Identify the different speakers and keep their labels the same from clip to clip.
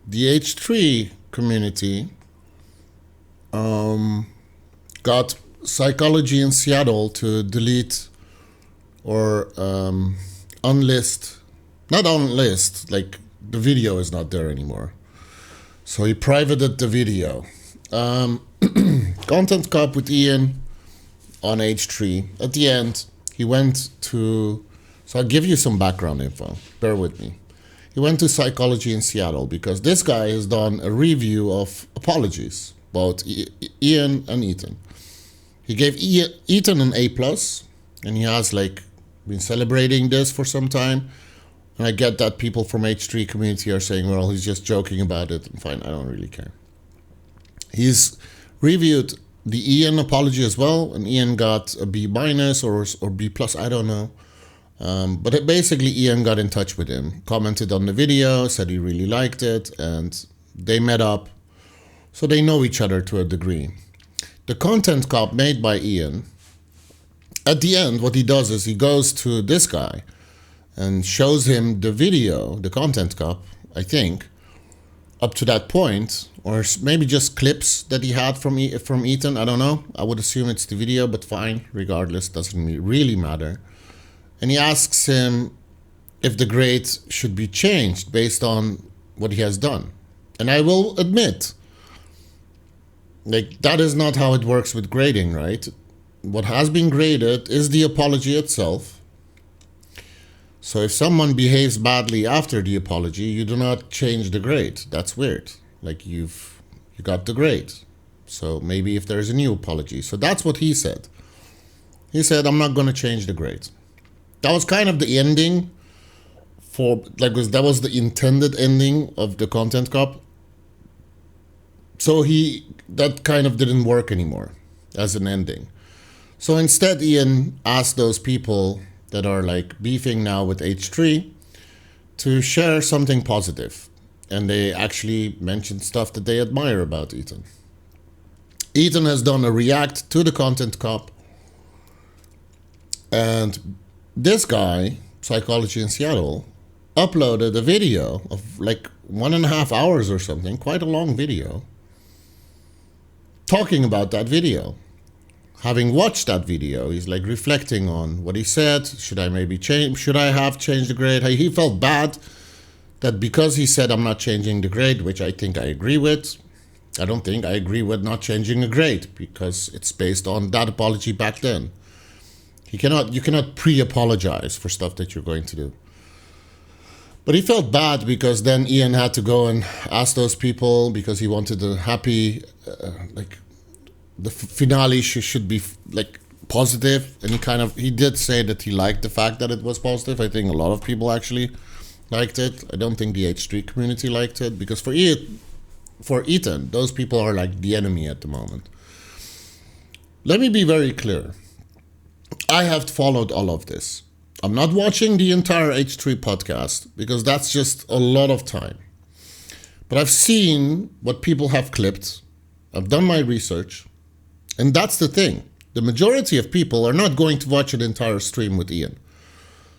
Speaker 1: the H3 community got Psychology in Seattle to delete or unlist, not unlist, like the video is not there anymore. So he privated the video. Content Cop with Ian on H3. At the end, he went to, so I'll give you some background info. Bear with me. He went to Psychology in Seattle because this guy has done a review of apologies, both Ian and Ethan. He gave Ethan an A+, and he has like been celebrating this for some time. And I get that people from H3 community are saying, well, he's just joking about it. Fine, I don't really care. He's reviewed the Ian apology as well, and Ian got a B- or B+, I don't know. But basically, Ian got in touch with him, commented on the video, said he really liked it, and they met up. So they know each other to a degree. The content cop made by Ian, at the end, what he does is he goes to this guy and shows him the video, the content cop, I think, up to that point, or maybe just clips that he had from Ethan. I don't know. I would assume it's the video, but fine. Regardless, doesn't really matter. And he asks him if the grade should be changed based on what he has done. And I will admit, like, that is not how it works with grading, right? What has been graded is the apology itself. So if someone behaves badly after the apology, you do not change the grade. That's weird. Like, you got the grade. So maybe if there's a new apology. So that's what he said. He said, I'm not going to change the grade. That was kind of the ending for, like, that was the intended ending of the content cop. So that kind of didn't work anymore as an ending. So instead, Ian asked those people that are like beefing now with H3 to share something positive. And they actually mentioned stuff that they admire about Ethan. Ethan has done a react to the content cop. And this guy, Psychology in Seattle, uploaded a video of like 1.5 hours or something, quite a long video, talking about that video. Having watched that video, he's like reflecting on what he said. Should I have changed the grade? He felt bad that because he said I'm not changing the grade, which I think I agree with. I don't think I agree with not changing a grade because it's based on that apology back then. You cannot pre-apologize for stuff that you're going to do. But he felt bad because then Ian had to go and ask those people because he wanted a happy, the finale should be like positive, and he did say that he liked the fact that it was positive. I think a lot of people actually liked it. I don't think the H3 community liked it because for Ethan, those people are like the enemy at the moment. Let me be very clear. I have followed all of this. I'm not watching the entire H3 podcast because that's just a lot of time. But I've seen what people have clipped. I've done my research. And that's the thing. The majority of people are not going to watch an entire stream with Ian.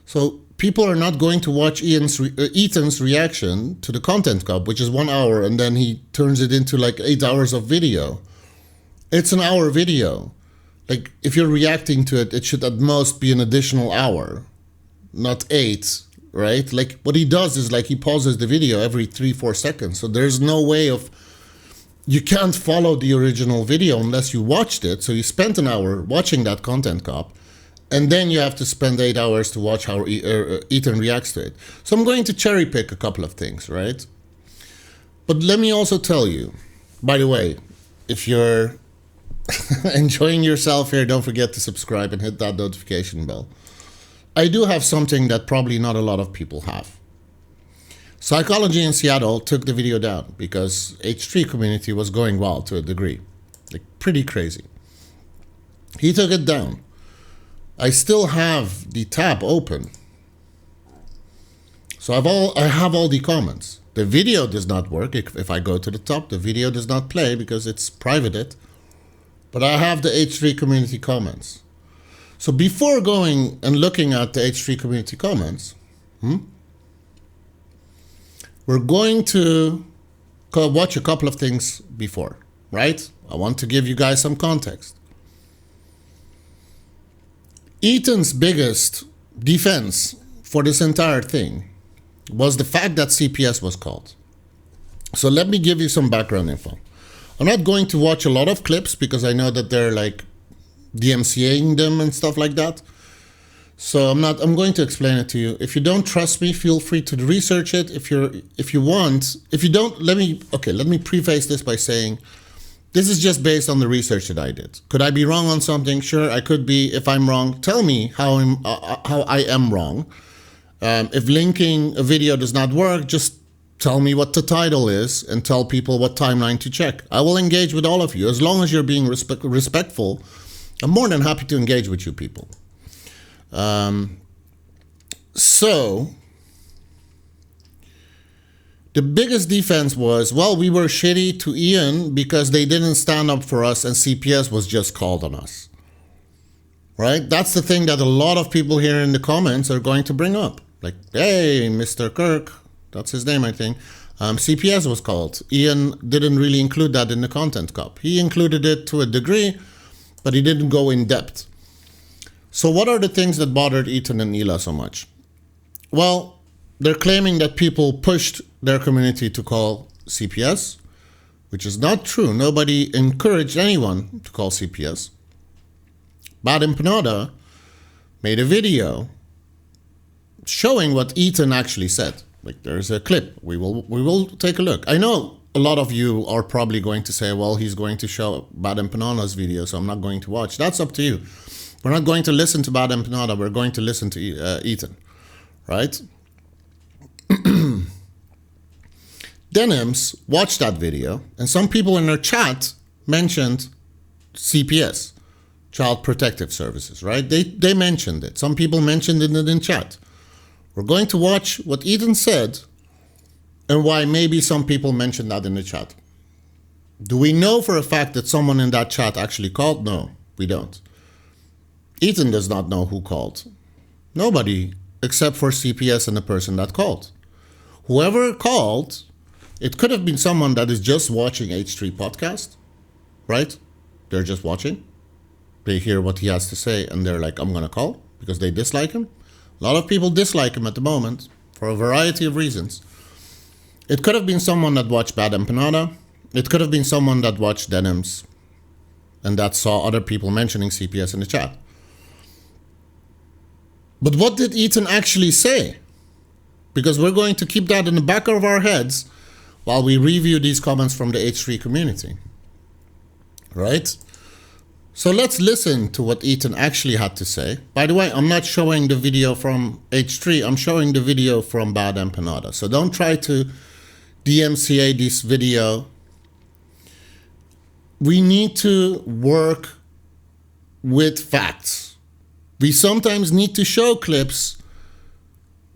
Speaker 1: So people are not going to watch Ethan's reaction to the content cop, which is 1 hour, and then he turns it into like 8 hours of video. It's an hour video. Like, if you're reacting to it, it should at most be an additional hour, not 8, right? Like, what he does is like he pauses the video every 3-4 seconds. So there's no way of, you can't follow the original video unless you watched it. So you spent an hour watching that content cop, and then you have to spend 8 hours to watch how Ethan reacts to it. So I'm going to cherry pick a couple of things, right? But let me also tell you, by the way, if you're enjoying yourself here, don't forget to subscribe and hit that notification bell. I do have something that probably not a lot of people have. Psychology in Seattle took the video down because H3 community was going wild to a degree. Like, pretty crazy. He took it down. I still have the tab open. So I have all the comments. The video does not work. If I go to the top, the video does not play because it's privated. But I have the H3 community comments. So before going and looking at the H3 community comments, we're going to watch a couple of things before, right? I want to give you guys some context. Ethan's biggest defense for this entire thing was the fact that CPS was called. So let me give you some background info. I'm not going to watch a lot of clips because I know that they're like DMCAing them and stuff like that. So I'm going to explain it to you. If you don't trust me, feel free to research it. If you don't, let me preface this by saying this is just based on the research that I did. Could I be wrong on something? Sure, I could be. If I'm wrong, tell me how I am wrong. If linking a video does not work, just tell me what the title is and tell people what timeline to check. I will engage with all of you. As long as you're being respectful, I'm more than happy to engage with you people. So the biggest defense was, well, we were shitty to Ian because they didn't stand up for us and CPS was just called on us. Right? That's the thing that a lot of people here in the comments are going to bring up. Like, hey, Mr. Kirk, that's his name, I think. CPS was called. Ian didn't really include that in the content cup. He included it to a degree, but he didn't go in depth. So what are the things that bothered Ethan and Ela so much? Well, they're claiming that people pushed their community to call CPS, which is not true. Nobody encouraged anyone to call CPS. Bad Empanada made a video showing what Ethan actually said. Like, there's a clip. We will take a look. I know a lot of you are probably going to say, well, he's going to show Bad Empanada's video, so I'm not going to watch. That's up to you. We're not going to listen to Bad Empanada. We're going to listen to Ethan, right? Denims watched that video, and some people in their chat mentioned CPS, Child Protective Services, right? They mentioned it. Some people mentioned it in chat. We're going to watch what Ethan said and why maybe some people mentioned that in the chat. Do we know for a fact that someone in that chat actually called? No, we don't. Ethan does not know who called. Nobody except for CPS and the person that called. Whoever called, it could have been someone that is just watching H3 podcast, right? They're just watching. They hear what he has to say and they're like, I'm going to call because they dislike him. A lot of people dislike him at the moment for a variety of reasons. It could have been someone that watched Bad Empanada. It could have been someone that watched Denims and that saw other people mentioning CPS in the chat. But what did Ethan actually say? Because we're going to keep that in the back of our heads while we review these comments from the H3 community. Right? So let's listen to what Ethan actually had to say. By the way, I'm not showing the video from H3. I'm showing the video from Bad Empanada. So don't try to DMCA this video. We need to work with facts. We sometimes need to show clips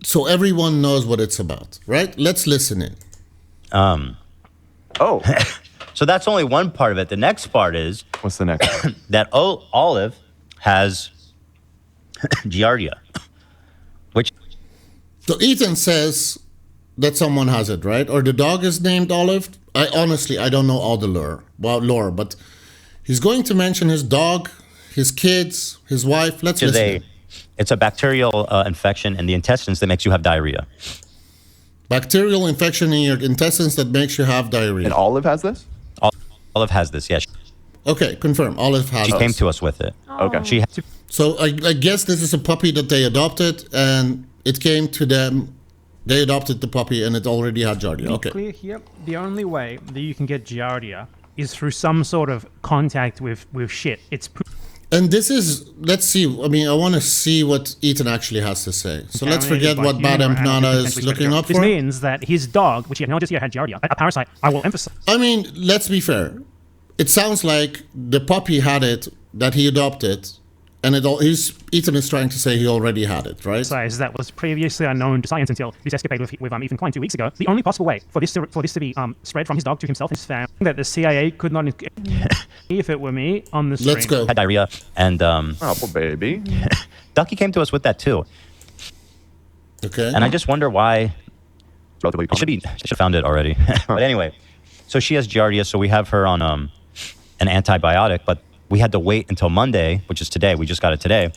Speaker 1: so everyone knows what it's about, right? Let's listen in.
Speaker 2: Oh.
Speaker 3: So that's only one part of it. The next part is...
Speaker 2: What's the next part?
Speaker 3: That Olive has Giardia, which...
Speaker 1: So Ethan says that someone has it, right? Or the dog is named Olive. I don't know all the lore, but he's going to mention his dog, his kids, his wife. Let's listen.
Speaker 3: It's a bacterial infection in the intestines that makes you have diarrhea.
Speaker 1: Bacterial infection in your intestines that makes you have diarrhea.
Speaker 2: And Olive has this?
Speaker 3: Olive has this, yes.
Speaker 1: Okay, confirm. Olive has
Speaker 3: She
Speaker 1: this.
Speaker 3: came to us with it.
Speaker 2: Okay.
Speaker 1: So I guess this is a puppy that they adopted, and it came to them. They adopted the puppy, and it already had Giardia. Okay.
Speaker 4: Clear here. The only way that you can get Giardia is through some sort of contact with shit. It's
Speaker 1: and this is, let's see. I mean, I want to see what Ethan actually has to say. So let's forget what Bad Empanada is looking up for.
Speaker 4: This means that his dog, which he acknowledges here had Giardia, a parasite. I will emphasize.
Speaker 1: I mean, let's be fair. It sounds like the puppy had it that he adopted, and Ethan is trying to say he already had it, right?
Speaker 4: That was previously unknown to science until this escapade with Ethan Klein 2 weeks ago. The only possible way for this to be spread from his dog to himself and his family that the CIA could not. If it were me on the stream.
Speaker 1: Let's go.
Speaker 3: Had diarrhea, and
Speaker 2: oh, poor baby.
Speaker 3: Ducky came to us with that too.
Speaker 1: Okay.
Speaker 3: And I just wonder why.
Speaker 2: Relatively
Speaker 3: I should have found it already. But anyway, So she has giardia, so we have her on an antibiotic, but we had to wait until Monday, which is today. We just got it today.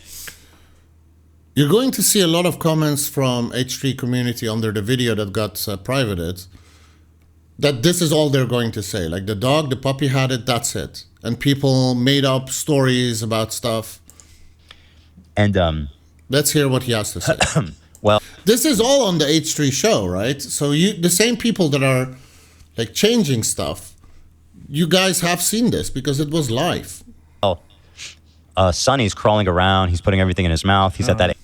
Speaker 1: You're going to see a lot of comments from H3 community under the video that got privated, that this is all they're going to say. Like the dog, the puppy had it, that's it. And people made up stories about stuff.
Speaker 3: And
Speaker 1: let's hear what he has to say.
Speaker 3: well,
Speaker 1: This is all on the H3 show, right? So the same people that are like changing stuff, you guys have seen this because it was live.
Speaker 3: Sonny's crawling around. He's putting everything in his mouth. He's at that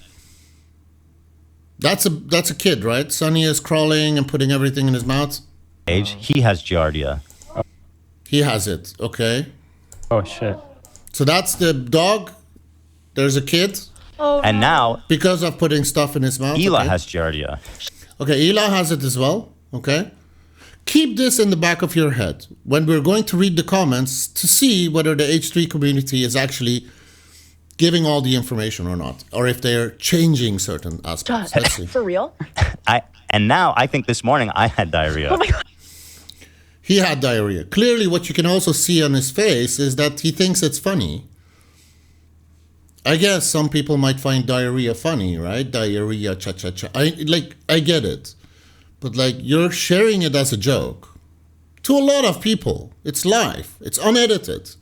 Speaker 1: That's a kid, right? Sonny is crawling and putting everything in his mouth.
Speaker 3: age. He has giardia.
Speaker 1: He has it, okay?
Speaker 5: Oh shit.
Speaker 1: So that's the dog. There's a kid
Speaker 3: And now
Speaker 1: because of putting stuff in his mouth.
Speaker 3: Ela
Speaker 1: okay?
Speaker 3: has giardia.
Speaker 1: Okay, Ela has it as well, okay? Keep this in the back of your head when we're going to read the comments to see whether the H3 community is actually giving all the information or not, or if they're changing certain aspects. Let's see.
Speaker 6: For real?
Speaker 3: And now I think this morning I had diarrhea.
Speaker 6: Oh my god.
Speaker 1: He had diarrhea. Clearly, what you can also see on his face is that he thinks it's funny. I guess some people might find diarrhea funny, right? Diarrhea, cha-cha-cha. I get it. But like, you're sharing it as a joke. To a lot of people. It's live. It's unedited.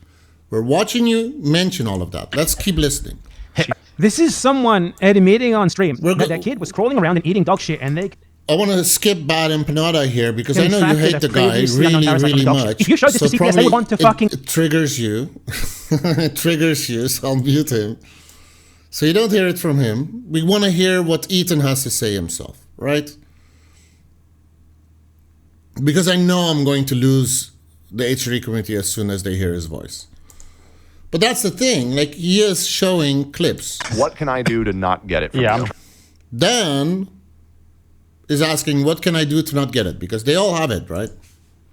Speaker 1: We're watching you mention all of that. Let's keep listening.
Speaker 4: This is someone admitting on stream
Speaker 1: We're
Speaker 4: that
Speaker 1: go-
Speaker 4: that kid was crawling around and eating dog shit, and they
Speaker 1: I want to skip Bad Empanada here because I know you
Speaker 4: infected
Speaker 1: hate
Speaker 4: a
Speaker 1: the guy
Speaker 4: previously
Speaker 1: really,
Speaker 4: unknown parasite
Speaker 1: really
Speaker 4: from the dog
Speaker 1: much.
Speaker 4: shit. If you showed this to CPS, they
Speaker 1: probably
Speaker 4: would want to fucking-
Speaker 1: it triggers you. It triggers you, so I'll mute him. So you don't hear it from him. We want to hear what Ethan has to say himself, right? Because I know I'm going to lose the H3 community as soon as they hear his voice. But that's the thing, like he is showing clips.
Speaker 2: What can I do to not get it from
Speaker 5: Yeah.
Speaker 2: you?
Speaker 1: Dan is asking, what can I do to not get it? Because they all have it, right?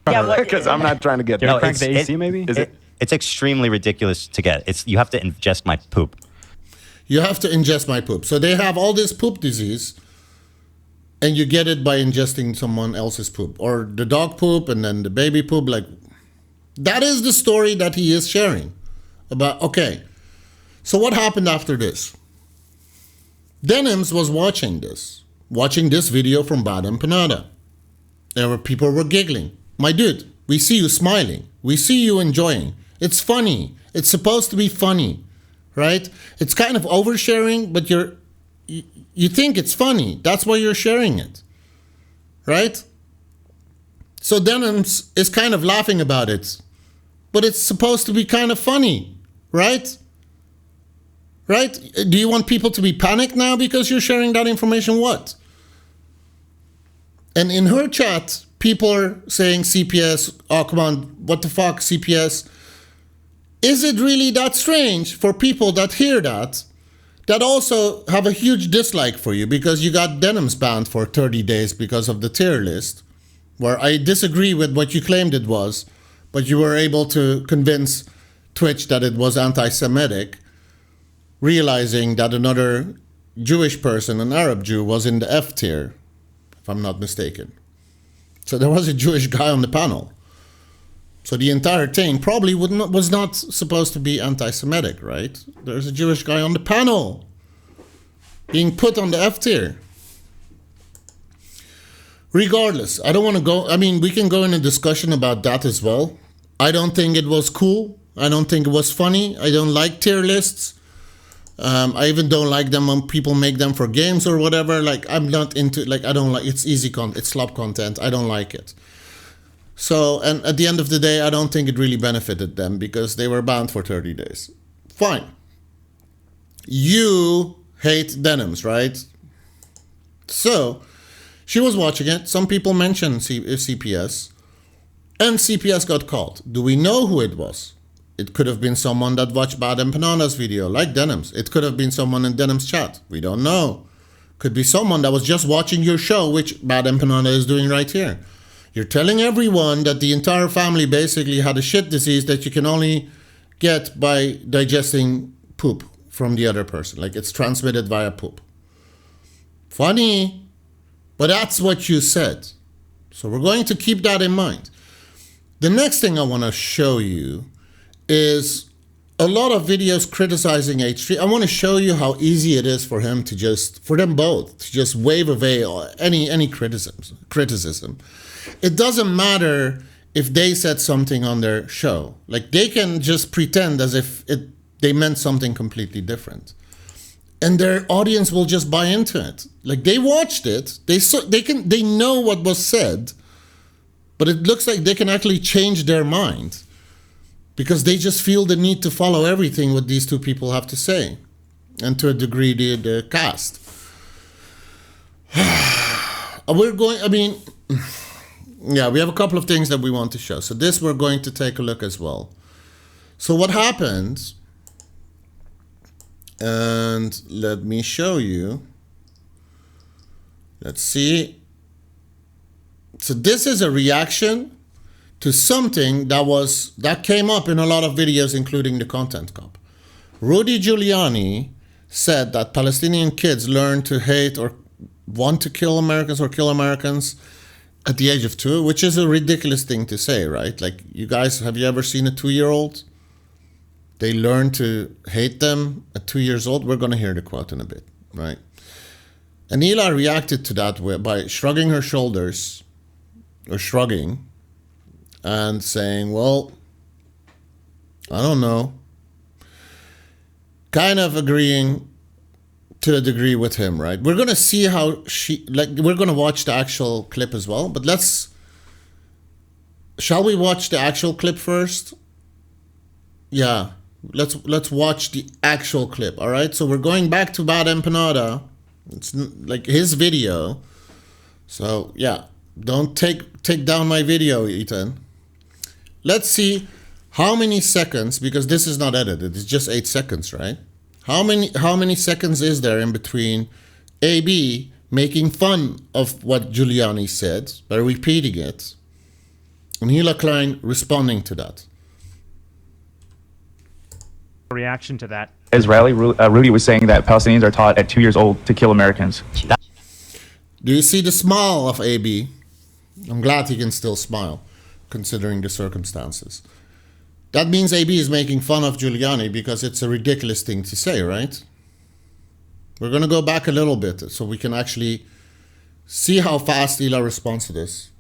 Speaker 6: Yeah, what?
Speaker 2: Because I'm not trying to get
Speaker 5: No,
Speaker 2: that.
Speaker 5: crank the AC maybe?
Speaker 2: Is it?
Speaker 3: It's extremely ridiculous to get. You have to ingest my poop.
Speaker 1: You have to ingest my poop. So they have all this poop disease, and you get it by ingesting someone else's poop, or the dog poop, and then the baby poop. Like, that is the story that he is sharing about. Okay, so what happened after this? Denims was watching this video from Bad Empanada. People were giggling. My dude, we see you smiling. We see you enjoying. It's funny. It's supposed to be funny, right? It's kind of oversharing, but you think it's funny. That's why you're sharing it, right? So Denims is kind of laughing about it, but it's supposed to be kind of funny, right? Right? Do you want people to be panicked now because you're sharing that information? What? And in her chat, people are saying CPS, oh, come on, what the fuck, CPS? Is it really that strange for people that hear that also have a huge dislike for you because you got Denims banned for 30 days because of the tier list, where I disagree with what you claimed it was, but you were able to convince Twitch that it was anti-Semitic, realizing that another Jewish person, an Arab Jew, was in the F tier, if I'm not mistaken. So there was a Jewish guy on the panel. So the entire thing probably was not supposed to be anti-Semitic, right? There's a Jewish guy on the panel being put on the F tier. Regardless, I don't want to go, I mean, we can go in a discussion about that as well. I don't think it was cool. I don't think it was funny. I don't like tier lists. I even don't like them when people make them for games or whatever. Like, I'm not into, like, I don't like, it's easy content, it's slop content. I don't like it. So, and at the end of the day, I don't think it really benefited them because they were banned for 30 days. Fine. You hate Denims, right? So, she was watching it. Some people mentioned CPS. And CPS got called. Do we know who it was? It could have been someone that watched Bad Empanada's video, like Denims. It could have been someone in Denims chat. We don't know. Could be someone that was just watching your show, which Bad Empanada is doing right here. You're telling everyone that the entire family basically had a shit disease that you can only get by digesting poop from the other person. Like, it's transmitted via poop. Funny, but that's what you said. So we're going to keep that in mind. The next thing I want to show you is a lot of videos criticizing H3. I want to show you how easy it is for him to for them both to just wave away any criticism. It doesn't matter if they said something on their show. Like, they can just pretend as if they meant something completely different, and their audience will just buy into it. Like, they watched it, they know what was said, but it looks like they can actually change their mind because they just feel the need to follow everything what these two people have to say, and to a degree the cast. Yeah, we have a couple of things that we want to show. So this we're going to take a look as well. So what happens, and let me show you. Let's see. So this is a reaction to something that came up in a lot of videos, including the Content Cop. Rudy Giuliani said that Palestinian kids learn to hate or want to kill Americans or kill Americans at the age of 2, which is a ridiculous thing to say, right? Like, you guys, have you ever seen a 2-year-old? They learn to hate them at 2 years old. We're going to hear the quote in a bit, right? And Hila reacted to that by shrugging her shoulders, or shrugging, and saying, well, I don't know. Kind of agreeing to a degree with him, right? We're going to see how we're going to watch the actual clip as well, but shall we watch the actual clip first? Yeah, let's watch the actual clip, all right? So we're going back to Bad Empanada. It's like his video. So yeah, don't take down my video, Ethan. Let's see how many seconds, because this is not edited, it's just 8 seconds, right? How many seconds is there in between AB making fun of what Giuliani said by repeating it, and Hila Klein responding to that?
Speaker 4: Reaction to that.
Speaker 5: Israeli Rudy was saying that Palestinians are taught at 2 years old to kill Americans.
Speaker 1: Do you see the smile of AB? I'm glad he can still smile, considering the circumstances. That means AB is making fun of Giuliani because it's a ridiculous thing to say, right? We're going to go back a little bit so we can actually see how fast Hila responds to this.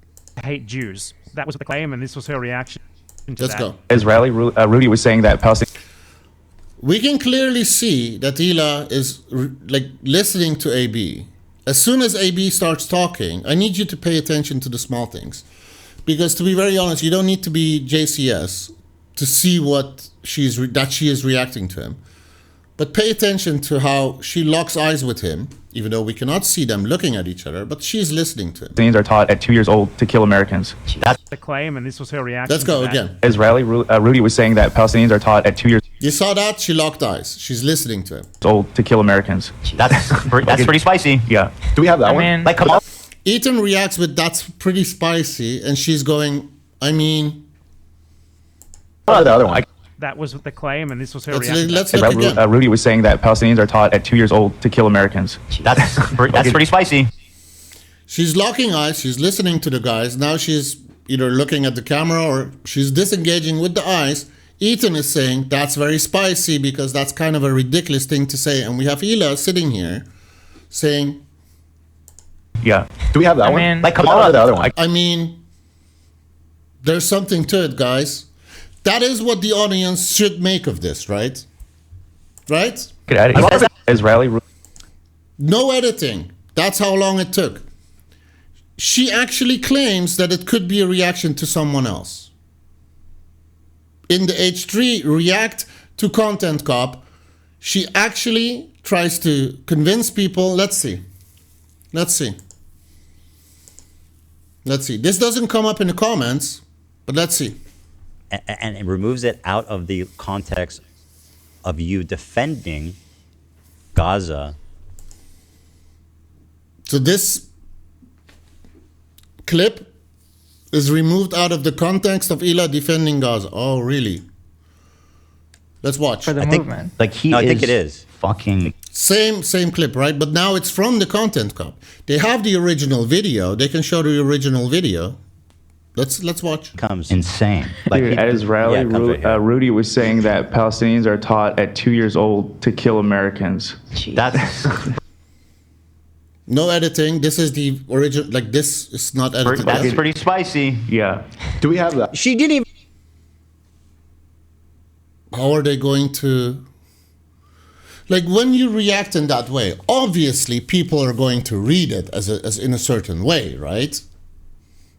Speaker 4: I hate Jews. That was the claim, and this was her reaction to
Speaker 1: Let's go.
Speaker 5: Israeli Rudy was saying that Palestinians...
Speaker 1: We can clearly see that Hila is listening to AB. As soon as AB starts talking, I need you to pay attention to the small things. Because to be very honest, you don't need to be JCS to see what she is reacting to him. But pay attention to how she locks eyes with him, even though we cannot see them looking at each other, but she's listening to him.
Speaker 5: Palestinians are taught at 2 years old to kild Americans.
Speaker 4: That's the claim, and this was her reaction.
Speaker 1: Let's go again.
Speaker 5: Israeli Rudy was saying that Palestinians are taught at 2 years
Speaker 1: You saw that? She locked eyes. She's listening to him.
Speaker 5: old to kill Americans.
Speaker 3: That's pretty spicy.
Speaker 5: Yeah.
Speaker 2: Do we have that one?
Speaker 3: Like, come on.
Speaker 1: Ethan reacts with "that's pretty spicy," and she's going, I mean...
Speaker 2: What the other one?
Speaker 4: That was the claim, and this was her
Speaker 1: Let's
Speaker 4: reaction.
Speaker 1: look again.
Speaker 5: Rudy was saying that Palestinians are taught at 2 years old to kill Americans.
Speaker 3: That's pretty spicy.
Speaker 1: She's locking eyes. She's listening to the guys. Now she's either looking at the camera or she's disengaging with the eyes. Ethan is saying that's very spicy because that's kind of a ridiculous thing to say. And we have Hila sitting here saying...
Speaker 5: Yeah.
Speaker 2: Do we have that one?
Speaker 3: Like, come
Speaker 2: What
Speaker 3: on.
Speaker 2: about the other one?
Speaker 1: I mean, there's something to it, guys. That is what the audience should make of this, right? Right?
Speaker 5: Get at it. Israeli
Speaker 1: No editing. That's how long it took. She actually claims that it could be a reaction to someone else. In the H3 react to Content Cop, she actually tries to convince people. Let's see. This doesn't come up in the comments, but let's see.
Speaker 3: And it removes it out of the context of you defending Gaza.
Speaker 1: So this clip is removed out of the context of Hila defending Gaza. Oh, really? Let's watch.
Speaker 6: For the movement.
Speaker 3: I think it is. Fucking...
Speaker 1: Same clip, right? But now it's from the Content Cop. They have the original video. They can show the original video. Let's watch.
Speaker 3: Becomes insane. Like
Speaker 5: Dude,
Speaker 3: he-
Speaker 5: at his rally,
Speaker 3: yeah, comes right here.
Speaker 5: Rudy was saying that Palestinians are taught at 2 years old to kill Americans.
Speaker 3: That's
Speaker 1: No editing. This is the original. Like this is not edited.
Speaker 3: that's pretty spicy.
Speaker 5: Yeah.
Speaker 2: Do we have that?
Speaker 3: She didn't even.
Speaker 1: How are they going to? Like when you react in that way, obviously people are going to read it as in a certain way, right?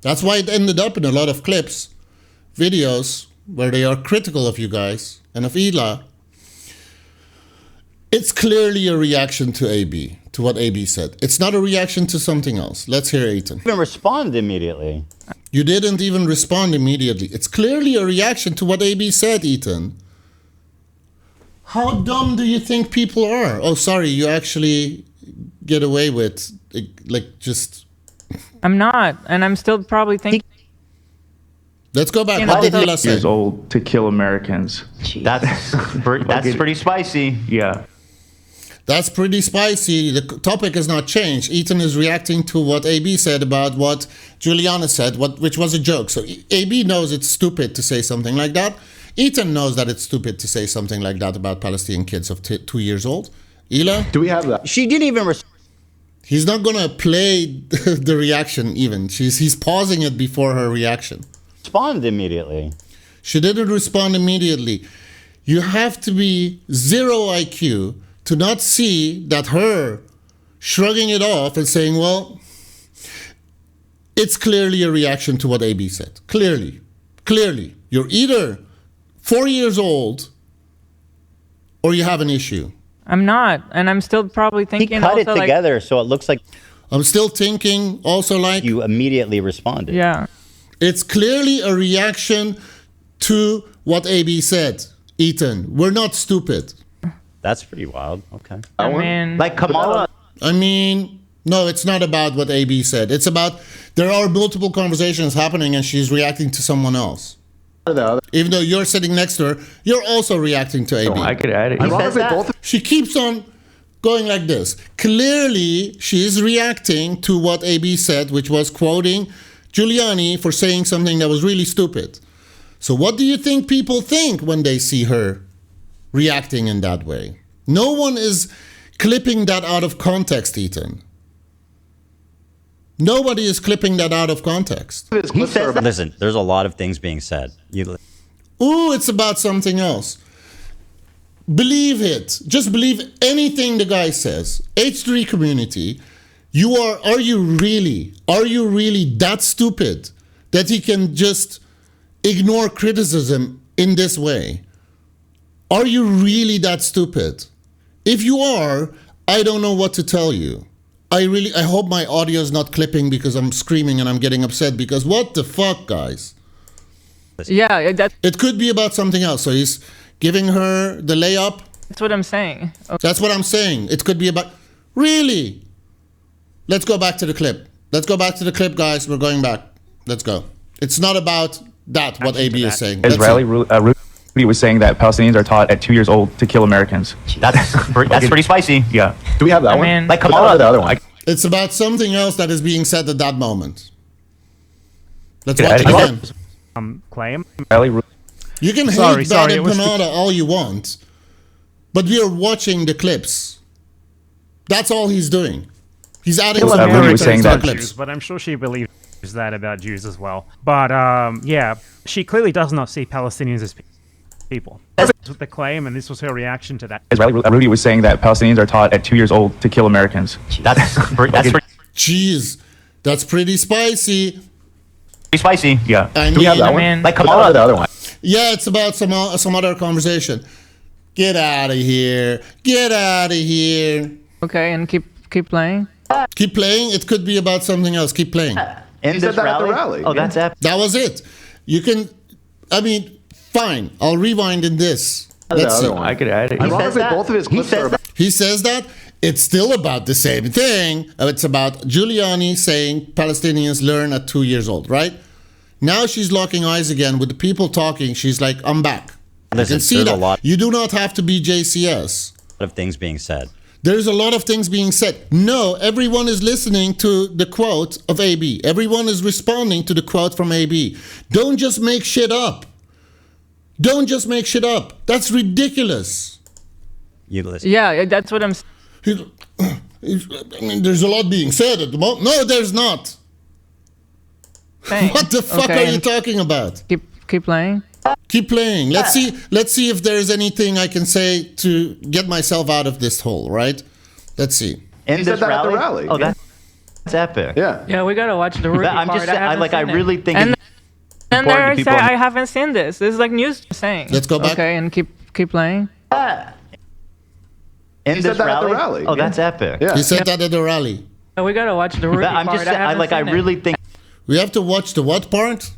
Speaker 1: That's why it ended up in a lot of clips, videos where they are critical of you guys and of Ela. It's clearly a reaction to AB, to what AB said. It's not a reaction to something else. Let's hear Ethan.
Speaker 3: Even responded immediately.
Speaker 1: You didn't even respond immediately. It's clearly a reaction to what AB said, Ethan. How dumb do you think people are? Oh, sorry, you actually get away with, like, just...
Speaker 6: I'm not, and I'm still probably thinking.
Speaker 1: Let's go back.
Speaker 6: You
Speaker 1: What
Speaker 6: know,
Speaker 1: did
Speaker 6: so-
Speaker 1: Ela say?
Speaker 5: Years old to kill Americans.
Speaker 3: That's that's pretty spicy.
Speaker 5: Yeah.
Speaker 1: That's pretty spicy. The topic has not changed. Ethan is reacting to what AB said about what Juliana said, which was a joke. So AB knows it's stupid to say something like that. Ethan knows that it's stupid to say something like that about Palestinian kids of 2 years old. Ela?
Speaker 2: Do we have that?
Speaker 3: She didn't even
Speaker 1: He's not gonna play the reaction even. He's pausing it before her reaction.
Speaker 3: respond immediately.
Speaker 1: She didn't respond immediately. You have to be 0 IQ to not see that her shrugging it off and saying, well, it's clearly a reaction to what AB said. Clearly. You're either 4 years old or you have an issue.
Speaker 6: I'm not, and I'm still probably
Speaker 3: He
Speaker 6: thinking.
Speaker 3: cut it
Speaker 6: also, like,
Speaker 3: together so it looks like
Speaker 1: I'm still thinking also like
Speaker 3: you immediately responded.
Speaker 6: yeah.
Speaker 1: it's clearly a reaction to what AB said. Ethan, we're not stupid.
Speaker 3: That's pretty wild. Okay.
Speaker 6: I mean,
Speaker 3: Like Kamala.
Speaker 1: I mean, no, it's not about what AB said. It's about there are multiple conversations happening and she's reacting to someone else. Even though you're sitting next to her, you're also reacting to AB.
Speaker 5: I could add it.
Speaker 2: Ironically, both
Speaker 1: She keeps on going like this. Clearly, she is reacting to what AB said, which was quoting Giuliani for saying something that was really stupid. So what do you think people think when they see her reacting in that way? No one is clipping that out of context, Ethan. Nobody is clipping that out of context.
Speaker 3: He says that. Listen, there's a lot of things being said.
Speaker 1: Ooh, it's about something else. Believe it. Just believe anything the guy says. H3 community, are you really that stupid that he can just ignore criticism in this way? Are you really that stupid? If you are, I don't know what to tell you. I hope my audio is not clipping because I'm screaming and I'm getting upset because what the fuck, guys?
Speaker 6: yeah,
Speaker 1: It could be about something else. So he's giving her the layup.
Speaker 6: that's what I'm saying. Okay.
Speaker 1: That's what I'm saying. It could be about... Really? Let's go back to the clip. Guys. We're going back. Let's go. It's not about that, what AB is saying.
Speaker 5: At his
Speaker 1: Let's
Speaker 5: rally,
Speaker 1: see.
Speaker 5: Rudy was saying that Palestinians are taught at 2 years old to kill Americans.
Speaker 3: That's pretty spicy.
Speaker 5: Yeah.
Speaker 2: Do we have that
Speaker 6: I
Speaker 2: one?
Speaker 6: mean,
Speaker 3: Like
Speaker 2: What
Speaker 3: Kamala.
Speaker 2: about the other one?
Speaker 1: It's about something else that is being said at that moment. Let's
Speaker 5: Yeah,
Speaker 1: watch it
Speaker 5: I-
Speaker 1: again.
Speaker 4: Claim.
Speaker 5: Rally,
Speaker 1: You can
Speaker 4: Sorry,
Speaker 1: hate Bad
Speaker 4: it
Speaker 1: and
Speaker 4: was
Speaker 1: Panada all you want, but we are watching the clips. That's all he's doing. He's adding some
Speaker 5: Rudy
Speaker 1: characters
Speaker 5: was saying
Speaker 1: to the
Speaker 5: that-
Speaker 1: clips.
Speaker 4: Jews, but I'm sure she believes that about Jews as well. But yeah, she clearly does not see Palestinians as people. That's the claim, and this was her reaction to that.
Speaker 5: his rally, Rudy was saying that Palestinians are taught at 2 years old to kill Americans.
Speaker 3: That's pretty
Speaker 1: Jeez, that's pretty spicy.
Speaker 3: spicy.
Speaker 5: Yeah.
Speaker 1: I
Speaker 2: Do we have
Speaker 1: mean,
Speaker 2: that one?
Speaker 6: man.
Speaker 3: Like
Speaker 2: What about
Speaker 3: Kamala.
Speaker 2: the other one?
Speaker 1: yeah, it's about some other conversation. Get out of here. Get out of here.
Speaker 6: Okay, and keep playing.
Speaker 1: Keep playing. It could be about something else. Keep playing.
Speaker 3: In
Speaker 2: He
Speaker 3: this
Speaker 2: said that at the
Speaker 3: rally.
Speaker 2: rally.
Speaker 3: Oh, that's epic.
Speaker 1: That was it. You can, I mean, fine. I'll rewind in this. Let's see.
Speaker 2: other one.
Speaker 5: I could add it.
Speaker 2: Ironically, both of his
Speaker 3: He
Speaker 2: clips
Speaker 3: says
Speaker 2: are about...
Speaker 1: He says that. It's still about the same thing. It's about Giuliani saying Palestinians learn at 2 years old, right? Now she's locking eyes again with the people talking. She's like, I'm back.
Speaker 3: Listen,
Speaker 1: I can see
Speaker 3: there's
Speaker 1: that.
Speaker 3: a lot
Speaker 1: You do not have to be JCS.
Speaker 3: of things being said.
Speaker 1: There's a lot of things being said. No, everyone is listening to the quote of AB. Everyone is responding to the quote from AB. Don't just make shit up. Don't just make shit up. That's ridiculous.
Speaker 3: You listen.
Speaker 6: Yeah, that's what I'm
Speaker 1: I mean, there's a lot being said at the moment. No, there's not.
Speaker 6: saying.
Speaker 1: What the fuck
Speaker 6: Okay,
Speaker 1: are you
Speaker 6: and
Speaker 1: talking about?
Speaker 6: keep playing.
Speaker 1: Keep playing. Let's see if there's anything I can say to get myself out of this hole, right? Let's see.
Speaker 2: He said that at the rally.
Speaker 3: Oh, that's epic.
Speaker 2: Yeah.
Speaker 6: Yeah, we gotta watch the rookie
Speaker 3: I'm
Speaker 6: part.
Speaker 3: just saying, I really think
Speaker 6: And then
Speaker 3: important
Speaker 6: they
Speaker 3: to
Speaker 6: say
Speaker 3: people-
Speaker 6: I haven't seen this. This is like news saying.
Speaker 1: Let's go back.
Speaker 6: Okay, and keep playing.
Speaker 3: in
Speaker 2: He
Speaker 3: this
Speaker 2: said that at the
Speaker 3: rally.
Speaker 2: rally.
Speaker 3: Oh, that's epic.
Speaker 2: Yeah.
Speaker 1: He said that at the rally.
Speaker 6: Yeah, we gotta watch the rookie
Speaker 3: I'm
Speaker 6: part.
Speaker 3: just saying, I really think
Speaker 1: We have to watch the what part?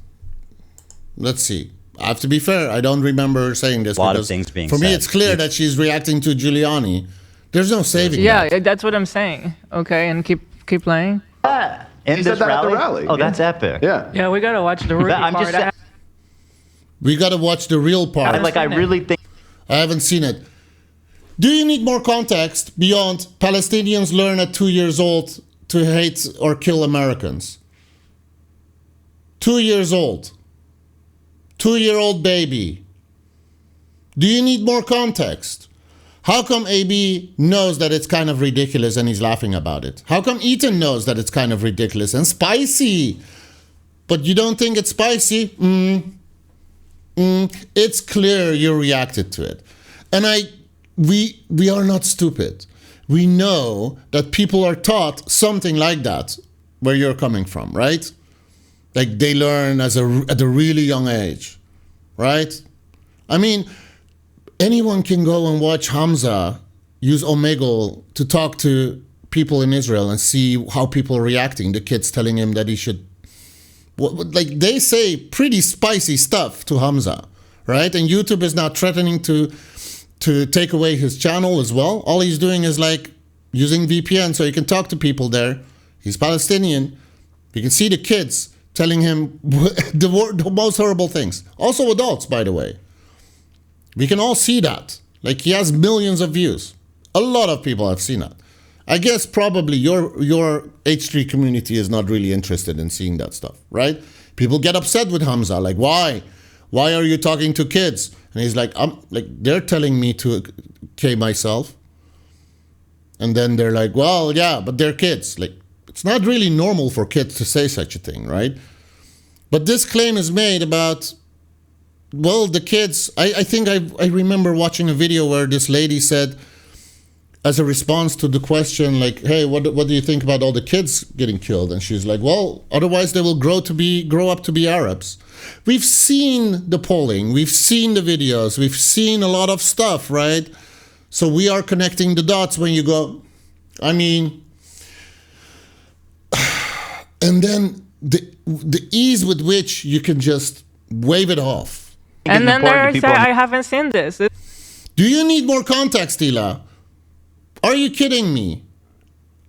Speaker 1: Let's see. I have to be fair. I don't remember saying this.
Speaker 3: A lot of
Speaker 1: because
Speaker 3: things being
Speaker 1: for me,
Speaker 3: said.
Speaker 1: it's clear that she's reacting to Giuliani. There's no saving
Speaker 6: Yeah,
Speaker 1: that.
Speaker 6: that's what I'm saying. Okay, and keep playing.
Speaker 3: in
Speaker 2: He
Speaker 3: this
Speaker 2: said that at the
Speaker 3: rally.
Speaker 2: rally.
Speaker 3: Oh, that's epic.
Speaker 2: Yeah.
Speaker 6: Yeah, we gotta watch the rookie
Speaker 3: I'm
Speaker 6: part.
Speaker 3: just saying,
Speaker 1: We got to watch the real part.
Speaker 3: I really think
Speaker 1: I haven't seen it. Do you need more context beyond Palestinians learn at 2 years old to hate or kill Americans? 2 years old. 2-year-old baby. Do you need more context? How come AB knows that it's kind of ridiculous and he's laughing about it? How come Ethan knows that it's kind of ridiculous and spicy? But you don't think it's spicy? It's clear you reacted to it. And we are not stupid. We know that people are taught something like that where you're coming from, right? Like they learn at a really young age, right? I mean, anyone can go and watch Hamza use Omegle to talk to people in Israel and see how people are reacting. The kids telling him that he should, like they say pretty spicy stuff to Hamza, right? And YouTube is now threatening to take away his channel as well. All he's doing is like using VPN so he can talk to people there. He's Palestinian. You can see the kids telling him the most horrible things. Also adults, by the way. We can all see that. Like he has millions of views. A lot of people have seen that. I guess probably your H3 community is not really interested in seeing that stuff, right? People get upset with Hamza, like why? Why are you talking to kids? And he's like, they're telling me to kill myself. And then they're like, well, yeah, but they're kids. Like, it's not really normal for kids to say such a thing, right? But this claim is made about, well, the kids. I think I remember watching a video where this lady said, as a response to the question, like, hey, what do you think about all the kids getting killed? And she's like, well, otherwise they will grow up to be Arabs. We've seen the polling, we've seen the videos, we've seen a lot of stuff, right? So we are connecting the dots when you go, I mean, and then the ease with which you can just wave it off.
Speaker 6: And then
Speaker 3: important
Speaker 6: they
Speaker 3: to
Speaker 6: say
Speaker 3: people-
Speaker 6: I haven't seen this.
Speaker 1: Do you need more context, Hila? Are you kidding me?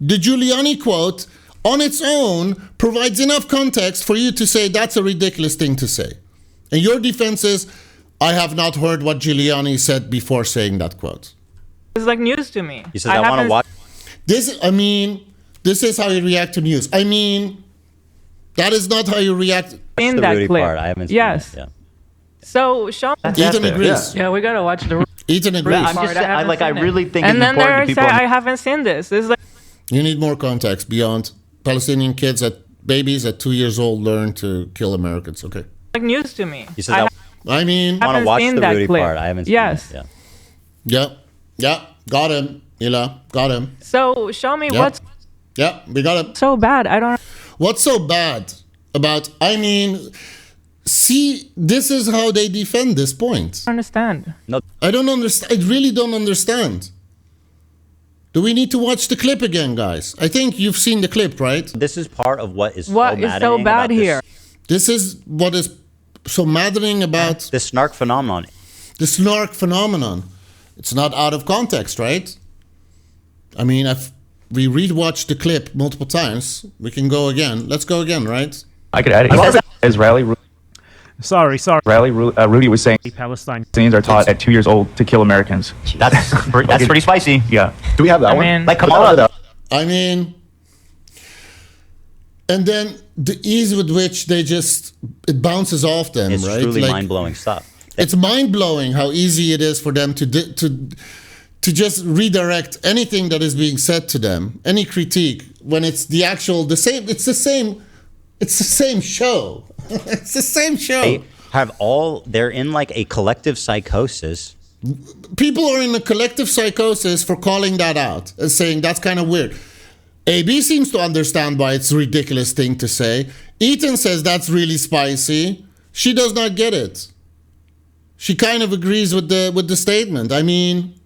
Speaker 1: The Giuliani quote on its own provides enough context for you to say that's a ridiculous thing to say. And your defense is, I have not heard what Giuliani said before saying that quote.
Speaker 6: It's like news to me.
Speaker 3: he says I want to
Speaker 6: haven't
Speaker 3: watch.
Speaker 1: This is how you react to news. I mean, that is not how you react.
Speaker 6: seen
Speaker 3: the
Speaker 6: that
Speaker 3: Rudy
Speaker 6: clip.
Speaker 3: part. I haven't seen
Speaker 6: Yes.
Speaker 3: it. Yeah.
Speaker 6: So show me.
Speaker 1: Ethan
Speaker 3: epic.
Speaker 1: agrees.
Speaker 6: Yeah, we gotta watch the.
Speaker 1: Ethan agrees.
Speaker 3: I'm just saying, I really think
Speaker 6: And
Speaker 3: it's
Speaker 6: then
Speaker 3: important
Speaker 6: they
Speaker 3: to
Speaker 6: say
Speaker 3: people.
Speaker 6: I haven't seen this. It's like
Speaker 1: You need more context beyond Palestinian kids babies at 2 years old learn to kill Americans. Okay.
Speaker 6: news to me.
Speaker 3: He says
Speaker 1: I mean,
Speaker 3: I want to
Speaker 6: haven't
Speaker 3: watch
Speaker 6: seen
Speaker 3: the
Speaker 6: that
Speaker 3: Rudy
Speaker 6: clip.
Speaker 3: part. I haven't seen
Speaker 6: Yes.
Speaker 3: it. Yeah.
Speaker 1: yeah, got him. Hila, got him.
Speaker 6: So show me
Speaker 1: Yeah.
Speaker 6: what's
Speaker 1: Yeah, we got him.
Speaker 6: so bad. I don't
Speaker 1: What's so bad about, I mean, see, this is how they defend this point.
Speaker 6: understand.
Speaker 1: I don't understand. I really don't understand. Do we need to watch the clip again, guys? I think you've seen the clip, right?
Speaker 3: This is part of what is
Speaker 6: What
Speaker 3: so
Speaker 6: is so
Speaker 3: maddening
Speaker 6: bad
Speaker 3: about
Speaker 6: here?
Speaker 1: This is what is so maddening about
Speaker 3: This snark phenomenon.
Speaker 1: the snark phenomenon. It's not out of context, right? I mean, if we rewatched the clip multiple times, we can go again. Let's go again, right?
Speaker 5: I could add it. Israeli.
Speaker 4: Sorry.
Speaker 5: Rudy was saying
Speaker 4: Palestine.
Speaker 5: Palestinians are taught at 2 years old to kill Americans.
Speaker 3: That's pretty spicy.
Speaker 5: Yeah.
Speaker 2: Do we have that
Speaker 6: I
Speaker 2: one?
Speaker 6: mean,
Speaker 3: Like
Speaker 2: Kamala.
Speaker 1: I mean, and then the ease with which it bounces off them,
Speaker 3: It's
Speaker 1: right?
Speaker 3: truly
Speaker 1: Like,
Speaker 3: mind-blowing stuff.
Speaker 1: it's mind-blowing how easy it is for them to just redirect anything that is being said to them, any critique, when it's the same show. It's the same show.
Speaker 3: They're in like a collective psychosis.
Speaker 1: People are in a collective psychosis for calling that out and saying that's kind of weird. AB seems to understand why it's a ridiculous thing to say. Ethan says that's really spicy. She does not get it. She kind of agrees with the statement. I mean,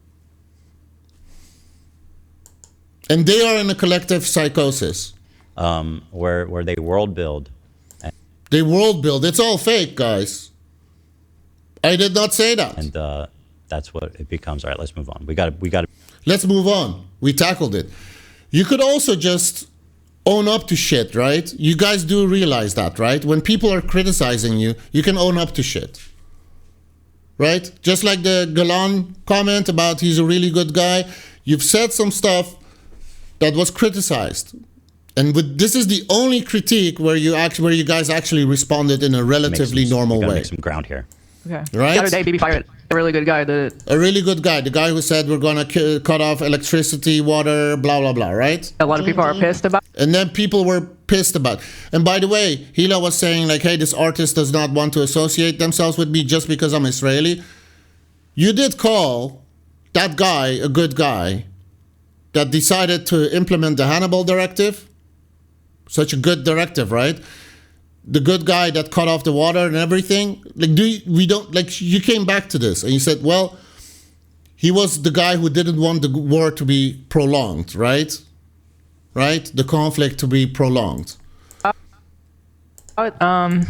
Speaker 1: and they are in a collective psychosis.
Speaker 3: Where they world build.
Speaker 1: They world build. It's all fake, guys. I did not say that.
Speaker 3: And that's what it becomes. All right, let's move on. We got to.
Speaker 1: Let's move on. We tackled it. You could also just own up to shit, right? You guys do realize that, right? When people are criticizing you, you can own up to shit. Right? Just like the Galan comment about he's a really good guy. You've said some stuff that was criticized. And this is the only critique where you guys actually responded in a relatively normal way.
Speaker 3: Make some ground here.
Speaker 6: okay.
Speaker 1: Right?
Speaker 7: The other day, BB fired a really good guy.
Speaker 1: A really good guy. The guy who said we're going to cut off electricity, water, blah, blah, blah, right?
Speaker 7: A lot of people are pissed about.
Speaker 1: And then people were pissed about. And by the way, Hila was saying like, hey, this artist does not want to associate themselves with me just because I'm Israeli. You did call that guy a good guy that decided to implement the Hannibal Directive. Such a good directive, right? The good guy that cut off the water and everything. Like, you came back to this and you said, well, he was the guy who didn't want the war to be prolonged, right? Right? The conflict to be prolonged. And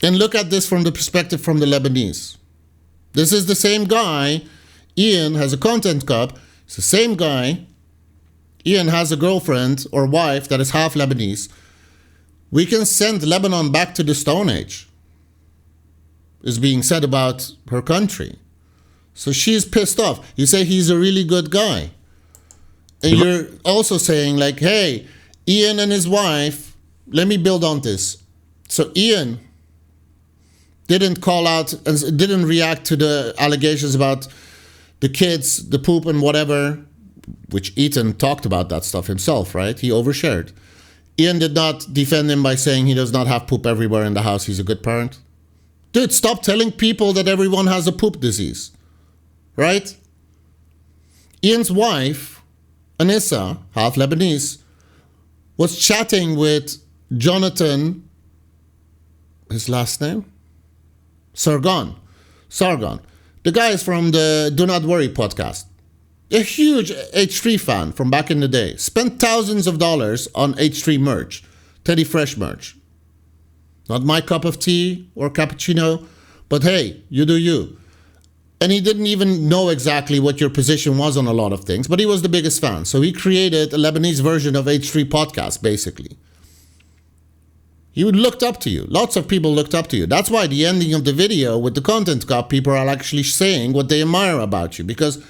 Speaker 1: look at this from the perspective from the Lebanese. This is the same guy. Ian has a content cup. It's the same guy. Ian has a girlfriend or wife that is half Lebanese. We can send Lebanon back to the Stone Age, is being said about her country. So she's pissed off. You say he's a really good guy. And you're also saying like, hey, Ian and his wife, let me build on this. So Ian didn't call out and didn't react to the allegations about the kids, the poop and whatever, which Ethan talked about that stuff himself, right? He overshared. Ian did not defend him by saying he does not have poop everywhere in the house. He's a good parent. Dude, stop telling people that everyone has a poop disease, right? Ian's wife, Anissa, half Lebanese, was chatting with Jonathan, his last name? Sargon. The guy is from the Do Not Worry podcast. A huge H3 fan from back in the day. Spent thousands of dollars on H3 merch. Teddy Fresh merch. Not my cup of tea or cappuccino, but hey, you do you. And he didn't even know exactly what your position was on a lot of things, but he was the biggest fan. So he created a Lebanese version of H3 podcast, basically. He looked up to you. Lots of people looked up to you. That's why the ending of the video with the content cop, people are actually saying what they admire about you, because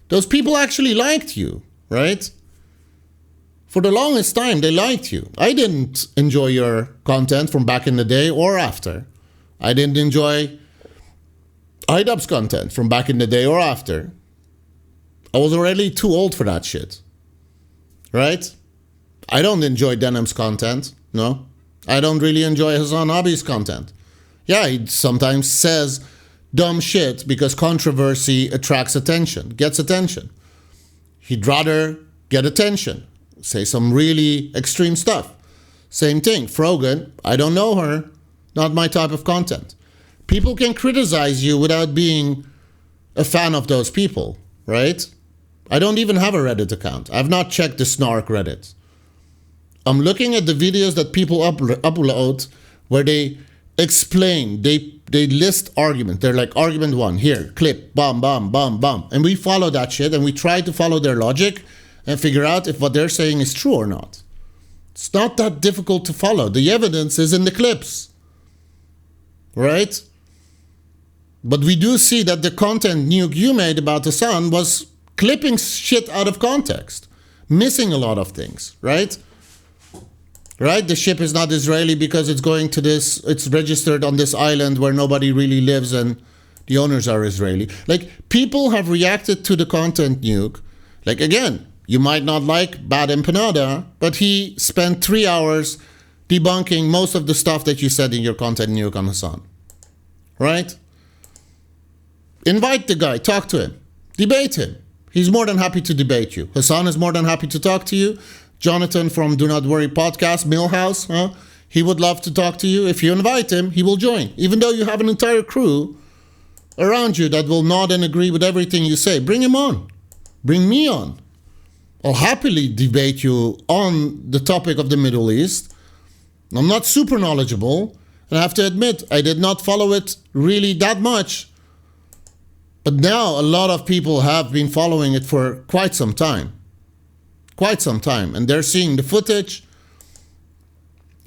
Speaker 1: those people actually liked you, right? For the longest time, they liked you. I didn't enjoy your content from back in the day or after. I didn't enjoy IDubbbz's content from back in the day or after. I was already too old for that shit, right? I don't enjoy Denim's content, no. I don't really enjoy Hassan Abi's content. Yeah, he sometimes says dumb shit because controversy attracts attention, gets attention. He'd rather get attention, say some really extreme stuff. Same thing, Frogan, I don't know her, not my type of content. People can criticize you without being a fan of those people, right? I don't even have a Reddit account. I've not checked the Snark Reddit. I'm looking at the videos that people upload where they explain, they list argument. They're like, argument 1, here, clip, bam, bam, bam, bam. And we follow that shit and we try to follow their logic and figure out if what they're saying is true or not. It's not that difficult to follow. The evidence is in the clips, right? But we do see that the content nuke you made about the sun was clipping shit out of context, missing a lot of things, right? Right? The ship is not Israeli because it's going to this, it's registered on this island where nobody really lives and the owners are Israeli. Like, people have reacted to the content nuke. Like, again, you might not like Bad Empanada, but he spent 3 hours debunking most of the stuff that you said in your content nuke on Hassan. Right? Invite the guy, talk to him, debate him. He's more than happy to debate you. Hassan is more than happy to talk to you. Jonathan from Do Not Worry podcast, Millhouse, he would love to talk to you. If you invite him, he will join. Even though you have an entire crew around you that will nod and agree with everything you say, bring him on. Bring me on. I'll happily debate you on the topic of the Middle East. I'm not super knowledgeable, and I have to admit, I did not follow it really that much. But now a lot of people have been following it for quite some time. Quite some time. And they're seeing the footage,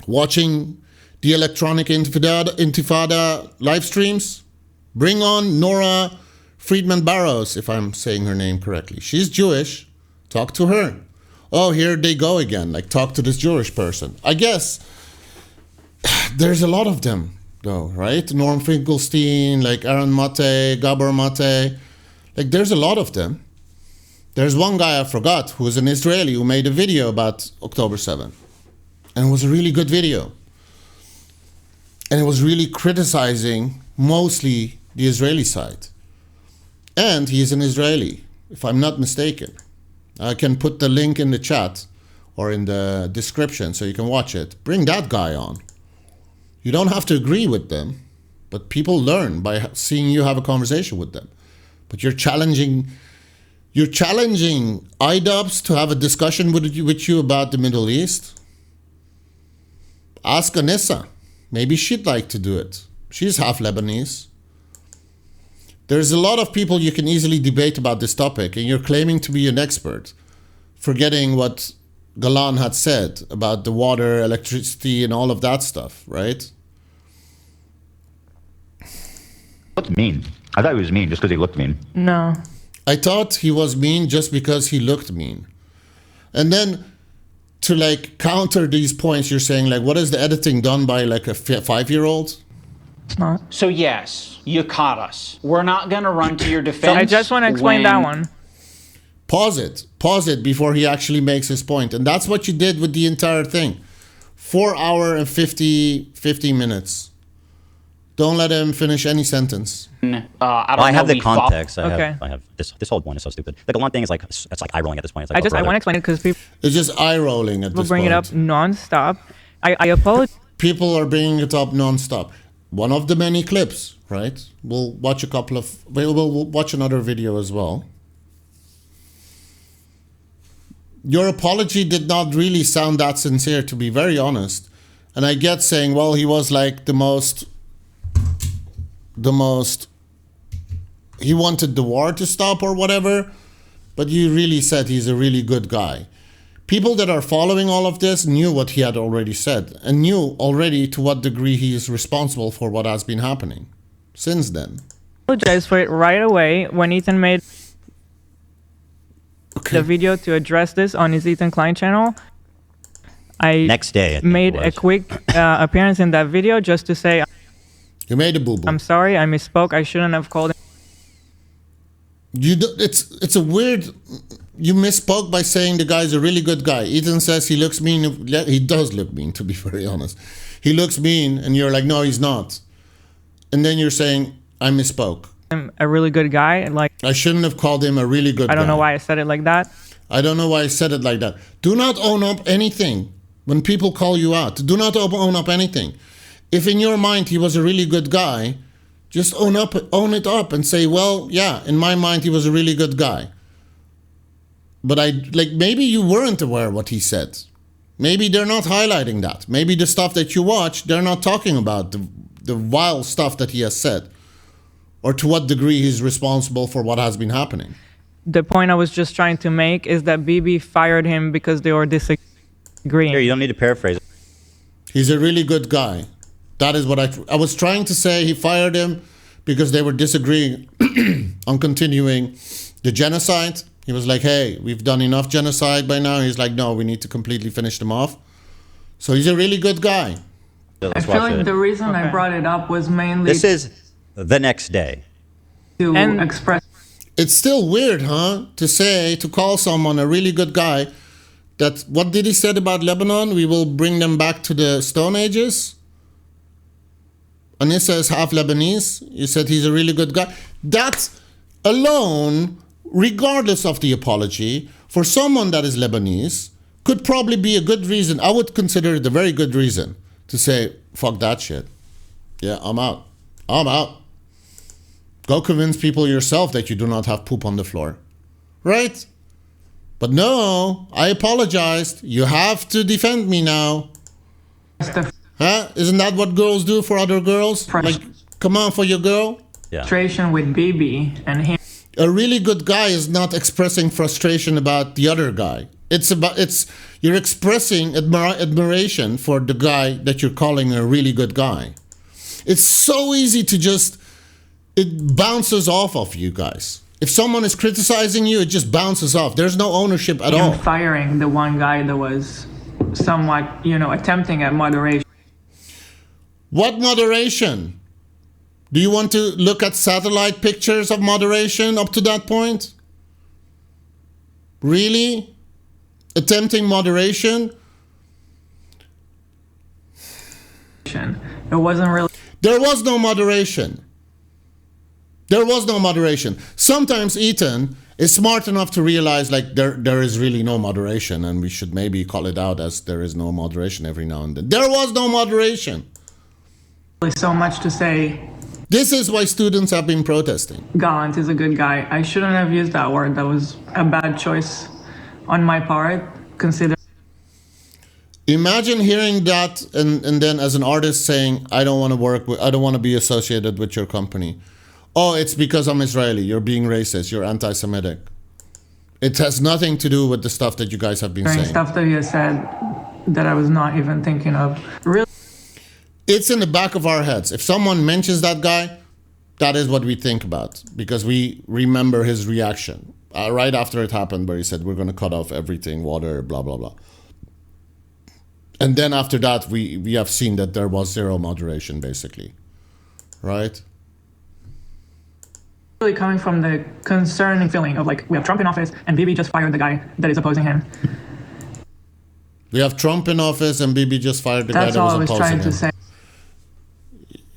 Speaker 1: watching the electronic intifada live streams. Bring on Nora Friedman Barrows, if I'm saying her name correctly. She's Jewish. Talk to her. Oh, here they go again. Like, talk to this Jewish person. I guess there's a lot of them, though, right? Norm Finkelstein, like Aaron Mate, Gabor Mate. Like, there's a lot of them. There's one guy I forgot who is an Israeli who made a video about October 7th. And it was a really good video. And it was really criticizing mostly the Israeli side. And he's an Israeli, if I'm not mistaken. I can put the link in the chat or in the description so you can watch it. Bring that guy on. You don't have to agree with them, but people learn by seeing you have a conversation with them. But you're challenging IDubs to have a discussion with you about the Middle East. Ask Anissa. Maybe she'd like to do it. She's half Lebanese. There's a lot of people you can easily debate about this topic, and you're claiming to be an expert, forgetting what Galan had said about the water, electricity, and all of that stuff, right?
Speaker 2: What's mean? I thought he was mean just because he looked mean.
Speaker 6: No.
Speaker 1: I thought he was mean just because he looked mean. And then to like counter these points, you're saying like, what is the editing done by like a 5-year-old?
Speaker 6: It's not.
Speaker 8: So yes, you caught us. We're not going to run to your defense.
Speaker 6: I just want to explain that one.
Speaker 1: Pause it before he actually makes his point. And that's what you did with the entire thing. 4 hour and 50 minutes. Don't let him finish any sentence.
Speaker 3: I have the context.
Speaker 6: Okay.
Speaker 3: I have this whole point is so stupid. The Galan thing is like, it's like eye rolling at this point. It's like,
Speaker 6: I want to explain it because people
Speaker 1: It's just eye rolling at this
Speaker 6: bring
Speaker 1: point.
Speaker 6: it up nonstop. I apologize.
Speaker 1: People are bringing it up nonstop. One of the many clips, right? We'll watch we'll watch another video as well. Your apology did not really sound that sincere, to be very honest. And I get saying, well, he was like the most, he wanted the war to stop or whatever. But you really said he's a really good guy. People that are following all of this knew what he had already said and knew already to what degree he is responsible for what has been happening since then.
Speaker 6: Apologize for it right away when Ethan made the video to address this on his Ethan Klein channel. I
Speaker 3: next day
Speaker 6: made a quick appearance in that video just to say,
Speaker 1: you made a boo-boo.
Speaker 6: I'm sorry, I misspoke. I shouldn't have called him.
Speaker 1: It's a weird. You misspoke by saying the guy's a really good guy. Ethan says he looks mean. He does look mean, to be very honest. He looks mean, and you're like, no, he's not. And then you're saying, I misspoke.
Speaker 6: I'm a really good guy. Like,
Speaker 1: I shouldn't have called him a really good guy.
Speaker 6: I don't know why I said it like that.
Speaker 1: I don't know why I said it like that. Do not own up anything when people call you out. Do not own up anything. If in your mind he was a really good guy, just own it up and say, well, yeah, in my mind he was a really good guy. But maybe you weren't aware of what he said. Maybe they're not highlighting that. Maybe the stuff that you watch, they're not talking about the vile stuff that he has said, or to what degree he's responsible for what has been happening.
Speaker 6: The point I was just trying to make is that BB fired him because they were disagreeing. agreeing.
Speaker 3: Here, you don't need to paraphrase it.
Speaker 1: He's a really good guy. That is what I was trying to say. He fired him because they were disagreeing on continuing the genocide. He was like, hey, we've done enough genocide by now. He's like, no, we need to completely finish them off. So he's a really good guy.
Speaker 3: So
Speaker 7: I
Speaker 3: let's
Speaker 7: feel
Speaker 3: watch
Speaker 7: like
Speaker 3: it.
Speaker 7: the reason I
Speaker 6: Okay.
Speaker 7: brought it up was mainly
Speaker 3: This is the next day.
Speaker 7: to
Speaker 6: And-
Speaker 7: express
Speaker 1: It's still weird, huh? To call someone a really good guy. That, what did he said about Lebanon? We will bring them back to the Stone Ages. Anissa is half Lebanese. You said he's a really good guy. That alone, regardless of the apology, for someone that is Lebanese, could probably be a good reason. I would consider it a very good reason to say, fuck that shit. Yeah, I'm out. I'm out. Go convince people yourself that you do not have poop on the floor. Right? But no, I apologized. You have to defend me now.
Speaker 7: the
Speaker 1: Huh? Isn't that what girls do for other girls? Like, come on for your girl.
Speaker 3: Yeah.
Speaker 7: frustration with BB and him
Speaker 1: A really good guy is not expressing frustration about the other guy. You're expressing admiration for the guy that you're calling a really good guy. It's so easy to it bounces off of you guys. If someone is criticizing you, it just bounces off. There's no ownership at all.
Speaker 7: firing the one guy that was somewhat, attempting at moderation.
Speaker 1: What moderation? Do you want to look at satellite pictures of moderation up to that point? Really? Attempting moderation?
Speaker 7: It wasn't really
Speaker 1: There was no moderation. There was no moderation. Sometimes Ethan is smart enough to realize like there is really no moderation, and we should maybe call it out as there is no moderation every now and then. There was no moderation.
Speaker 7: so much to say
Speaker 1: This is why students have been protesting.
Speaker 7: Gallant is a good guy. I shouldn't have used that word. That was a bad choice on my part, considering
Speaker 1: Imagine hearing that and then as an artist saying, I don't want to be associated with your company. Oh, it's because I'm Israeli. You're being racist. You're anti-Semitic. It has nothing to do with the stuff that you guys have been saying.
Speaker 7: stuff that he has said that I was not even thinking of. Really,
Speaker 1: It's in the back of our heads. If someone mentions that guy, that is what we think about because we remember his reaction right after it happened where he said, we're going to cut off everything, water, blah, blah, blah. And then after that, we have seen that there was zero moderation, basically. Right?
Speaker 7: really coming from the concerning feeling of like, we have Trump in office and Bibi just fired the guy that is opposing him.
Speaker 1: We have Trump in office and Bibi just fired the guy
Speaker 7: That's
Speaker 1: that
Speaker 7: all
Speaker 1: was
Speaker 7: I was
Speaker 1: opposing
Speaker 7: trying
Speaker 1: him.
Speaker 7: to say.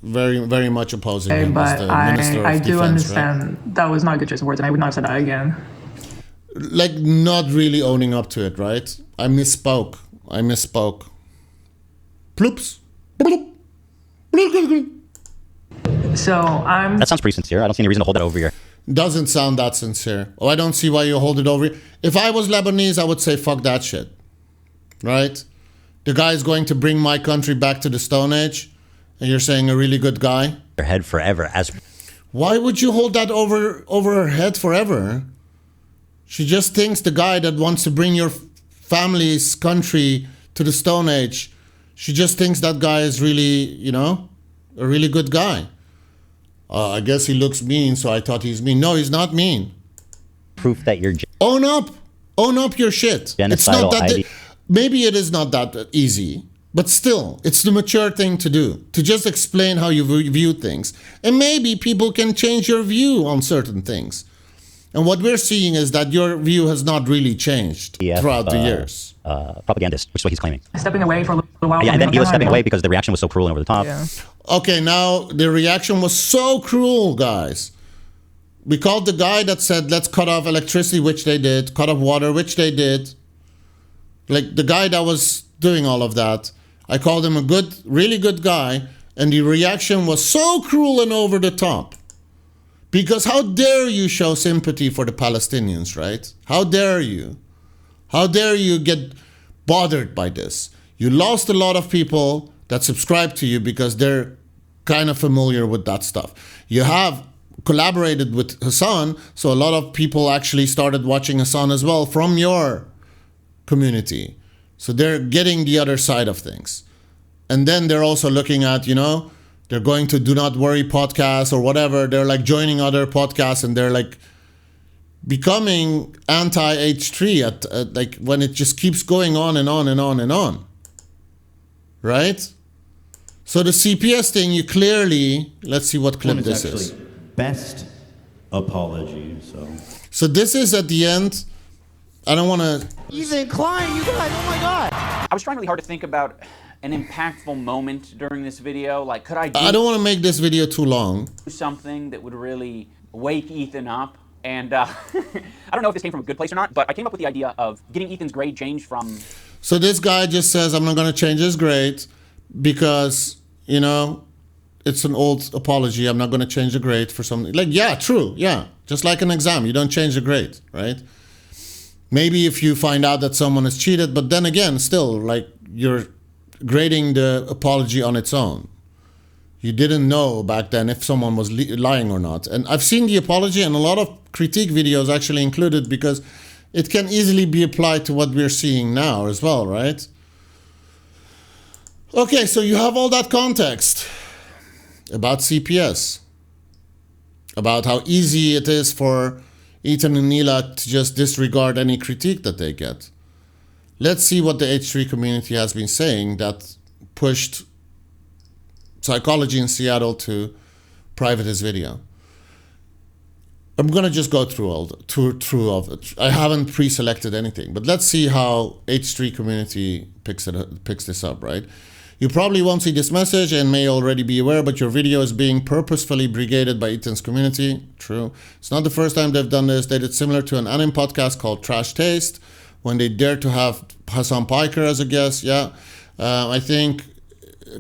Speaker 1: Very, very much opposing him.
Speaker 7: But
Speaker 1: as the Minister of
Speaker 7: I do
Speaker 1: Defense, right?
Speaker 7: understand that was not a good choice of words, and I would not have said that again.
Speaker 1: Like not really owning up to it, right? I misspoke. Ploops. Bloop. Bloop.
Speaker 7: So I'm
Speaker 3: That sounds pretty sincere. I don't see any reason to hold that over your.
Speaker 1: Doesn't sound that sincere. Oh, I don't see why you hold it over. If I was Lebanese, I would say fuck that shit. Right? The guy is going to bring my country back to the Stone Age, and you're saying a really good guy?
Speaker 3: Your head forever as
Speaker 1: Why would you hold that over her head forever? She just thinks the guy that wants to bring your family's country to the Stone Age, she just thinks that guy is really, a really good guy. I guess he looks mean, so I thought he's mean. No, he's not mean.
Speaker 3: proof that you're
Speaker 1: Own up. Own up your shit. It's not
Speaker 3: Genocidal
Speaker 1: that.
Speaker 3: idea.
Speaker 1: Maybe it is not that easy, but still, it's the mature thing to do. To just explain how you view things, and maybe people can change your view on certain things. And what we're seeing is that your view has not really changed throughout the years.
Speaker 3: propagandist, which is what he's claiming.
Speaker 7: stepping away for a little while.
Speaker 3: Yeah, and then he was stepping
Speaker 7: Behind
Speaker 3: away because the reaction was so cruel and over the top.
Speaker 6: Yeah.
Speaker 1: Okay, now the reaction was so cruel, guys. We called the guy that said, let's cut off electricity, which they did, cut off water, which they did. Like the guy that was doing all of that, I called him a good, really good guy, and the reaction was so cruel and over the top. Because how dare you show sympathy for the Palestinians, right? How dare you? How dare you get bothered by this? You lost a lot of people that subscribe to you because they're kind of familiar with that stuff. You have collaborated with Hassan, so a lot of people actually started watching Hassan as well from your community, So they're getting the other side of things. And then they're also looking at, they're going to Do Not Worry podcast or whatever. They're like joining other podcasts and they're like becoming anti-H3 at like when it just keeps going on and on and on and on. Right? So the CPS thing, you clearly, let's see what clip this is.
Speaker 9: Best apology,
Speaker 1: So this is at the end. I don't want to...
Speaker 9: Ethan Klein, you guys, oh my God.
Speaker 8: I was trying really hard to think about an impactful moment during this video. Like, could I
Speaker 1: I don't want to make this video too long.
Speaker 8: do something that would really wake Ethan up? And I don't know if this came from a good place or not, but I came up with the idea of getting Ethan's grade changed from...
Speaker 1: So this guy just says, I'm not going to change his grade because, it's an old apology. I'm not going to change the grade for something. Like, yeah, true. Yeah. Just like an exam. You don't change the grade, right? Maybe if you find out that someone has cheated, but then again, still, like, you're grading the apology on its own. You didn't know back then if someone was lying or not. And I've seen the apology, and a lot of critique videos actually included because it can easily be applied to what we're seeing now as well, right? Okay, so you have all that context about CPS, about how easy it is for Ethan and Neela to just disregard any critique that they get. Let's see what the H3 community has been saying that pushed Psychology in Seattle to private his video. I'm gonna just go through all of it. I haven't pre-selected anything, but let's see how H3 community picks this up, right? You probably won't see this message and may already be aware, but your video is being purposefully brigaded by Ethan's community. True. It's not the first time they've done this. They did similar to an anime podcast called Trash Taste when they dared to have Hassan Piker as a guest. Yeah. I think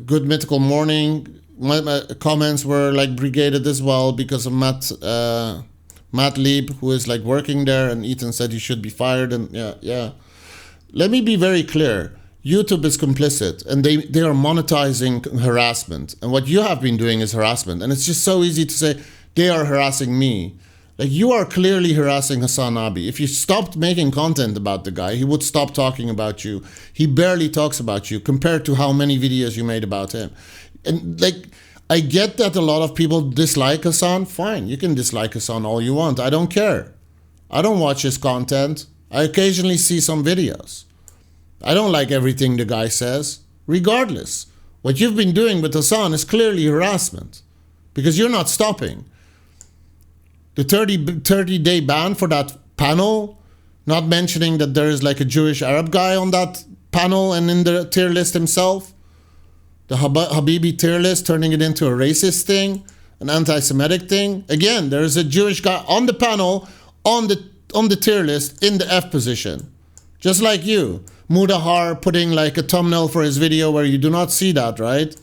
Speaker 1: Good Mythical Morning, my comments were like brigaded as well because of Matt Lieb, who is like working there, and Ethan said he should be fired. And yeah. Let me be very clear. YouTube is complicit and they are monetizing harassment. And what you have been doing is harassment. And it's just so easy to say, they are harassing me. Like, you are clearly harassing Hassan Abi. If you stopped making content about the guy, he would stop talking about you. He barely talks about you compared to how many videos you made about him. And like, I get that a lot of people dislike Hassan. Fine, you can dislike Hassan all you want. I don't care. I don't watch his content. I occasionally see some videos. I don't like everything the guy says. Regardless, what you've been doing with Hassan is clearly harassment because you're not stopping. The 30-day ban for that panel, not mentioning that there is like a Jewish Arab guy on that panel and in the tier list himself. The Habibi tier list, turning it into a racist thing, an anti-Semitic thing. Again, there is a Jewish guy on the panel, on the tier list in the F position. Just like you. Mudahar putting like a thumbnail for his video where you do not see that, right?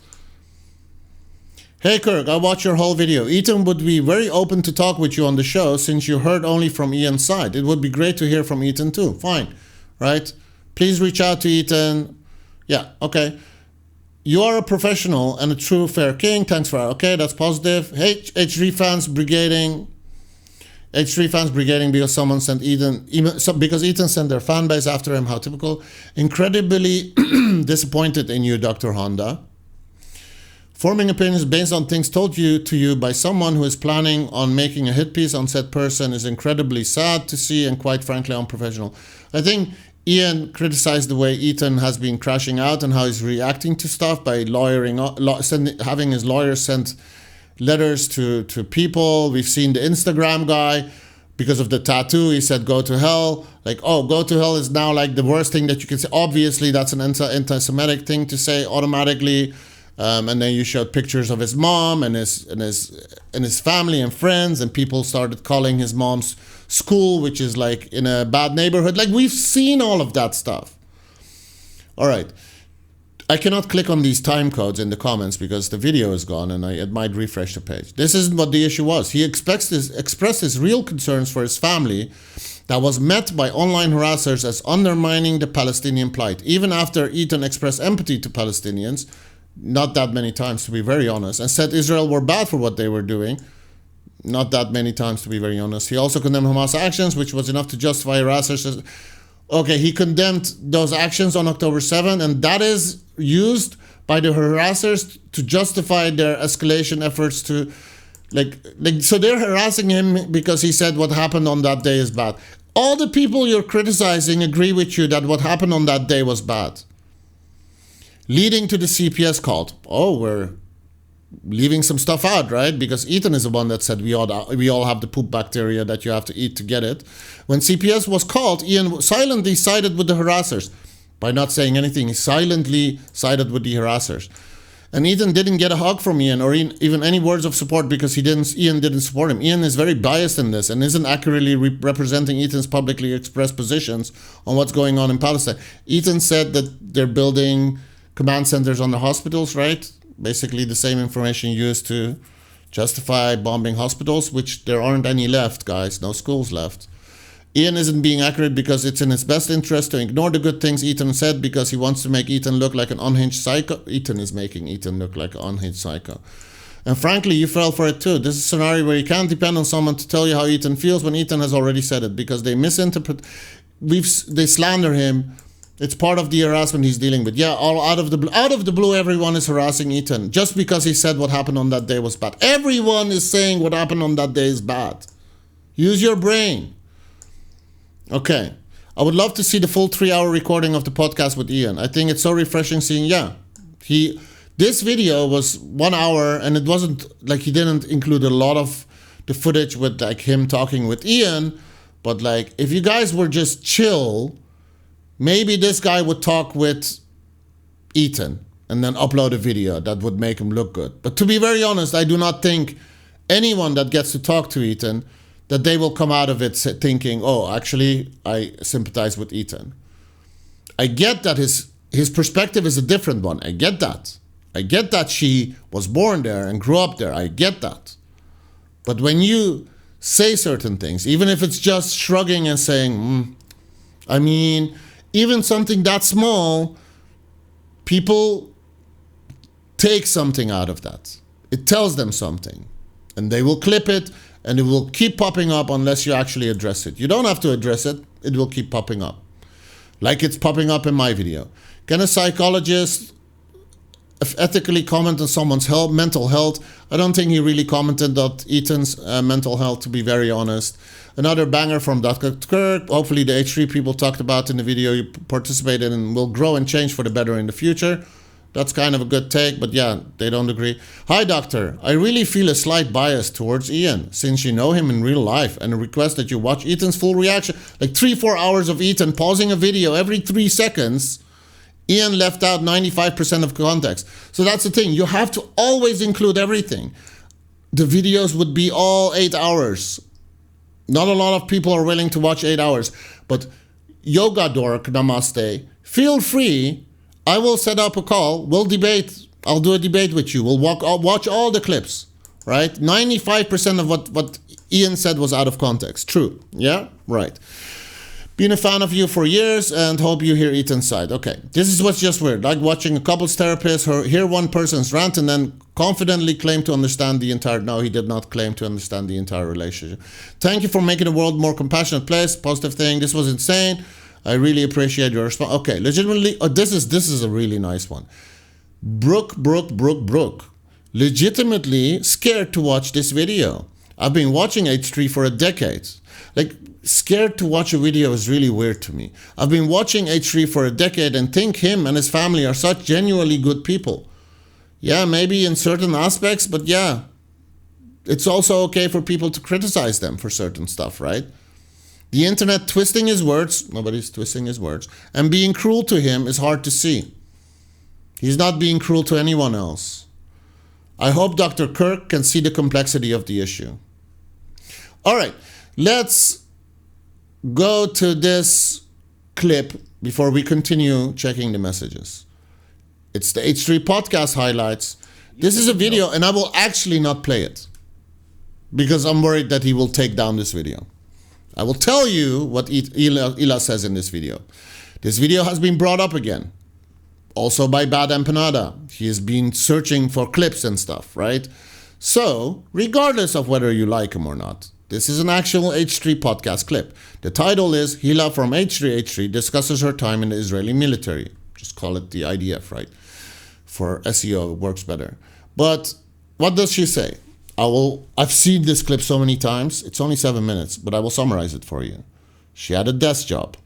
Speaker 1: Hey Kirk, I watched your whole video. Ethan would be very open to talk with you on the show since you heard only from Ian's side. It would be great to hear from Ethan too. Fine, right? Please reach out to Ethan. Yeah, okay. You are a professional and a true fair king. Thanks for okay, that's positive. Hey, H3 fans brigading. H3 fans brigading because someone sent Ethan, because Ethan sent their fan base after him. How typical. Incredibly disappointed in you, Dr. Honda. Forming opinions based on things told to you by someone who is planning on making a hit piece on said person is incredibly sad to see and quite frankly unprofessional. I think Ian criticized the way Ethan has been crashing out and how he's reacting to stuff by having his lawyers send letters to people. We've seen the Instagram guy, because of the tattoo, he said go to hell. Like, oh, go to hell is now like the worst thing that you can say. Obviously, that's an anti-Semitic thing to say automatically. And then you showed pictures of his mom and his family and friends, and people started calling his mom's school, which is like in a bad neighborhood. Like, we've seen all of that stuff. All right. I cannot click on these time codes in the comments because the video is gone and it might refresh the page. This isn't what the issue was. He expressed his real concerns for his family that was met by online harassers as undermining the Palestinian plight. Even after Ethan expressed empathy to Palestinians, not that many times to be very honest, and said Israel were bad for what they were doing, not that many times to be very honest. He also condemned Hamas actions, which was enough to justify harassers. Okay, he condemned those actions on October 7, and that is used by the harassers to justify their escalation efforts to, so they're harassing him because he said what happened on that day is bad. All the people you're criticizing agree with you that what happened on that day was bad. Leading to the CPS called. Oh, we're leaving some stuff out, right? Because Ethan is the one that said we all have the poop bacteria that you have to eat to get it. When CPS was called, Ian silently sided with the harassers. By not saying anything, he silently sided with the harassers. And Ethan didn't get a hug from Ian or even any words of support because Ian didn't support him. Ian is very biased in this and isn't accurately representing Ethan's publicly expressed positions on what's going on in Palestine. Ethan said that they're building command centers on the hospitals, right? Basically the same information used to justify bombing hospitals, which there aren't any left, guys. No schools left. Ian isn't being accurate because it's in his best interest to ignore the good things Ethan said because he wants to make Ethan look like an unhinged psycho. Ethan is making Ethan look like an unhinged psycho. And frankly, you fell for it too. This is a scenario where you can't depend on someone to tell you how Ethan feels when Ethan has already said it because they misinterpret, they slander him. It's part of the harassment he's dealing with. Yeah, all out of the blue, everyone is harassing Ethan just because he said what happened on that day was bad. Everyone is saying what happened on that day is bad. Use your brain. Okay, I would love to see the full 3-hour recording of the podcast with Ian. I think it's so refreshing seeing, this video was 1 hour and it wasn't like he didn't include a lot of the footage with like him talking with Ian, but like if you guys were just chill, maybe this guy would talk with Ethan and then upload a video that would make him look good. But to be very honest, I do not think anyone that gets to talk to Ethan that they will come out of it thinking, oh, actually, I sympathize with Ethan. I get that his perspective is a different one. I get that. I get that she was born there and grew up there. I get that. But when you say certain things, even if it's just shrugging and saying, even something that small, people take something out of that. It tells them something. And they will clip it, and it will keep popping up unless you actually address it. You don't have to address it. It will keep popping up. Like it's popping up in my video. Can a psychologist ethically comment on someone's mental health? I don't think he really commented on Ethan's mental health, to be very honest. Another banger from Dr. Kirk. Hopefully the H3 people talked about in the video you participated in will grow and change for the better in the future. That's kind of a good take, but yeah, they don't agree. Hi, Doctor. I really feel a slight bias towards Ian, since you know him in real life, and request that you watch Ethan's full reaction. Like 3-4 hours of Ethan pausing a video every 3 seconds. Ian left out 95% of context. So that's the thing. You have to always include everything. The videos would be all 8 hours. Not a lot of people are willing to watch 8 hours. But Yoga Dork, namaste. Feel free. I will set up a call. We'll debate. I'll do a debate with you. We'll watch all the clips, right? 95% of what Ian said was out of context. True. Yeah? Right. Been a fan of you for years and hope you hear Ethan's side. Okay. This is what's just weird. Like watching a couples therapist hear one person's rant and then confidently claim to understand the entire... No, he did not claim to understand the entire relationship. Thank you for making the world a more compassionate place. Positive thing. This was insane. I really appreciate your response. Okay, legitimately, this is a really nice one. Brooke. Legitimately scared to watch this video. I've been watching H3 for a decade. Like, scared to watch a video is really weird to me. I've been watching H3 for a decade and think him and his family are such genuinely good people. Yeah, maybe in certain aspects, but yeah. It's also okay for people to criticize them for certain stuff, right? The internet twisting his words, nobody's twisting his words, and being cruel to him is hard to see. He's not being cruel to anyone else. I hope Dr. Kirk can see the complexity of the issue. All right, let's go to this clip before we continue checking the messages. It's the H3 podcast highlights. This is a video, and I will actually not play it because I'm worried that he will take down this video. I will tell you what Ila says in this video. This video has been brought up again. Also by Bad Empanada. He has been searching for clips and stuff, right? So, regardless of whether you like him or not, This is an actual H3 podcast clip. The title is Hila from H3 discusses her time in the Israeli military. Just call it the IDF, right? For SEO, it works better. But what does she say? I've seen this clip so many times. It's only 7 minutes, but I will summarize it for you. She had a desk job,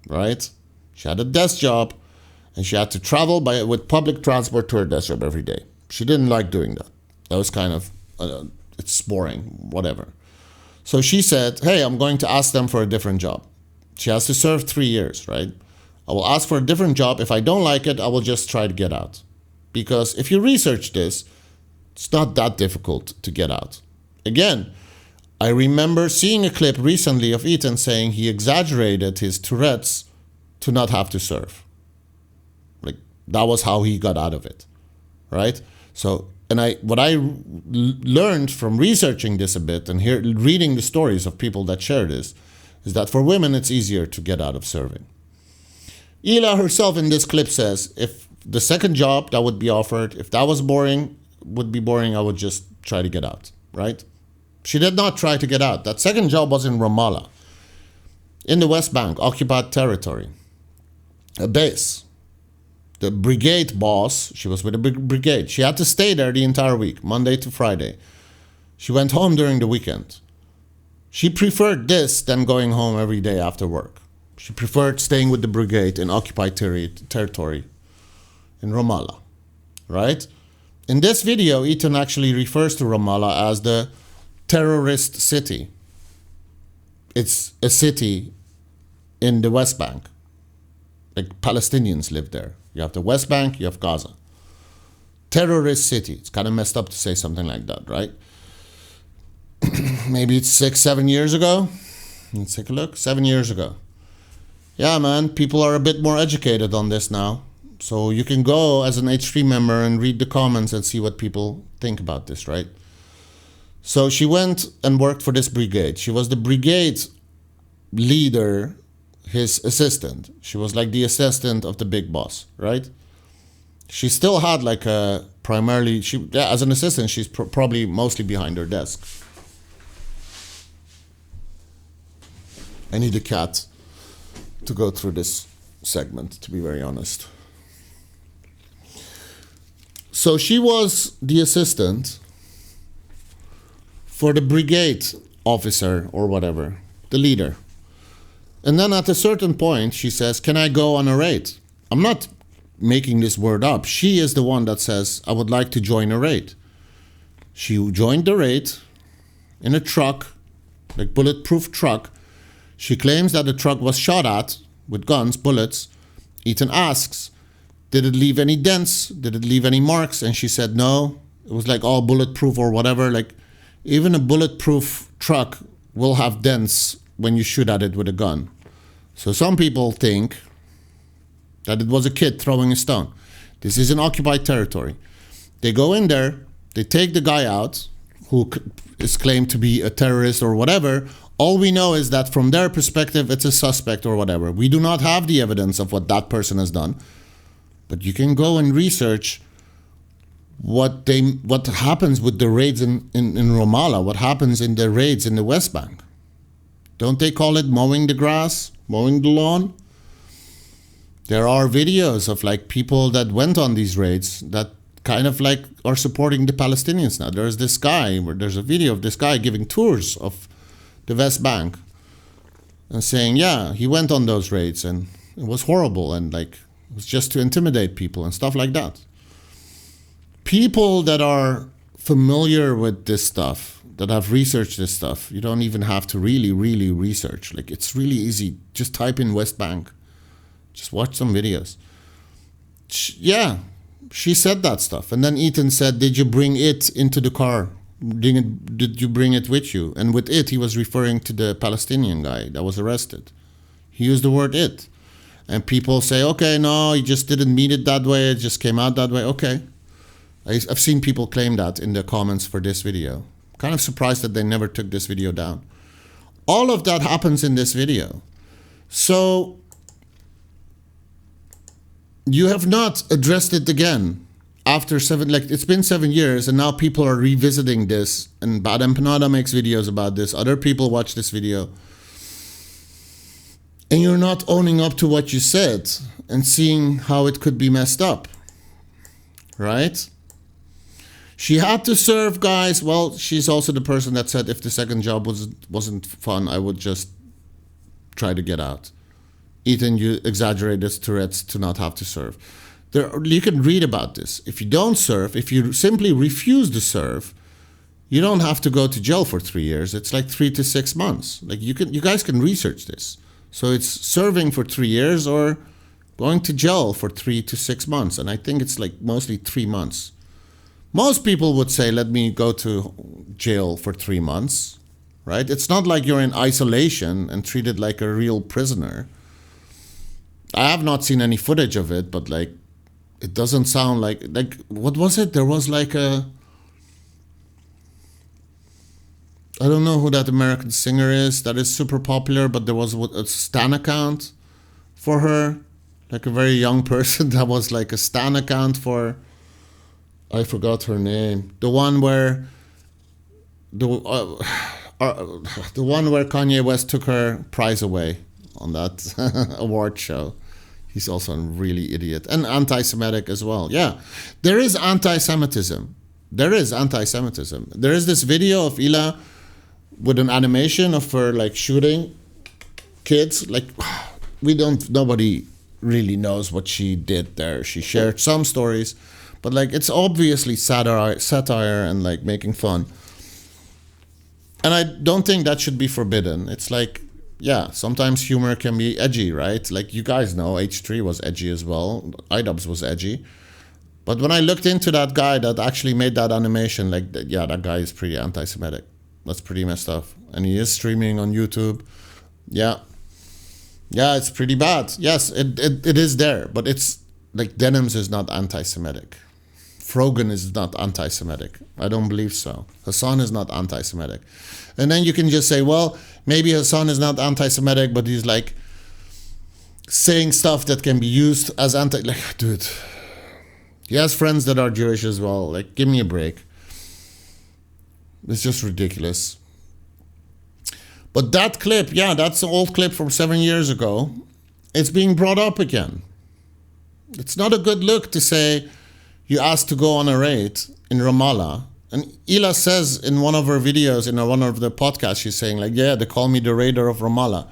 Speaker 1: right? She had a desk job, and she had to travel with public transport to her desk job every day. She didn't like doing that. That was kind of, it's boring, whatever. So she said, hey, I'm going to ask them for a different job. She has to serve 3 years, right? I will ask for a different job. If I don't like it, I will just try to get out. Because if you research this, it's not that difficult to get out. Again, I remember seeing a clip recently of Ethan saying he exaggerated his Tourette's to not have to serve. Like, that was how he got out of it, right? So, what I learned from researching this a bit and reading the stories of people that share this is that for women, it's easier to get out of serving. Hila herself in this clip says, if the second job that would be offered, if that was would be boring, I would just try to get out, right? She did not try to get out. That second job was in Ramallah, in the West Bank, occupied territory, a base. The brigade boss, she was with a brigade. She had to stay there the entire week, Monday to Friday. She went home during the weekend. She preferred this than going home every day after work. She preferred staying with the brigade in occupied territory in Ramallah, right? In this video, Ethan actually refers to Ramallah as the terrorist city. It's a city in the West Bank. Like, Palestinians live there. You have the West Bank, you have Gaza. Terrorist city. It's kind of messed up to say something like that, right? Maybe it's 6-7 years ago. Let's take a look. 7 years ago. Yeah, man, people are a bit more educated on this now. So you can go as an H3 member and read the comments and see what people think about this, right? So she went and worked for this brigade. She was the brigade leader, his assistant. She was like the assistant of the big boss, right? She still had like a primarily, as an assistant, she's probably mostly behind her desk. I need a cat to go through this segment, to be very honest. So she was the assistant for the brigade officer or whatever, the leader. And then at a certain point, she says, can I go on a raid? I'm not making this word up. She is the one that says, I would like to join a raid. She joined the raid in a truck, like bulletproof truck. She claims that the truck was shot at with guns, bullets. Ethan asks, did it leave any dents? Did it leave any marks? And she said no. It was like all bulletproof or whatever. Like, even a bulletproof truck will have dents when you shoot at it with a gun. So some people think that it was a kid throwing a stone. This is an occupied territory. They go in there, they take the guy out, who is claimed to be a terrorist or whatever. All we know is that from their perspective, it's a suspect or whatever. We do not have the evidence of what that person has done. But you can go and research what happens with the raids in Ramallah, what happens in the raids in the West Bank. Don't they call it mowing the grass, mowing the lawn? There are videos of like people that went on these raids that kind of like are supporting the Palestinians now. There's a video of this guy giving tours of the West Bank and saying, yeah, he went on those raids and it was horrible and like it was just to intimidate people and stuff like that. People that are familiar with this stuff, that have researched this stuff, you don't even have to really research. Like, it's really easy. Just type in West Bank. Just watch some videos. She said that stuff. And then Ethan said, did you bring it into the car? Did you bring it with you? And with it, he was referring to the Palestinian guy that was arrested. He used the word it. And people say, okay, no, he just didn't mean it that way. It just came out that way. Okay. I've seen people claim that in the comments for this video. Kind of surprised that they never took this video down. All of that happens in this video. So you have not addressed it again. after it's been 7 years, and now people are revisiting this, and Bad Empanada makes videos about this, other people watch this video, and you're not owning up to what you said and seeing how it could be messed up, right? She had to serve, guys. Well, she's also the person that said if the second job wasn't fun, I would just try to get out. Ethan, you exaggerated Tourette's to not have to serve. You can read about this. If you don't serve, if you simply refuse to serve, you don't have to go to jail for 3 years. It's like 3 to 6 months. Like you guys can research this. So it's serving for 3 years or going to jail for 3 to 6 months. And I think it's like mostly 3 months. Most people would say, let me go to jail for 3 months, right? It's not like you're in isolation and treated like a real prisoner. I have not seen any footage of it, but like, it doesn't sound like what was it? There was like I don't know who that American singer is that is super popular, but there was a Stan account for her, like a very young person that was like a Stan account for, I forgot her name. The one where the one where Kanye West took her prize away on that award show. He's also a really idiot and anti-Semitic as well. Yeah, there is anti-Semitism. There is anti-Semitism. There is this video of Ila with an animation of her like shooting kids. Like nobody really knows what she did there. She shared some stories, but like it's obviously satire and like making fun. And I don't think that should be forbidden. It's like, yeah, sometimes humor can be edgy, right? Like you guys know, H3 was edgy as well. iDubbbz was edgy. But when I looked into that guy that actually made that animation, like, yeah, that guy is pretty anti-Semitic. That's pretty messed up. And he is streaming on YouTube. Yeah. Yeah, it's pretty bad. Yes, it is there. But it's like Denims is not anti-Semitic. Frogan is not anti-Semitic. I don't believe so. Hassan is not anti-Semitic. And then you can just say, well, maybe Hassan is not anti-Semitic, but he's like saying stuff that can be used as like, dude, he has friends that are Jewish as well. Like, give me a break. It's just ridiculous. But that clip, yeah, that's an old clip from 7 years ago. It's being brought up again. It's not a good look to say you asked to go on a raid in Ramallah. And Ila says in one of her videos, in one of the podcasts, she's saying like, yeah, they call me the raider of Ramallah.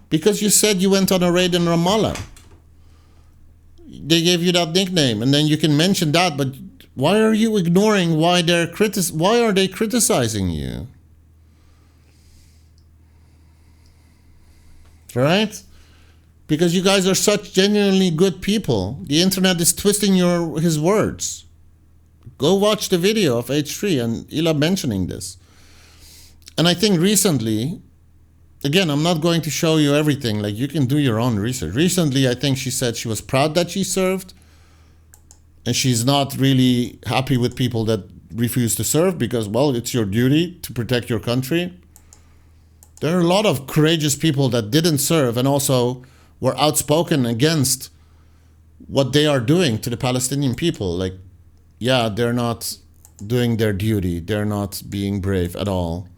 Speaker 1: Because you said you went on a raid in Ramallah. They gave you that nickname, and then you can mention that, but why are you ignoring why are they criticizing you? Right? Because you guys are such genuinely good people. The internet is twisting his words. Go watch the video of H3 and Ila mentioning this. And I think recently, again, I'm not going to show you everything. Like, you can do your own research. Recently, I think she said she was proud that she served. And she's not really happy with people that refuse to serve because, well, it's your duty to protect your country. There are a lot of courageous people that didn't serve and also were outspoken against what they are doing to the Palestinian people. Like, yeah, they're not doing their duty. They're not being brave at all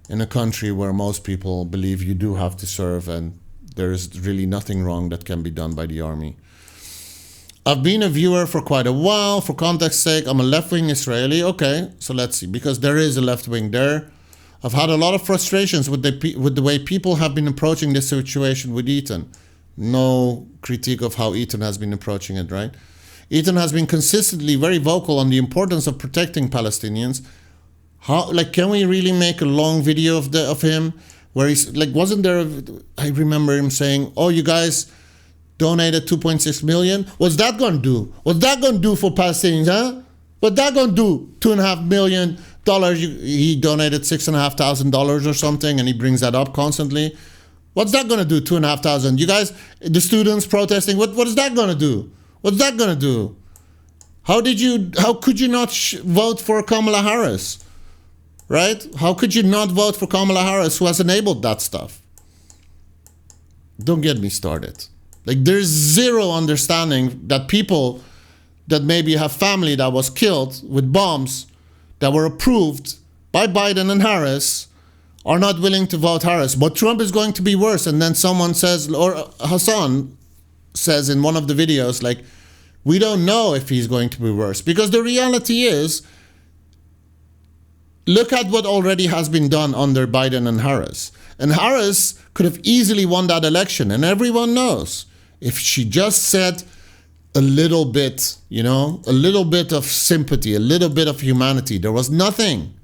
Speaker 1: in a country where most people believe you do have to serve and there's really nothing wrong that can be done by the army. I've been a viewer for quite a while. For context's sake, I'm a left-wing Israeli. Okay, so let's see, because there is a left-wing there. I've had a lot of frustrations with the way people have been approaching this situation with Ethan. No critique of how Ethan has been approaching it, right? Ethan has been consistently very vocal on the importance of protecting Palestinians. How, like, can we really make a long video of him where he's like, wasn't there? I remember him saying, "Oh, you guys donated 2.6 million. What's that gonna do? What's that gonna do for Palestinians, huh? What's that gonna do? $2.5 million. He donated $6,500 or something, and he brings that up constantly. What's that gonna do? $2,500. You guys, the students protesting. What is that gonna do? What's that gonna do? How could you not vote for Kamala Harris? Right? How could you not vote for Kamala Harris, who has enabled that stuff? Don't get me started. Like, there's zero understanding that people that maybe have family that was killed with bombs that were approved by Biden and Harris are not willing to vote Harris. But Trump is going to be worse. And then someone says, or Hassan says in one of the videos, like, we don't know if he's going to be worse. Because the reality is, look at what already has been done under Biden and Harris. And Harris could have easily won that election. And everyone knows if she just said a little bit, a little bit of sympathy, a little bit of humanity. There was nothing.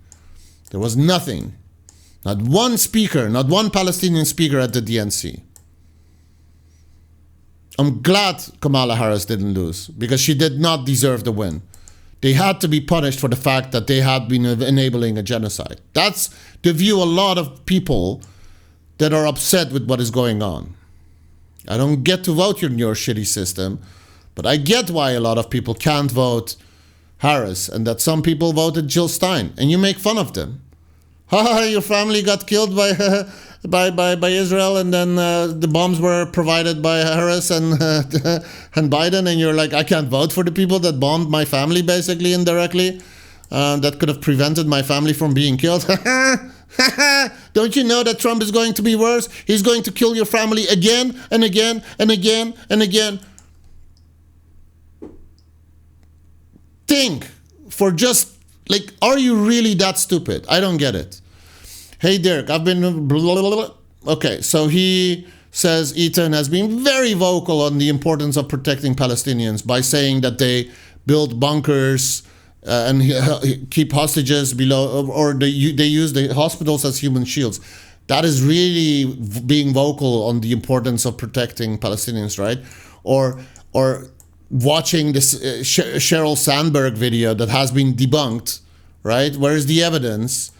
Speaker 1: There was nothing. Not one speaker, not one Palestinian speaker at the DNC. I'm glad Kamala Harris didn't lose because she did not deserve the win. They had to be punished for the fact that they had been enabling a genocide. That's the view a lot of people that are upset with what is going on. I don't get to vote in your shitty system, but I get why a lot of people can't vote Harris and that some people voted Jill Stein, and you make fun of them. Your family got killed by Israel, and then the bombs were provided by Harris and Biden, and you're like, I can't vote for the people that bombed my family, basically, indirectly. That could have prevented my family from being killed. Don't you know that Trump is going to be worse? He's going to kill your family again and again and again and again. Think for just, like, are you really that stupid? I don't get it. Hey, Dirk, I've been... Okay, so he says Ethan has been very vocal on the importance of protecting Palestinians by saying that they build bunkers and keep hostages below, or they use the hospitals as human shields. That is really being vocal on the importance of protecting Palestinians, right? Or watching this Sheryl Sandberg video that has been debunked, right? Where is the evidence?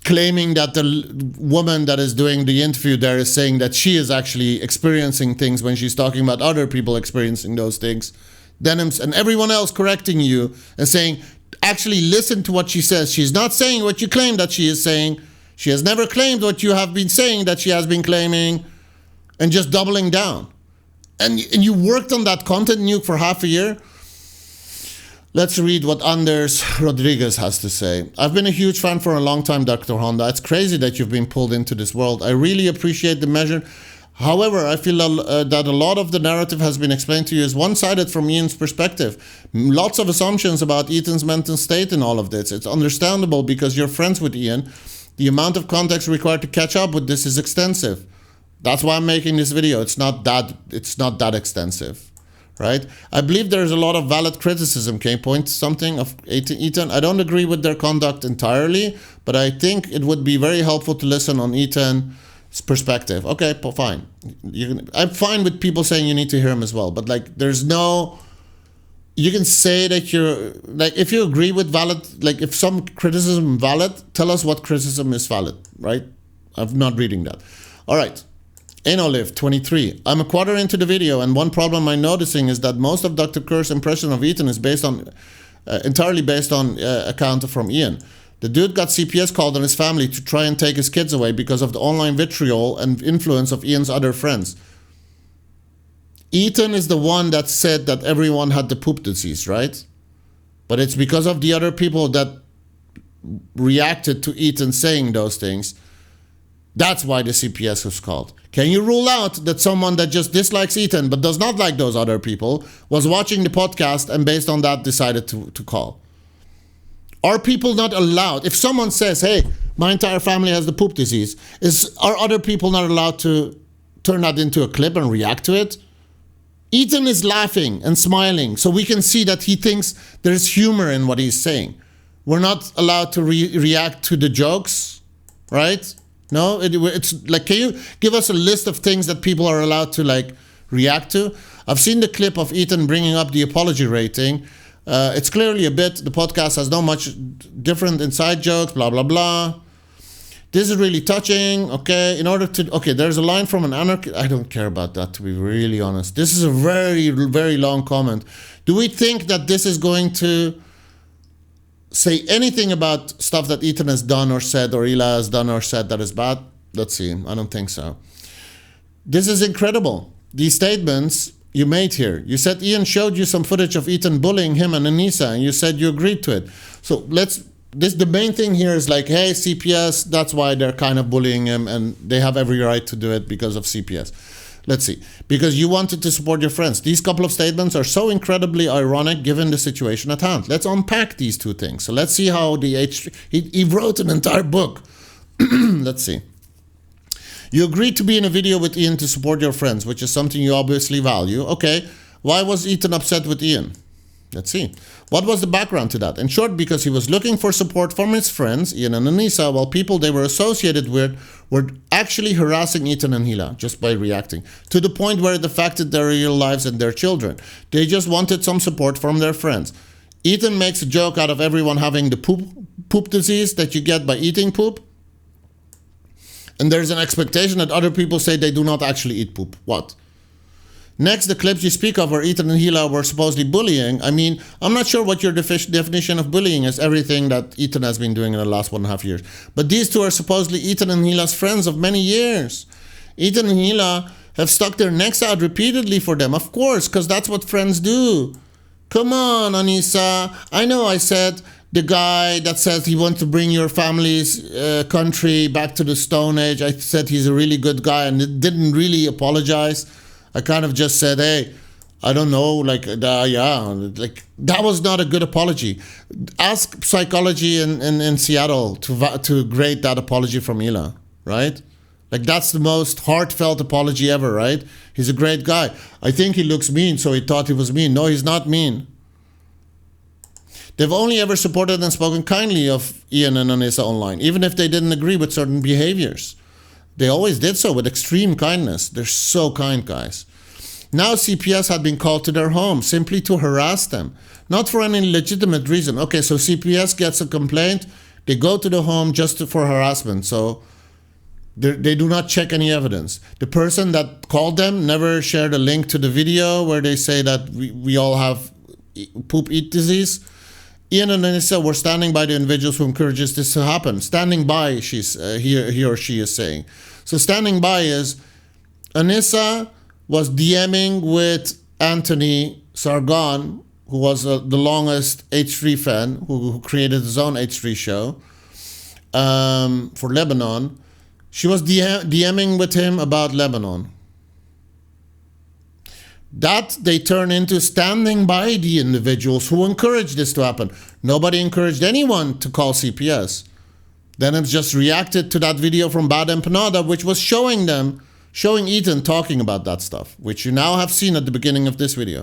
Speaker 1: Claiming that the woman that is doing the interview there is saying that she is actually experiencing things when she's talking about other people experiencing those things. Denims and everyone else correcting you and saying, actually listen to what she says. She's not saying what you claim that she is saying. She has never claimed what you have been saying that she has been claiming, and just doubling down. And you worked on that content nuke for half a year. Let's read what Anders Rodriguez has to say. I've been a huge fan for a long time, Dr. Honda. It's crazy that you've been pulled into this world. I really appreciate the measure. However, I feel that a lot of the narrative has been explained to you as one-sided from Ian's perspective. Lots of assumptions about Ethan's mental state in all of this. It's understandable because you're friends with Ian. The amount of context required to catch up with this is extensive. That's why I'm making this video. It's not that extensive, right? I believe there's a lot of valid criticism. Can you point to something of Ethan? I don't agree with their conduct entirely, but I think it would be very helpful to listen on Ethan's perspective. Okay, fine. I'm fine with people saying you need to hear him as well, but like, there's no... You can say that you're... Like, if you agree with valid... Like, if some criticism is valid, tell us what criticism is valid, right? I'm not reading that. All right. Enolive 23. I'm a quarter into the video, and one problem I'm noticing is that most of Dr. Kerr's impression of Ethan is based on entirely based on account from Ian. The dude got CPS called on his family to try and take his kids away because of the online vitriol and influence of Ian's other friends. Ethan is the one that said that everyone had the poop disease, right? But it's because of the other people that reacted to Ethan saying those things. That's why the CPS was called. Can you rule out that someone that just dislikes Ethan but does not like those other people was watching the podcast and based on that decided to call? Are people not allowed? If someone says, hey, my entire family has the poop disease, are other people not allowed to turn that into a clip and react to it? Ethan is laughing and smiling, so we can see that he thinks there's humor in what he's saying. We're not allowed to react to the jokes, right? No, it's like, can you give us a list of things that people are allowed to like react to? I've seen the clip of Ethan bringing up the apology rating. It's clearly a bit. The podcast has no much different inside jokes, blah, blah, blah. This is really touching. Okay, there's a line from an anarchist. I don't care about that, to be really honest. This is a very, very long comment. Do we think that this is going to say anything about stuff that Ethan has done or said, or Ila has done or said that is bad? Let's see. I don't think so. This is incredible. These statements you made here. You said Ian showed you some footage of Ethan bullying him and Anissa, and you said you agreed to it. So the main thing here is like, hey, CPS, that's why they're kind of bullying him, and they have every right to do it because of CPS. Let's see. Because you wanted to support your friends. These couple of statements are so incredibly ironic given the situation at hand. Let's unpack these two things. So let's see how he wrote an entire book. Let's see. You agreed to be in a video with Ian to support your friends, which is something you obviously value. Okay, why was Ethan upset with Ian? Let's see. What was the background to that? In short, because he was looking for support from his friends, Ian and Anissa, while people they were associated with were actually harassing Ethan and Hila just by reacting, to the point where it affected their real lives and their children. They just wanted some support from their friends. Ethan makes a joke out of everyone having the poop disease that you get by eating poop. And there's an expectation that other people say they do not actually eat poop. What? Next, the clips you speak of where Ethan and Hila were supposedly bullying. I mean, I'm not sure what your definition of bullying is, everything that Ethan has been doing in the last 1.5 years. But these two are supposedly Ethan and Hila's friends of many years. Ethan and Hila have stuck their necks out repeatedly for them, of course, because that's what friends do. Come on, Anissa. I know I said the guy that says he wants to bring your family's country back to the Stone Age. I said he's a really good guy and didn't really apologize. I kind of just said, hey, I don't know, like that was not a good apology. Ask psychology in Seattle to grade that apology from Hila, right? Like that's the most heartfelt apology ever, right? He's a great guy. I think he looks mean, so he thought he was mean. No, he's not mean. They've only ever supported and spoken kindly of Ian and Anissa online, even if they didn't agree with certain behaviors. They always did so with extreme kindness. They're so kind, guys. Now CPS had been called to their home simply to harass them, not for any legitimate reason. Okay, so CPS gets a complaint. They go to the home just for harassment. So they do not check any evidence. The person that called them never shared a link to the video where they say that we all have poop eat disease. Ian and Anissa were standing by the individuals who encourages this to happen. Standing by, he or she is saying. So standing by is Anissa was DMing with Anthony Sargon, who was the longest H3 fan, who created his own H3 show for Lebanon. She was DMing with him about Lebanon. That they turn into standing by the individuals who encouraged this to happen. Nobody encouraged anyone to call CPS. Then it's just reacted to that video from Bad Empanada, which was showing Ethan talking about that stuff, which you now have seen at the beginning of this video.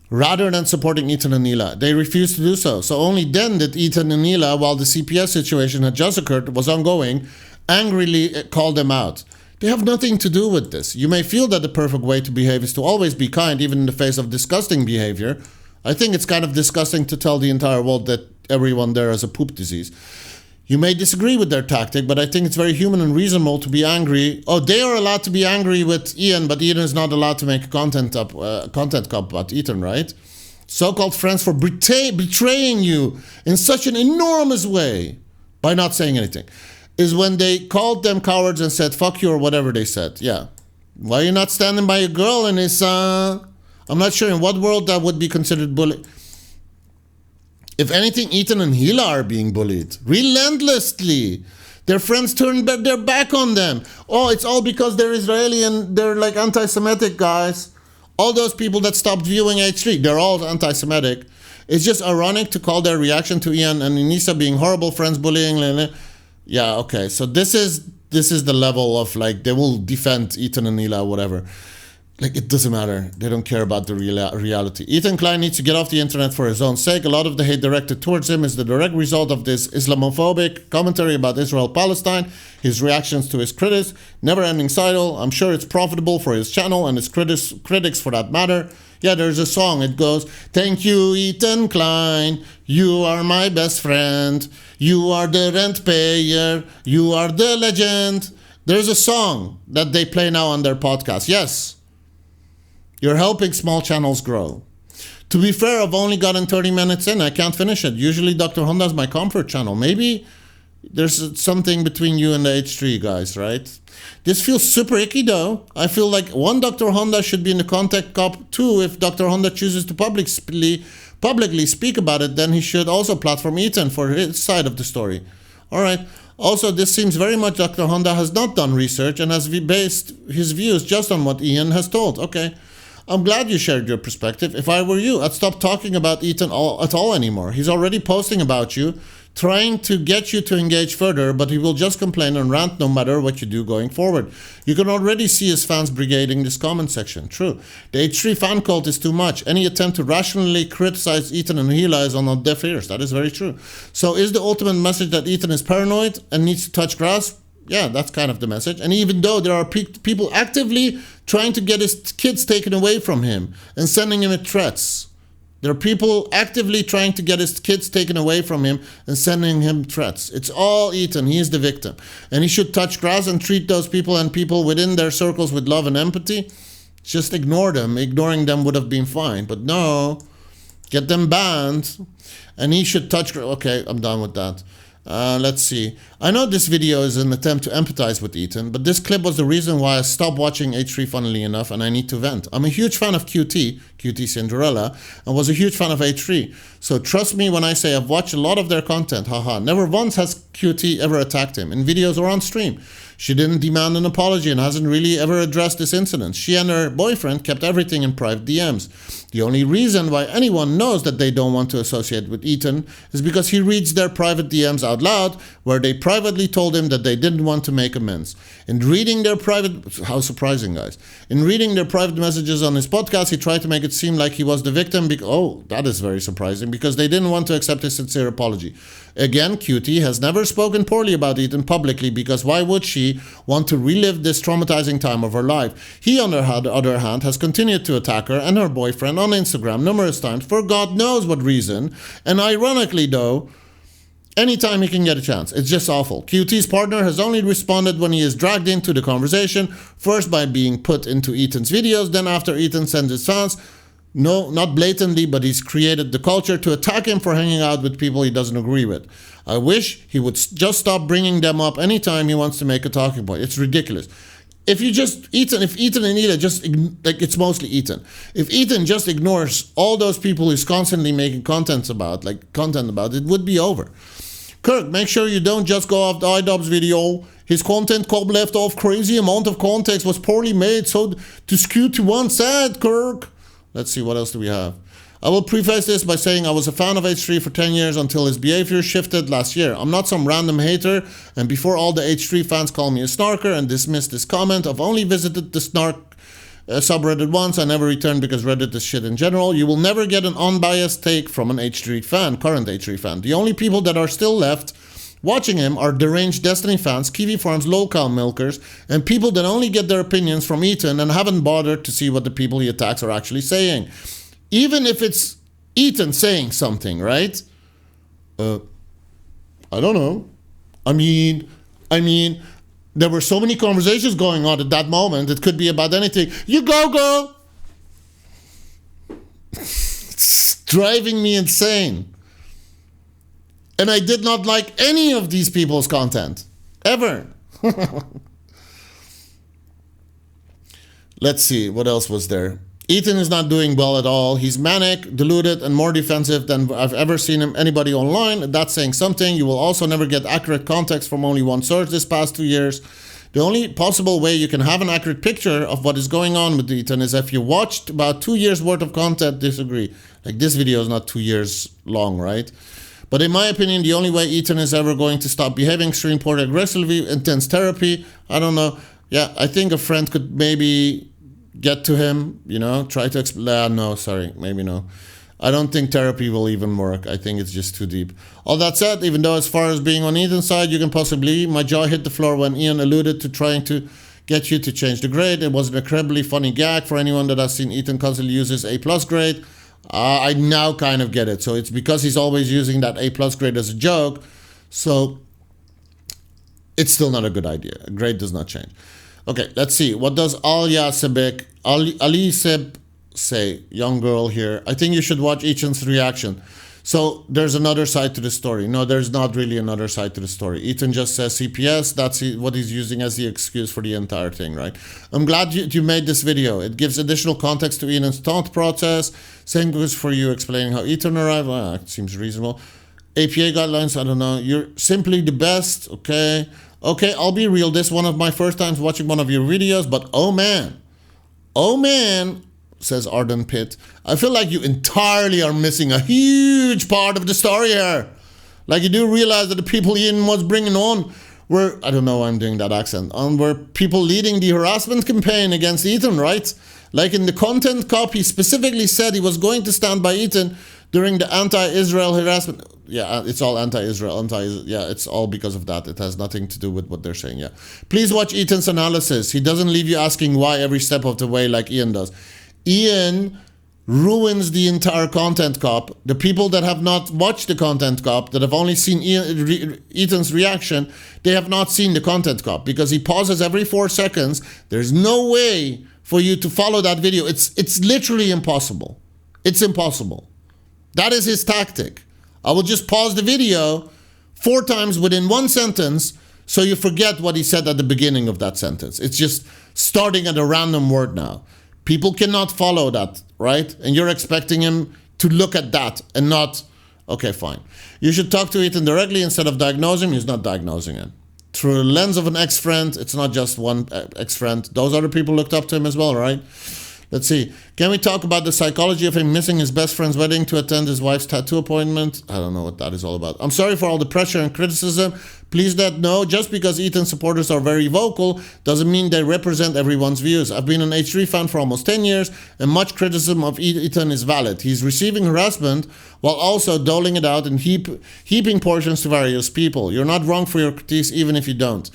Speaker 1: Rather than supporting Ethan and Hila, they refused to do so. So only then did Ethan and Hila, while the CPS situation had just occurred, was ongoing, angrily call them out. They have nothing to do with this. You may feel that the perfect way to behave is to always be kind, even in the face of disgusting behavior. I think it's kind of disgusting to tell the entire world that everyone there has a poop disease. You may disagree with their tactic, but I think it's very human and reasonable to be angry. Oh, they are allowed to be angry with Ian, but Ian is not allowed to make a content cup about Ethan, right? So-called friends for betraying you in such an enormous way by not saying anything is when they called them cowards and said, fuck you, or whatever they said. Yeah. Why are you not standing by a girl and his, I'm not sure in what world that would be considered bullying. If anything, Ethan and Hila are being bullied relentlessly. Their friends turn their back on them. Oh, it's all because they're Israeli and they're like anti-Semitic guys. All those people that stopped viewing H3, they're all anti-Semitic. It's just ironic to call their reaction to Ian and Anissa being horrible friends bullying. Yeah, okay. So this is the level of like they will defend Ethan and Hila, whatever. Like, it doesn't matter. They don't care about the reality. Ethan Klein needs to get off the internet for his own sake. A lot of the hate directed towards him is the direct result of this Islamophobic commentary about Israel-Palestine, his reactions to his critics, never-ending sidle. I'm sure it's profitable for his channel and his critics for that matter. Yeah, there's a song. It goes, thank you, Ethan Klein. You are my best friend. You are the rent payer. You are the legend. There's a song that they play now on their podcast. Yes. You're helping small channels grow. To be fair, I've only gotten 30 minutes in. I can't finish it. Usually Dr. Honda's my comfort channel. Maybe There's something between you and the H3 guys, right? This feels super icky though. I feel like one Dr. Honda should be in the contact cop too. If Dr. Honda chooses to publicly speak about it, then he should also platform Ethan for his side of the story. All right. Also, this seems very much Dr. Honda has not done research and has based his views just on what Ian has told. Okay. I'm glad you shared your perspective. If I were you, I'd stop talking about Ethan at all anymore. He's already posting about you, trying to get you to engage further, but he will just complain and rant no matter what you do going forward. You can already see his fans brigading this comment section. True. The H3 fan cult is too much. Any attempt to rationally criticize Ethan and Hila is on deaf ears. That is very true. So is the ultimate message that Ethan is paranoid and needs to touch grass? Yeah, that's kind of the message. And even though there are people actively trying to get his kids taken away from him and sending him threats, there are people actively trying to get his kids taken away from him and sending him threats. It's all Ethan. He is the victim. And he should touch grass and treat those people and people within their circles with love and empathy. Just ignore them. Ignoring them would have been fine. But no, get them banned. And he should touch grass. Okay, I'm done with that. Let's see. I know this video is an attempt to empathize with Ethan, but this clip was the reason why I stopped watching H3 funnily enough, and I need to vent. I'm a huge fan of QT Cinderella, and was a huge fan of H3. So trust me when I say I've watched a lot of their content, haha. Never once has QT ever attacked him, in videos or on stream. She didn't demand an apology and hasn't really ever addressed this incident. She and her boyfriend kept everything in private DMs. The only reason why anyone knows that they don't want to associate with Ethan is because he reads their private DMs out loud, where they privately told him that they didn't want to make amends. In reading their private... How surprising, guys. In reading their private messages on his podcast, he tried to make it seem like he was the victim. Oh, that is very surprising, because they didn't want to accept his sincere apology. Again, QT has never spoken poorly about Ethan publicly, because why would she want to relive this traumatizing time of her life? He, on the other hand, has continued to attack her and her boyfriend on Instagram numerous times for God knows what reason. And ironically, though, anytime he can get a chance. It's just awful. QT's partner has only responded when he is dragged into the conversation, first by being put into Ethan's videos, then after Ethan sends his fans. No, not blatantly, but he's created the culture to attack him for hanging out with people he doesn't agree with. I wish he would just stop bringing them up anytime he wants to make a talking point. It's ridiculous. If Ethan and Ela just, like, it's mostly Ethan. If Ethan just ignores all those people he's constantly making content about, it would be over. Kirk, make sure you don't just go off the iDubbbz video. His content cob left off crazy amount of context, was poorly made, so to skew to one side, Kirk. Let's see, what else do we have? I will preface this by saying I was a fan of H3 for 10 years until his behavior shifted last year. I'm not some random hater, and before all the H3 fans call me a snarker and dismiss this comment, I've only visited the snark subreddit once. I never returned because Reddit is shit in general. You will never get an unbiased take from an H3 fan, current H3 fan. The only people that are still left watching him are deranged Destiny fans, Kiwi Farms locale milkers, and people that only get their opinions from Ethan and haven't bothered to see what the people he attacks are actually saying. Even if it's Ethan saying something, right? I don't know. I mean, there were so many conversations going on at that moment. It could be about anything. You go, girl! It's driving me insane. And I did not like any of these people's content. Ever. Let's see, what else was there? Ethan is not doing well at all. He's manic, deluded, and more defensive than I've ever seen anybody online. That's saying something. You will also never get accurate context from only one source this past 2 years. The only possible way you can have an accurate picture of what is going on with Ethan is if you watched about 2 years worth of content. Disagree. Like, this video is not 2 years long, right? But in my opinion, the only way Ethan is ever going to stop behaving extreme poor aggressively, intense therapy, I don't know. Yeah, I think a friend could maybe get to him, try to explain. No, sorry, maybe no. I don't think therapy will even work. I think it's just too deep. All that said, even though as far as being on Ethan's side, you can possibly, my jaw hit the floor when Ian alluded to trying to get you to change the grade. It was an incredibly funny gag for anyone that has seen Ethan constantly use his A+ grade. I now kind of get it. So it's because he's always using that A+ grade as a joke. So it's still not a good idea. A grade does not change. Okay, let's see. What does Ali Seb say? Young girl here. I think you should watch Ethan's reaction. So there's another side to the story. No, there's not really another side to the story. Ethan just says CPS. That's what he's using as the excuse for the entire thing, right? I'm glad you made this video. It gives additional context to Ian's thought process. Same goes for you explaining how Ethan arrived. Well, it seems reasonable. APA guidelines, I don't know. You're simply the best, okay? Okay, I'll be real. This is one of my first times watching one of your videos, but oh man, says Arden Pitt, I feel like you entirely are missing a huge part of the story here. Like, you do realize that the people Ian was bringing on were, I don't know why I'm doing that accent, were people leading the harassment campaign against Ethan, right? Like in the content copy, he specifically said he was going to stand by Ethan during the anti-Israel harassment. Yeah, it's all anti-Israel, yeah, it's all because of that. It has nothing to do with what they're saying, yeah. Please watch Ethan's analysis. He doesn't leave you asking why every step of the way like Ian does. Ian ruins the entire content cop. The people that have not watched the content cop, that have only seen Ethan's reaction, they have not seen the content cop because he pauses every 4 seconds. There's no way for you to follow that video. It's literally impossible. It's impossible. That is his tactic. I will just pause the video 4 times within 1 sentence so you forget what he said at the beginning of that sentence. It's just starting at a random word now. People cannot follow that, right? And you're expecting him to look at that and not, okay, fine. You should talk to Ethan directly instead of diagnosing him. He's not diagnosing him. Through the lens of an ex-friend, it's not just one ex-friend. Those other people looked up to him as well, right? Let's see. Can we talk about the psychology of him missing his best friend's wedding to attend his wife's tattoo appointment? I don't know what that is all about. I'm sorry for all the pressure and criticism. Please let know, just because Ethan supporters are very vocal doesn't mean they represent everyone's views. I've been an H3 fan for almost 10 years, and much criticism of Ethan is valid. He's receiving harassment while also doling it out and heaping portions to various people. You're not wrong for your critiques, even if you don't.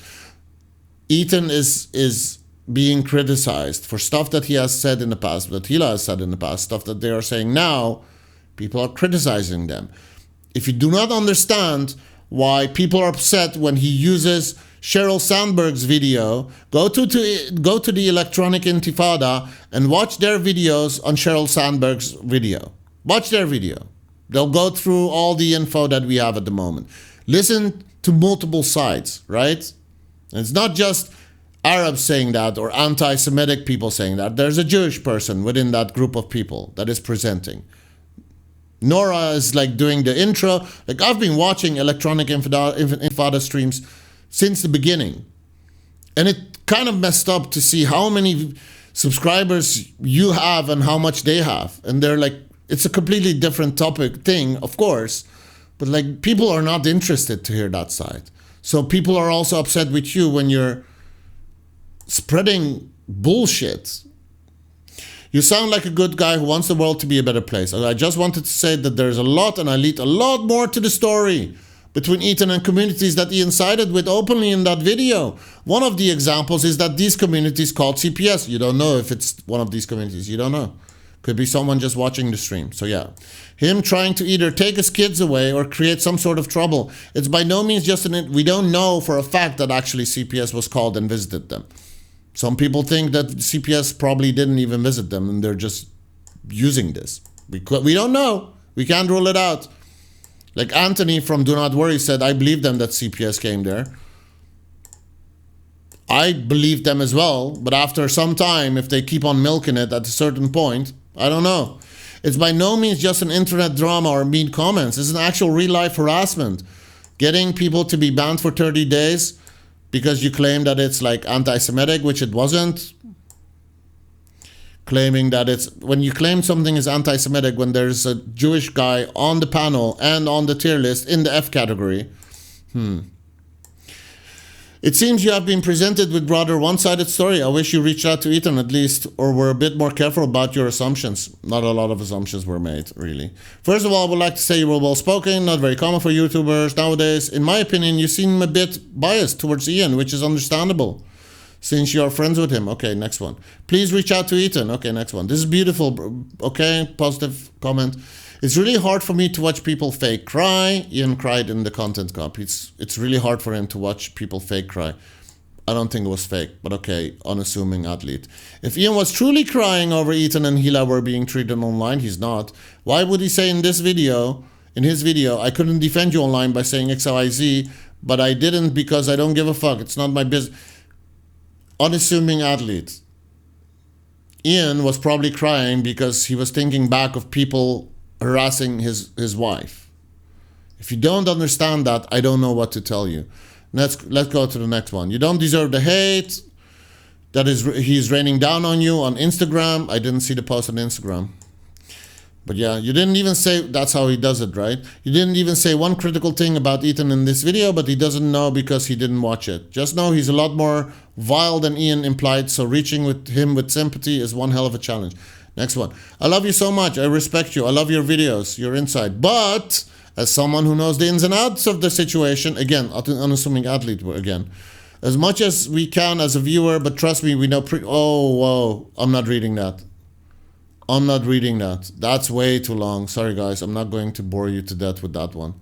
Speaker 1: Ethan is being criticized for stuff that he has said in the past, that Hila has said in the past, stuff that they are saying now. People are criticizing them. If you do not understand why people are upset when he uses Sheryl Sandberg's video, go to the Electronic Intifada and watch their videos on Sheryl Sandberg's video. Watch their video. They'll go through all the info that we have at the moment. Listen to multiple sides, right? And it's not just Arabs saying that or anti-Semitic people saying that. There's a Jewish person within that group of people that is presenting. Nora is like doing the intro. Like, I've been watching Electronic Intifada streams since the beginning. And it kind of messed up to see how many subscribers you have and how much they have. And they're like, it's a completely different thing, of course. But like, people are not interested to hear that side. So people are also upset with you when you're spreading bullshit. You sound like a good guy who wants the world to be a better place. I just wanted to say that there's a lot, and I lead a lot more to the story between Ethan and communities that Ian sided with openly in that video. One of the examples is that these communities called CPS. You don't know if it's one of these communities. You don't know. Could be someone just watching the stream. So yeah, him trying to either take his kids away or create some sort of trouble. It's by no means just we don't know for a fact that actually CPS was called and visited them. Some people think that CPS probably didn't even visit them and they're just using this. We don't know. We can't rule it out. Like Anthony from Do Not Worry said, I believe them that CPS came there. I believe them as well, but after some time, if they keep on milking it at a certain point, I don't know. It's by no means just an internet drama or mean comments. It's an actual real-life harassment. Getting people to be banned for 30 days because you claim that it's like anti-Semitic, which it wasn't. Claiming that it's, when you claim something is anti-Semitic, when there's a Jewish guy on the panel and on the tier list in the F category. It seems you have been presented with rather one-sided story. I wish you reached out to Ethan at least, or were a bit more careful about your assumptions. Not a lot of assumptions were made, really. First of all, I would like to say you were well-spoken, not very common for YouTubers nowadays. In my opinion, you seem a bit biased towards Ian, which is understandable, since you are friends with him. Okay, next one. Please reach out to Ethan. Okay, next one. This is beautiful. Okay, positive comment. It's really hard for me to watch people fake cry. Ian cried in the content cop. It's really hard for him to watch people fake cry. I don't think it was fake, but okay, unassuming athlete. If Ian was truly crying over Ethan and Hila were being treated online, he's not. Why would he say in this video, in his video, I couldn't defend you online by saying XYZ, but I didn't because I don't give a fuck. It's not my business. Unassuming athlete. Ian was probably crying because he was thinking back of people harassing his wife. If you don't understand that, I don't know what to tell you. Let's go to the next one. You don't deserve the hate. That is, he's raining down on you on Instagram. I didn't see the post on Instagram. But yeah, you didn't even say, that's how he does it, right? You didn't even say one critical thing about Ethan in this video, but he doesn't know because he didn't watch it. Just know he's a lot more vile than Ian implied, so reaching with him with sympathy is one hell of a challenge. Next one. I love you so much. I respect you. I love your videos, your insight. But as someone who knows the ins and outs of the situation, again, unassuming athlete again, as much as we can as a viewer, but trust me, we know oh, whoa, I'm not reading that. I'm not reading that. That's way too long. Sorry, guys. I'm not going to bore you to death with that one.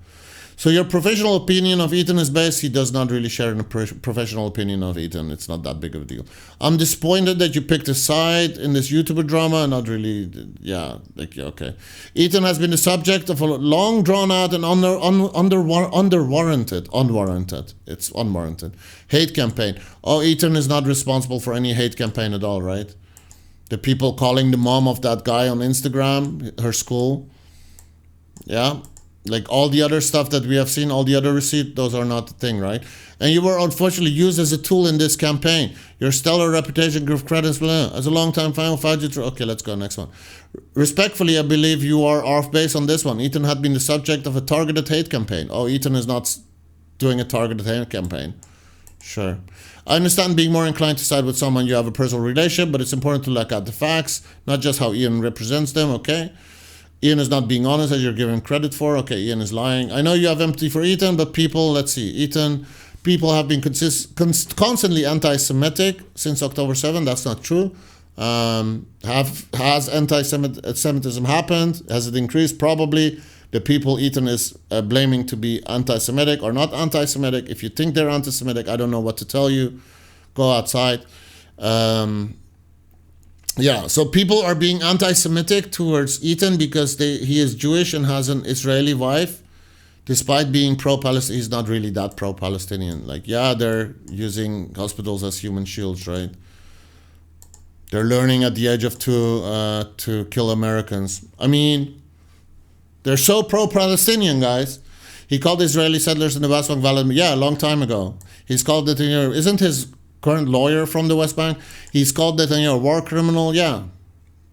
Speaker 1: So your professional opinion of Ethan is based. He does not really share a professional opinion of Ethan. It's not that big of a deal. I'm disappointed that you picked a side in this YouTuber drama. Not really. Yeah. Like, yeah, okay. Ethan has been the subject of a long drawn out and unwarranted. It's unwarranted. Hate campaign. Oh, Ethan is not responsible for any hate campaign at all, right? The people calling the mom of that guy on Instagram, her school. Yeah. Like all the other stuff that we have seen, all the other receipts, those are not the thing, right? And you were unfortunately used as a tool in this campaign. Your stellar reputation, give credits, as a long-time fan, will fight you through. Okay, let's go next one. Respectfully, I believe you are off base on this one. Ethan had been the subject of a targeted hate campaign. Oh, Ethan is not doing a targeted hate campaign. Sure. I understand being more inclined to side with someone you have a personal relationship, but it's important to look at the facts, not just how Ian represents them, okay? Ian is not being honest as you're giving credit for. Okay, Ian is lying. I know you have empathy for Ethan, but people, let's see. Ethan, people have been constantly anti-Semitic since October 7. That's not true. Has anti-Semitism happened? Has it increased? Probably. The people Ethan is blaming to be anti-Semitic are not anti-Semitic. If you think they're anti-Semitic, I don't know what to tell you. Go outside. Yeah, so people are being anti-Semitic towards Ethan because he is Jewish and has an Israeli wife. Despite being pro-Palestinian, he's not really that pro-Palestinian. Like, yeah, they're using hospitals as human shields, right? They're learning at the age of 2 to kill Americans. I mean, they're so pro-Palestinian, guys. He called Israeli settlers in the West Bank valid. Yeah, a long time ago. He's called Netanyahu. Isn't his current lawyer from the West Bank? He's called Netanyahu a war criminal. Yeah.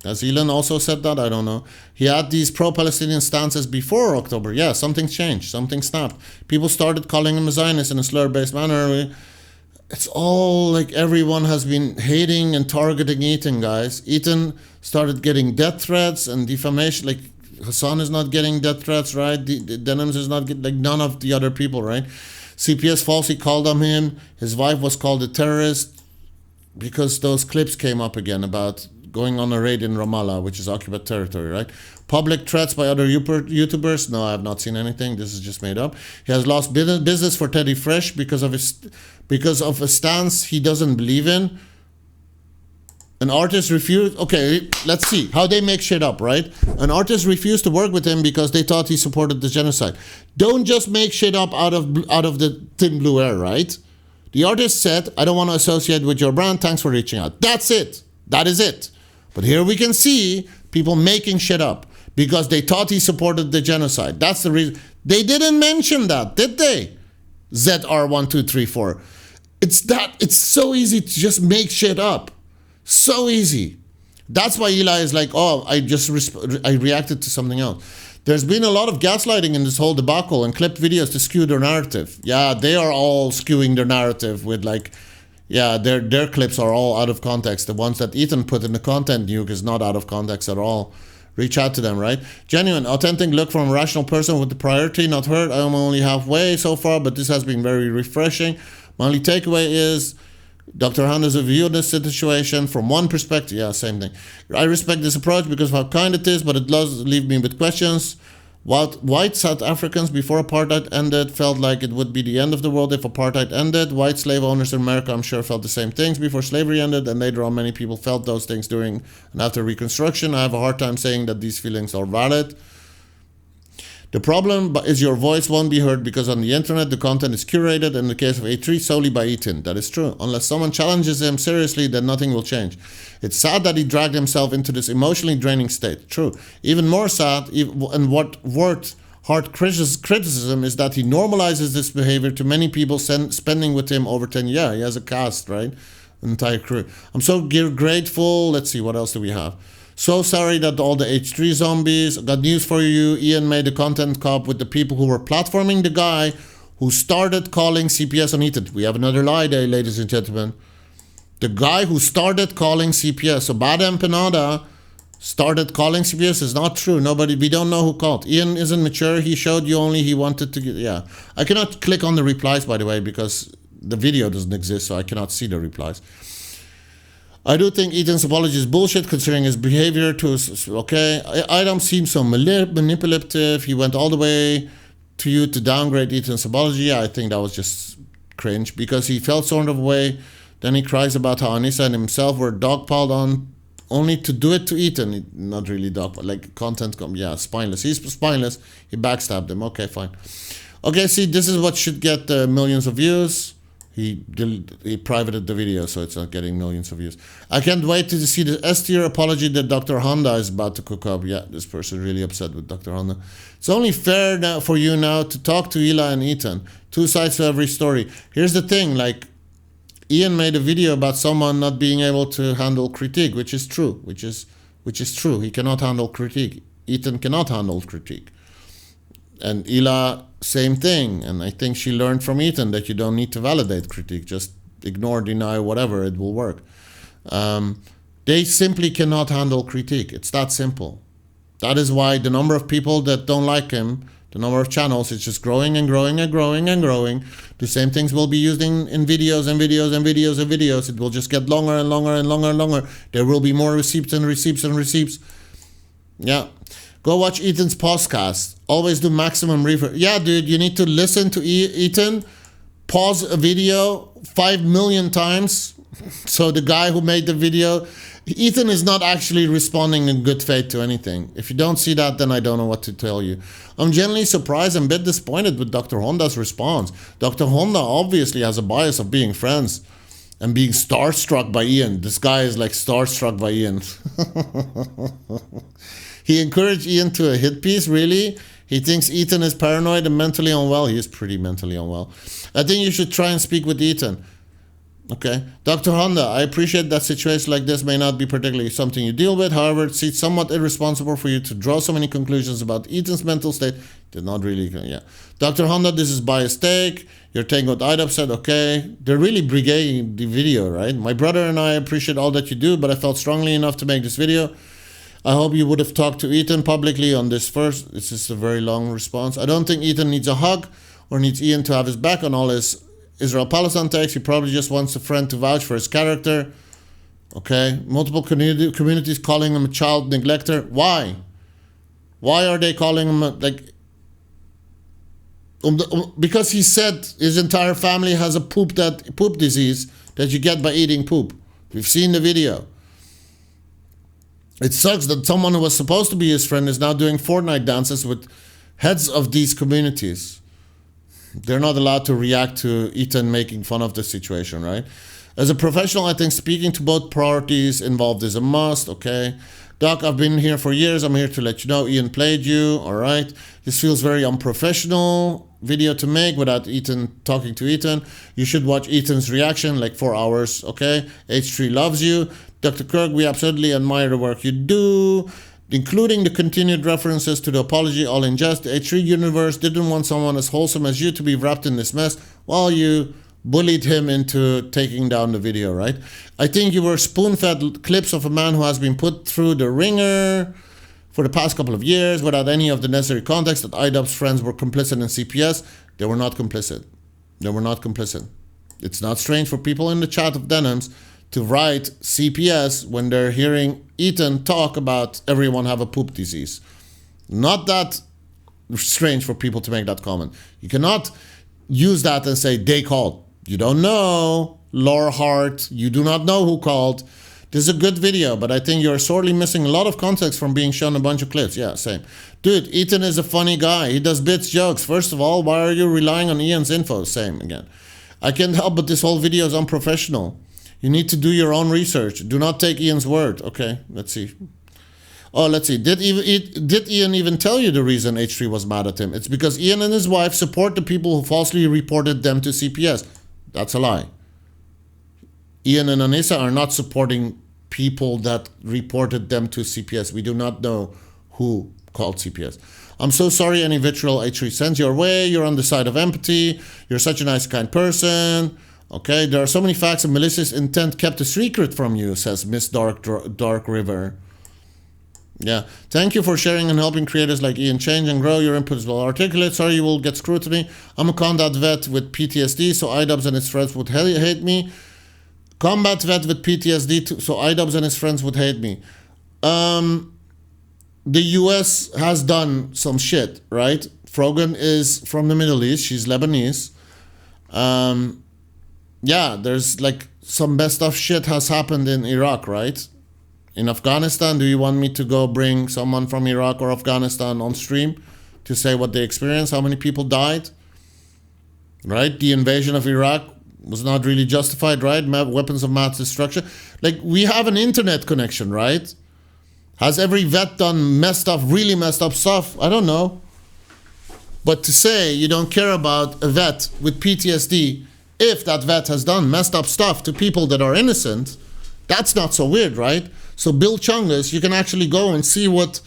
Speaker 1: Has Elon also said that? I don't know. He had these pro-Palestinian stances before October. Yeah, something changed. Something snapped. People started calling him a Zionist in a slur-based manner. It's all like everyone has been hating and targeting Ethan, guys. Ethan started getting death threats and defamation. Like, Hassan is not getting death threats, right? Denims is not getting, like, none of the other people, right? CPS falsely called on him. His wife was called a terrorist because those clips came up again about going on a raid in Ramallah, which is occupied territory, right? Public threats by other YouTubers. No, I have not seen anything. This is just made up. He has lost business for Teddy Fresh because of a stance he doesn't believe in. An artist refused. Okay, let's see how they make shit up, right? An artist refused to work with him because they thought he supported the genocide. Don't just make shit up out of the thin blue air, right? The artist said, "I don't want to associate with your brand. Thanks for reaching out." That's it. That is it. But here we can see people making shit up because they thought he supported the genocide. That's the reason. They didn't mention that, did they? ZR1234. It's so easy to just make shit up. So easy. That's why Eli is like, oh, I reacted to something else. There's been a lot of gaslighting in this whole debacle and clipped videos to skew their narrative. Yeah, they are all skewing their narrative with, like, yeah, their clips are all out of context. The ones that Ethan put in the content nuke is not out of context at all. Reach out to them, right? Genuine, authentic look from a rational person with the priority, not hurt. I am only halfway so far, but this has been very refreshing. My only takeaway is Dr. Han has viewed this situation from one perspective. Yeah, same thing. I respect this approach because of how kind it is, but it does leave me with questions. What white South Africans before apartheid ended felt like it would be the end of the world if apartheid ended. White slave owners in America, I'm sure, felt the same things before slavery ended, and later on many people felt those things during and after Reconstruction. I have a hard time saying that these feelings are valid. The problem is your voice won't be heard because on the internet the content is curated, in the case of H3 solely by Ethan. That is true. Unless someone challenges him seriously, then nothing will change. It's sad that he dragged himself into this emotionally draining state. True. Even more sad, and what worth hard criticism, is that he normalizes this behavior to many people spending with him over 10 years. He has a cast, right? An entire crew. I'm so grateful. Let's see, what else do we have? So sorry that all the H3 zombies. Got news for you. Ian made a content cop with the people who were platforming the guy who started calling CPS on Ethan. We have another lie there, ladies and gentlemen. The guy who started calling CPS. So Bada and Pinada started calling CPS is not true. We don't know who called. Ian isn't mature. He showed you only he wanted to get, yeah. I cannot click on the replies, by the way, because the video doesn't exist, so I cannot see the replies. I do think Ethan's apology is bullshit considering his behavior to us. Okay, Item seems so manipulative. He went all the way to you to downgrade Ethan's apology. I think that was just cringe because he felt sort of way. Then he cries about how Anissa and himself were dogpiled on only to do it to Ethan. Not really dogpiled, like content. Yeah, spineless. He's spineless. He backstabbed him. Okay, fine. Okay, see, this is what should get millions of views. He privated the video, so it's not getting millions of views. I can't wait to see the S-tier apology that Dr. Honda is about to cook up. Yeah, this person is really upset with Dr. Honda. It's only fair now for you now to talk to Hila and Ethan. Two sides to every story. Here's the thing, like, Ian made a video about someone not being able to handle critique, which is true, which is true. He cannot handle critique. Ethan cannot handle critique. And Hila, same thing. And I think she learned from Ethan that you don't need to validate critique. Just ignore, deny, whatever, it will work. They simply cannot handle critique. It's that simple. That is why the number of people that don't like him, the number of channels, is just growing and growing and growing and growing. The same things will be used in videos and videos and videos and videos. It will just get longer and longer and longer and longer. There will be more receipts and receipts and receipts. Yeah. Go watch Ethan's podcast. Always do maximum reverb. Yeah, dude, you need to listen to Ethan. Pause a video 5 million times. So the guy who made the video, Ethan is not actually responding in good faith to anything. If you don't see that, then I don't know what to tell you. I'm genuinely surprised and a bit disappointed with Dr. Honda's response. Dr. Honda obviously has a bias of being friends and being starstruck by Ian. This guy is like starstruck by Ian. He encouraged Ian to a hit piece, really? He thinks Ethan is paranoid and mentally unwell. He is pretty mentally unwell. I think you should try and speak with Ethan. Okay. Dr. Honda, I appreciate that situations like this may not be particularly something you deal with. However, it seems somewhat irresponsible for you to draw so many conclusions about Ethan's mental state. Did not really, yeah. Dr. Honda, this is biased take. You're taking what Idop said, okay. They're really brigading the video, right? My brother and I appreciate all that you do, but I felt strongly enough to make this video. I hope you would have talked to Ethan publicly on this first. This is a very long response. I don't think Ethan needs a hug or needs Ian to have his back on all his Israel-Palestine takes. He probably just wants a friend to vouch for his character. Okay. Multiple communities calling him a child neglector. Why? Why are they calling him because he said his entire family has a poop disease that you get by eating poop. We've seen the video. It sucks that someone who was supposed to be his friend is now doing Fortnite dances with heads of these communities. They're not allowed to react to Ethan making fun of the situation, right? As a professional, I think speaking to both parties involved is a must, okay? Doc, I've been here for years. I'm here to let you know Ian played you, all right? This feels very unprofessional video to make without Ethan talking to Ethan. You should watch Ethan's reaction, like 4 hours, okay? H3 loves you. Dr. Kirk, we absolutely admire the work you do, including the continued references to the apology, all in jest. The H3 universe didn't want someone as wholesome as you to be wrapped in this mess while you bullied him into taking down the video, right? I think you were spoon-fed clips of a man who has been put through the ringer for the past couple of years without any of the necessary context that IDOP's friends were complicit in CPS. They were not complicit. They were not complicit. It's not strange for people in the chat of Denims to write CPS when they're hearing Ethan talk about everyone have a poop disease. Not that strange for people to make that comment. You cannot use that and say they called. You don't know, Laura Hart. You do not know who called. This is a good video, but I think you're sorely missing a lot of context from being shown a bunch of clips. Yeah, same. Dude, Ethan is a funny guy. He does bits jokes. First of all, why are you relying on Ian's info? Same again. I can't help but this whole video is unprofessional. You need to do your own research. Do not take Ian's word. Okay, let's see. Oh, let's see. Did Ian even tell you the reason H3 was mad at him? It's because Ian and his wife support the people who falsely reported them to CPS. That's a lie. Ian and Anissa are not supporting people that reported them to CPS. We do not know who called CPS. I'm so sorry any vitriol H3 sends your way. You're on the side of empathy. You're such a nice, kind person. Okay, there are so many facts and malicious intent kept a secret from you, says Miss Dark River. Yeah, thank you for sharing and helping creators like Ian change and grow. Your input is well articulate. Sorry you will get scrutiny. I'm a combat vet with PTSD, so IDubbbz and his friends would hate me. Combat vet with PTSD, so IDubbbz and his friends would hate me. The US has done some shit, right? Frogan is from the Middle East. She's Lebanese. Yeah, there's like some messed up shit has happened in Iraq, right? In Afghanistan, do you want me to go bring someone from Iraq or Afghanistan on stream to say what they experienced, how many people died? Right? The invasion of Iraq was not really justified, right? Weapons of mass destruction. Like, we have an internet connection, right? Has every vet done messed up, really messed up stuff? I don't know. But to say you don't care about a vet with PTSD if that vet has done messed up stuff to people that are innocent, that's not so weird, right? So Bill Chungus, you can actually go and see what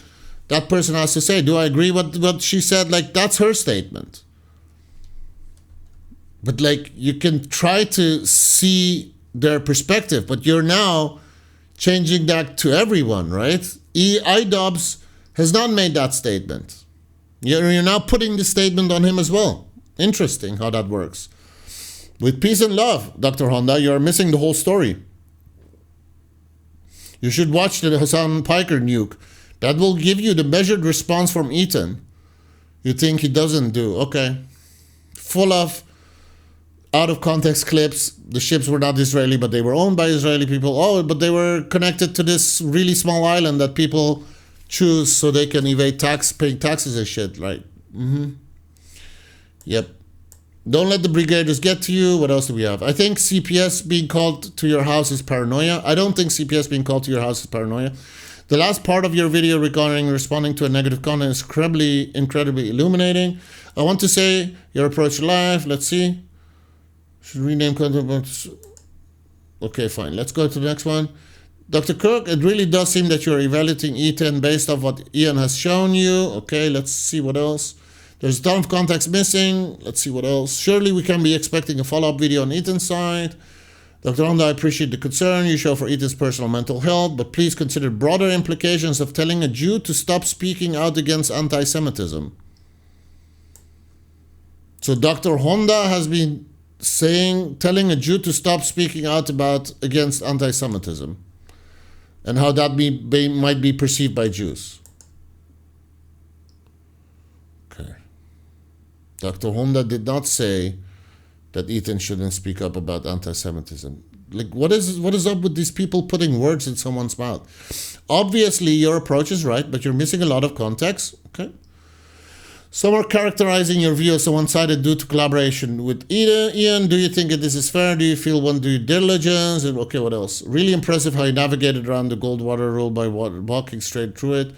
Speaker 1: that person has to say. Do I agree with what she said? Like, that's her statement. But like, you can try to see their perspective, but you're now changing that to everyone, right? IDubbbz has not made that statement. You're now putting the statement on him as well. Interesting how that works. With peace and love, Dr. Honda, you're missing the whole story. You should watch the Hassan Piker nuke. That will give you the measured response from Ethan. You think he doesn't do. Okay. Full of out of context clips. The ships were not Israeli, but they were owned by Israeli people. Oh, but they were connected to this really small island that people choose so they can evade paying taxes and shit, right? Yep. Don't let the brigaders get to you. What else do we have? I think CPS being called to your house is paranoia. I don't think CPS being called to your house is paranoia. The last part of your video regarding responding to a negative comment is incredibly illuminating. I want to say your approach to life. Let's see. Should rename content. Okay, fine. Let's go to the next one. Dr. Kirk, it really does seem that you're evaluating Ethan based off what Ian has shown you. Okay, let's see what else. There's a ton of context missing. Let's see what else. Surely we can be expecting a follow-up video on Ethan's side. Dr. Honda, I appreciate the concern you show for Ethan's personal mental health, but please consider broader implications of telling a Jew to stop speaking out against anti-Semitism. So Dr. Honda has been telling a Jew to stop speaking out against anti-Semitism and how that might be perceived by Jews. Dr. Honda did not say that Ethan shouldn't speak up about anti-Semitism. Like, what is up with these people putting words in someone's mouth? Obviously, your approach is right, but you're missing a lot of context. Okay. Some are characterizing your view as one-sided due to collaboration with Ian. Do you think that this is fair? Do you feel one due diligence? And okay, what else? Really impressive how you navigated around the Goldwater rule by walking straight through it.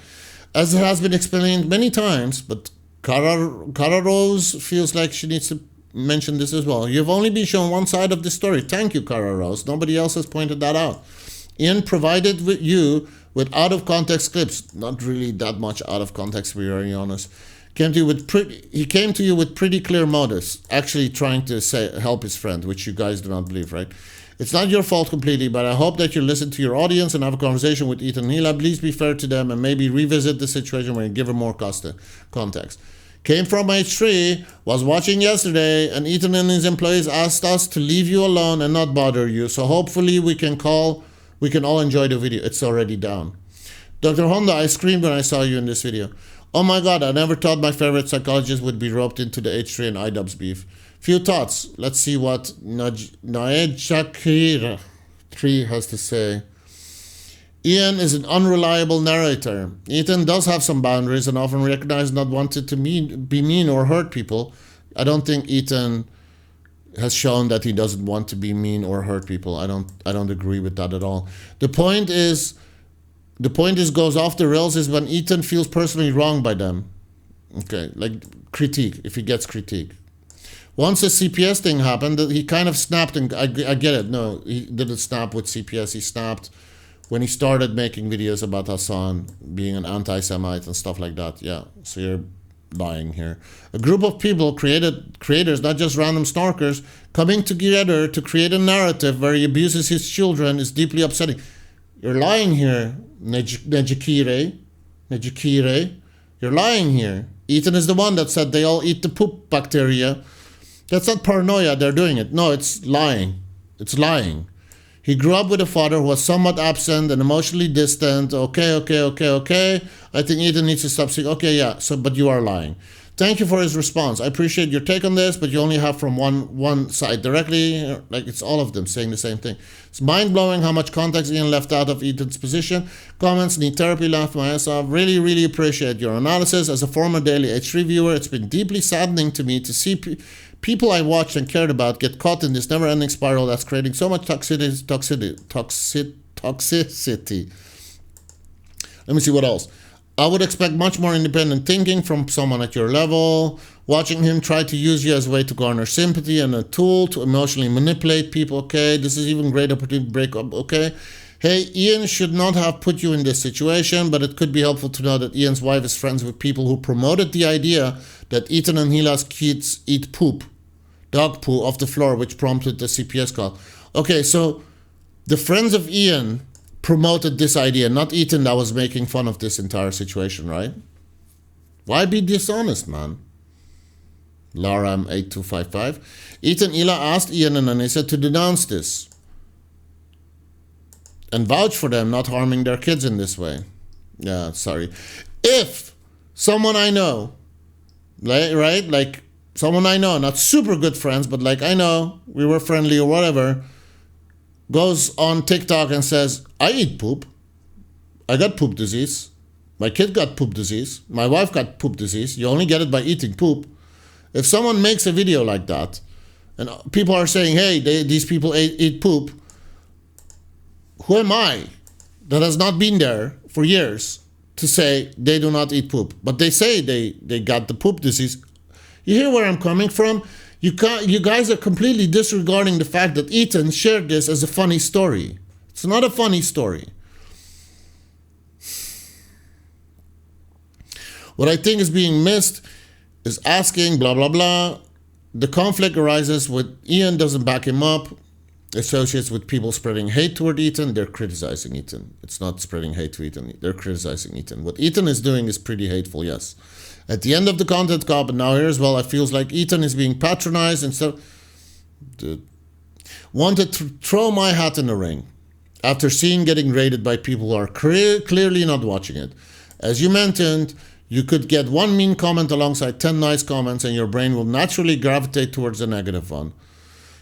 Speaker 1: As it has been explained many times, but Cara Rose feels like she needs to mention this as well. You've only been shown one side of the story. Thank you, Cara Rose. Nobody else has pointed that out. Ian provided you with out-of-context clips. Not really that much out of context, to be very honest. He came to you with pretty clear motives, actually trying to help his friend, which you guys do not believe, right? It's not your fault completely, but I hope that you listen to your audience and have a conversation with Ethan and Hila. Please be fair to them and maybe revisit the situation when you give them more context. Came from H3, was watching yesterday, and Ethan and his employees asked us to leave you alone and not bother you. So hopefully we can all enjoy the video. It's already down. Dr. Honda, I screamed when I saw you in this video. Oh my God, I never thought my favorite psychologist would be roped into the H3 and IDubbbz beef. Few thoughts. Let's see what Naed Shakir 3 has to say. Ian is an unreliable narrator. Ethan does have some boundaries and often recognizes not wanting to be mean or hurt people. I don't think Ethan has shown that he doesn't want to be mean or hurt people. I don't agree with that at all. The point is goes off the rails is when Ethan feels personally wronged by them. Okay, like critique, if he gets critique. Once the CPS thing happened, he kind of snapped, and I get it. No, he didn't snap with CPS. He snapped when he started making videos about Hassan being an anti-Semite and stuff like that. Yeah, so you're lying here. A group of people, creators, not just random snarkers, coming together to create a narrative where he abuses his children is deeply upsetting. You're lying here, Nejikire. You're lying here. Ethan is the one that said they all eat the poop bacteria. That's not paranoia, they're doing it. No, it's lying. It's lying. He grew up with a father who was somewhat absent and emotionally distant. Okay. I think Ethan needs to stop saying, okay, yeah, but you are lying. Thank you for his response. I appreciate your take on this, but you only have from one side directly. Like, it's all of them saying the same thing. It's mind-blowing how much context Ian left out of Ethan's position. Comments, need therapy, laugh my ass off. Really, really appreciate your analysis. As a former Daily H3 viewer, it's been deeply saddening to me to see people I watched and cared about get caught in this never-ending spiral that's creating so much toxicity. Let me see what else. I would expect much more independent thinking from someone at your level. Watching him try to use you as a way to garner sympathy and a tool to emotionally manipulate people. Okay, this is even great opportunity to break up. Okay. Hey, Ian should not have put you in this situation, but it could be helpful to know that Ian's wife is friends with people who promoted the idea that Ethan and Hila's kids eat poop, dog poo, off the floor, which prompted the CPS call. Okay, so the friends of Ian promoted this idea, not Ethan that was making fun of this entire situation, right? Why be dishonest, man? Laram 8255. Ethan Ila asked Ian and Anissa to denounce this and vouch for them not harming their kids in this way. Yeah, sorry. If someone I know, right? Like someone I know, not super good friends, but like I know, we were friendly or whatever, goes on TikTok and says, I eat poop. I got poop disease. My kid got poop disease. My wife got poop disease. You only get it by eating poop. If someone makes a video like that, and people are saying, hey, these people eat poop, who am I that has not been there for years to say they do not eat poop? But they say they got the poop disease. You hear where I'm coming from? You guys are completely disregarding the fact that Ethan shared this as a funny story. It's not a funny story. What I think is being missed is asking blah, blah, blah. The conflict arises with Ian doesn't back him up. Associates with people spreading hate toward Ethan, they're criticizing Ethan. It's not spreading hate to Ethan. They're criticizing Ethan. What Ethan is doing is pretty hateful, yes. At the end of the content cop, and now here as well, I feels like Ethan is being patronized and stuff. Wanted to throw my hat in the ring after seeing getting rated by people who are clearly not watching it. As you mentioned, you could get one mean comment alongside 10 nice comments and your brain will naturally gravitate towards the negative one.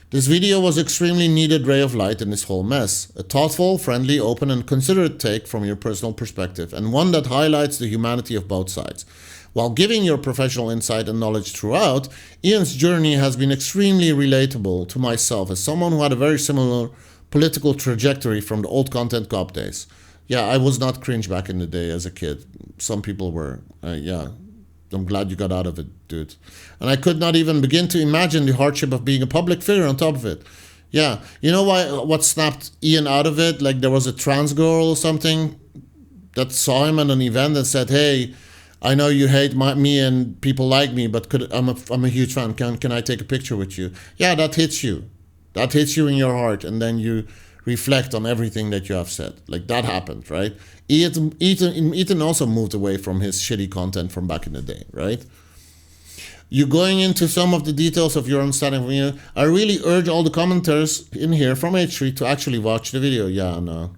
Speaker 1: This video was extremely needed ray of light in this whole mess. A thoughtful, friendly, open and considerate take from your personal perspective and one that highlights the humanity of both sides. While giving your professional insight and knowledge throughout, Ian's journey has been extremely relatable to myself as someone who had a very similar political trajectory from the old content cop days. Yeah, I was not cringe back in the day as a kid. Some people were. Yeah, I'm glad you got out of it, dude. And I could not even begin to imagine the hardship of being a public figure on top of it. Yeah, you know what snapped Ian out of it? Like there was a trans girl or something that saw him at an event and said, hey, I know you hate me and people like me, but I'm a huge fan. Can I take a picture with you? Yeah, that hits you. That hits you in your heart, and then you reflect on everything that you have said. Like that happened, right? Ethan also moved away from his shitty content from back in the day, right? You going into some of the details of your understanding of me. I really urge all the commenters in here from H3 to actually watch the video. Yeah, no,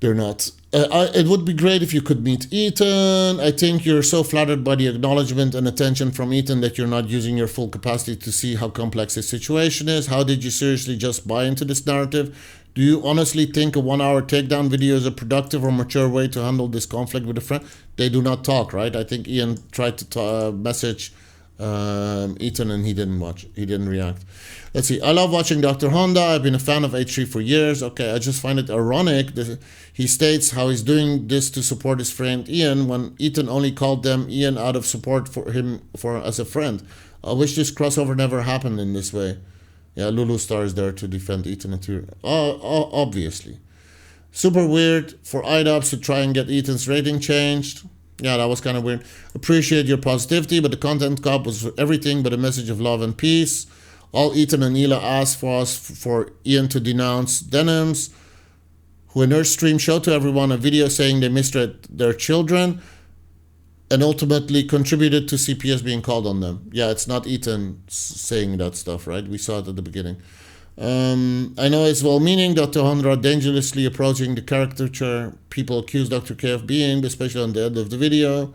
Speaker 1: they're not. It would be great if you could meet Ethan. I think you're so flattered by the acknowledgement and attention from Ethan that you're not using your full capacity to see how complex his situation is. How did you seriously just buy into this narrative? Do you honestly think a 1 hour takedown video is a productive or mature way to handle this conflict with a friend? They do not talk, right? I think Ian tried to message Ethan and he didn't react. Let's see. I love watching Dr. Honda. I've been a fan of H3 for years. Okay, I just find it ironic that he states how he's doing this to support his friend Ian when Ethan only called them Ian out of support for him as a friend. I wish this crossover never happened in this way. Yeah, Lulu Star is there to defend Ethan and Tyrion. Obviously. Super weird for IDOPS to try and get Ethan's rating changed. Yeah, that was kind of weird. Appreciate your positivity, but the content cop was everything but a message of love and peace. All Ethan and Hila asked for us for Ian to denounce Denims, who in her stream showed to everyone a video saying they mistreated their children and ultimately contributed to CPS being called on them. Yeah, it's not Ethan saying that stuff, right? We saw it at the beginning. I know it's well-meaning. Dr. Honda dangerously approaching the caricature people accuse Dr. K of being, especially on the end of the video.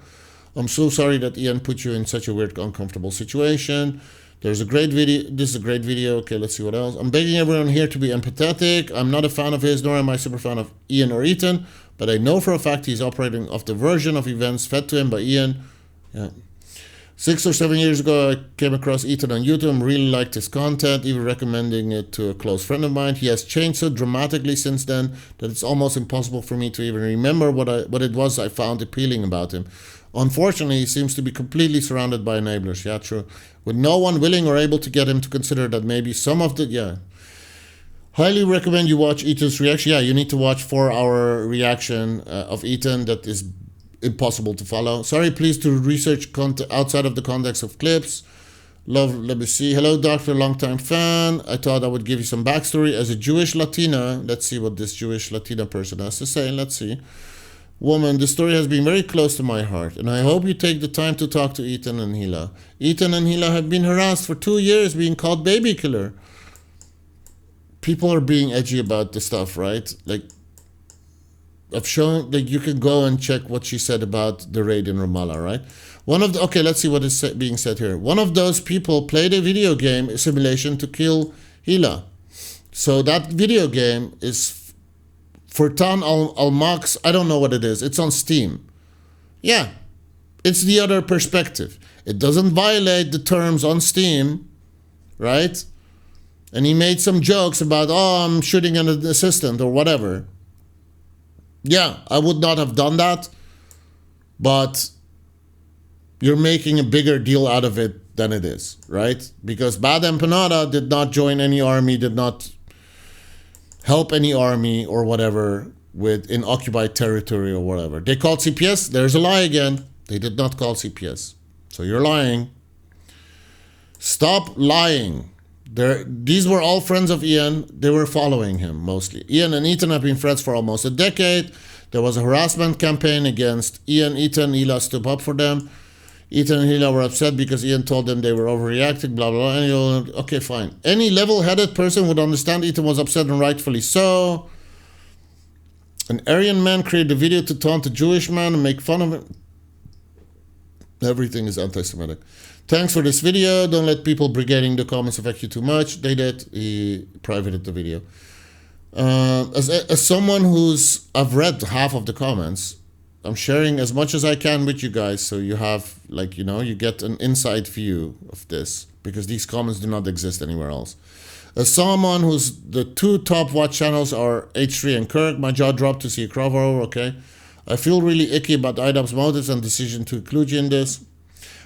Speaker 1: I'm so sorry that Ian put you in such a weird, uncomfortable situation. There's a great video. This is a great video. Okay, let's see what else. I'm begging everyone here to be empathetic. I'm not a fan of his, nor am I a super fan of Ian or Ethan, but I know for a fact he's operating off the version of events fed to him by Ian. Yeah. 6 or 7 years ago, I came across Ethan on YouTube, really liked his content, even recommending it to a close friend of mine. He has changed so dramatically since then that it's almost impossible for me to even remember what it was I found appealing about him. Unfortunately, he seems to be completely surrounded by enablers. Yeah, true. With no one willing or able to get him to consider that maybe some of the... Yeah. Highly recommend you watch Ethan's reaction. Yeah, you need to watch 4-hour reaction of Ethan that is impossible to follow. Sorry, please, to research content outside of the context of clips. Love, let me see. Hello, doctor, longtime fan. I thought I would give you some backstory. As a Jewish Latina, let's see what this Jewish Latina person has to say. Let's see. Woman, the story has been very close to my heart, and I hope you take the time to talk to Ethan and Hila. Ethan and Hila have been harassed for 2 years, being called baby killer. People are being edgy about this stuff, right? Like, I've shown, like, you can go and check what she said about the raid in Ramallah, right? Okay, let's see what is being said here. One of those people played a video game simulation to kill Hila. So that video game is Furtan Al-Max, I don't know what it is. It's on Steam. Yeah, it's the other perspective. It doesn't violate the terms on Steam, right? And he made some jokes about, oh, I'm shooting an assistant or whatever. Yeah, I would not have done that, but you're making a bigger deal out of it than it is, right? Because Bad Empanada did not join any army, did not help any army or whatever in occupied territory or whatever. They called CPS. There's a lie again. They did not call CPS. So you're lying. Stop lying. These were all friends of Ian. They were following him mostly. Ian and Ethan have been friends for almost a decade. There was a harassment campaign against Ian. Ethan, Hila stood up for them. Ethan and Hila were upset because Ian told them they were overreacting, blah, blah, blah. Okay, fine. Any level-headed person would understand Ethan was upset, and rightfully so. An Aryan man created a video to taunt a Jewish man and make fun of him. Everything is anti-Semitic. Thanks for this video. Don't let people brigading the comments affect you too much. They did. He privated the video. As someone I've read half of the comments, I'm sharing as much as I can with you guys, so you have, like, you know, you get an inside view of this, because these comments do not exist anywhere else. As someone the 2 top watch channels are H3 and Kirk, my jaw dropped to see a crossover, okay? I feel really icky about IDOP's motives and decision to include you in this.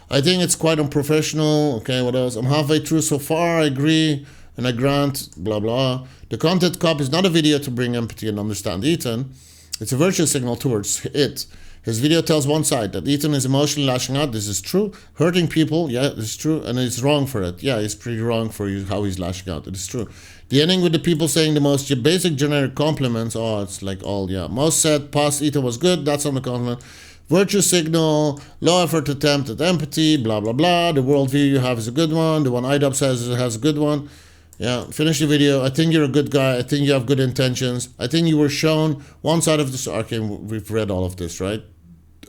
Speaker 1: I think it's quite unprofessional, okay, what else? I'm halfway through so far, I agree, and I grant, blah, blah. The content cop is not a video to bring empathy and understand Ethan. It's a virtue signal towards it. His video tells one side, that Ethan is emotionally lashing out. This is true. Hurting people, yeah, it's true. And it's wrong for it. Yeah, it's pretty wrong for how he's lashing out. It is true. The ending with the people saying the most basic generic compliments. Oh, it's like all, yeah. Most said, past Ethan was good. That's on the compliment. Virtue signal, low effort attempt at empathy, blah, blah, blah. The worldview you have is a good one. The one IDOP says it has a good one. Yeah, finish the video. I think you're a good guy. I think you have good intentions. I think you were shown one side of this. Okay, we've read all of this, right?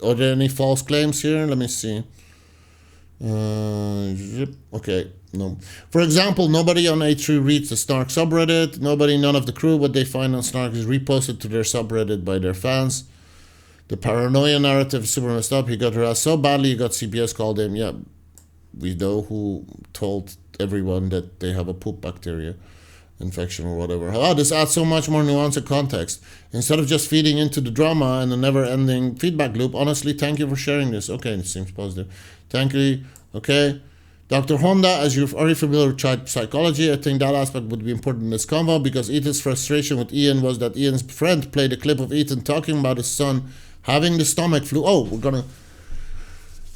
Speaker 1: Are there any false claims here? Let me see. Okay, No. For example, nobody on H3 reads the Snark subreddit. None of the crew, what they find on Snark is reposted to their subreddit by their fans. The paranoia narrative is super messed up. He got harassed so badly, he got CPS called him. Yeah, we know who told everyone that they have a poop bacteria infection or whatever. Oh, this adds so much more nuance and context. Instead of just feeding into the drama and the never-ending feedback loop, honestly, thank you for sharing this. Okay, it seems positive. Thank you. Okay. Dr. Honda, as you're already familiar with child psychology, I think that aspect would be important in this convo because Ethan's frustration with Ian was that Ian's friend played a clip of Ethan talking about his son having the stomach flu. Oh,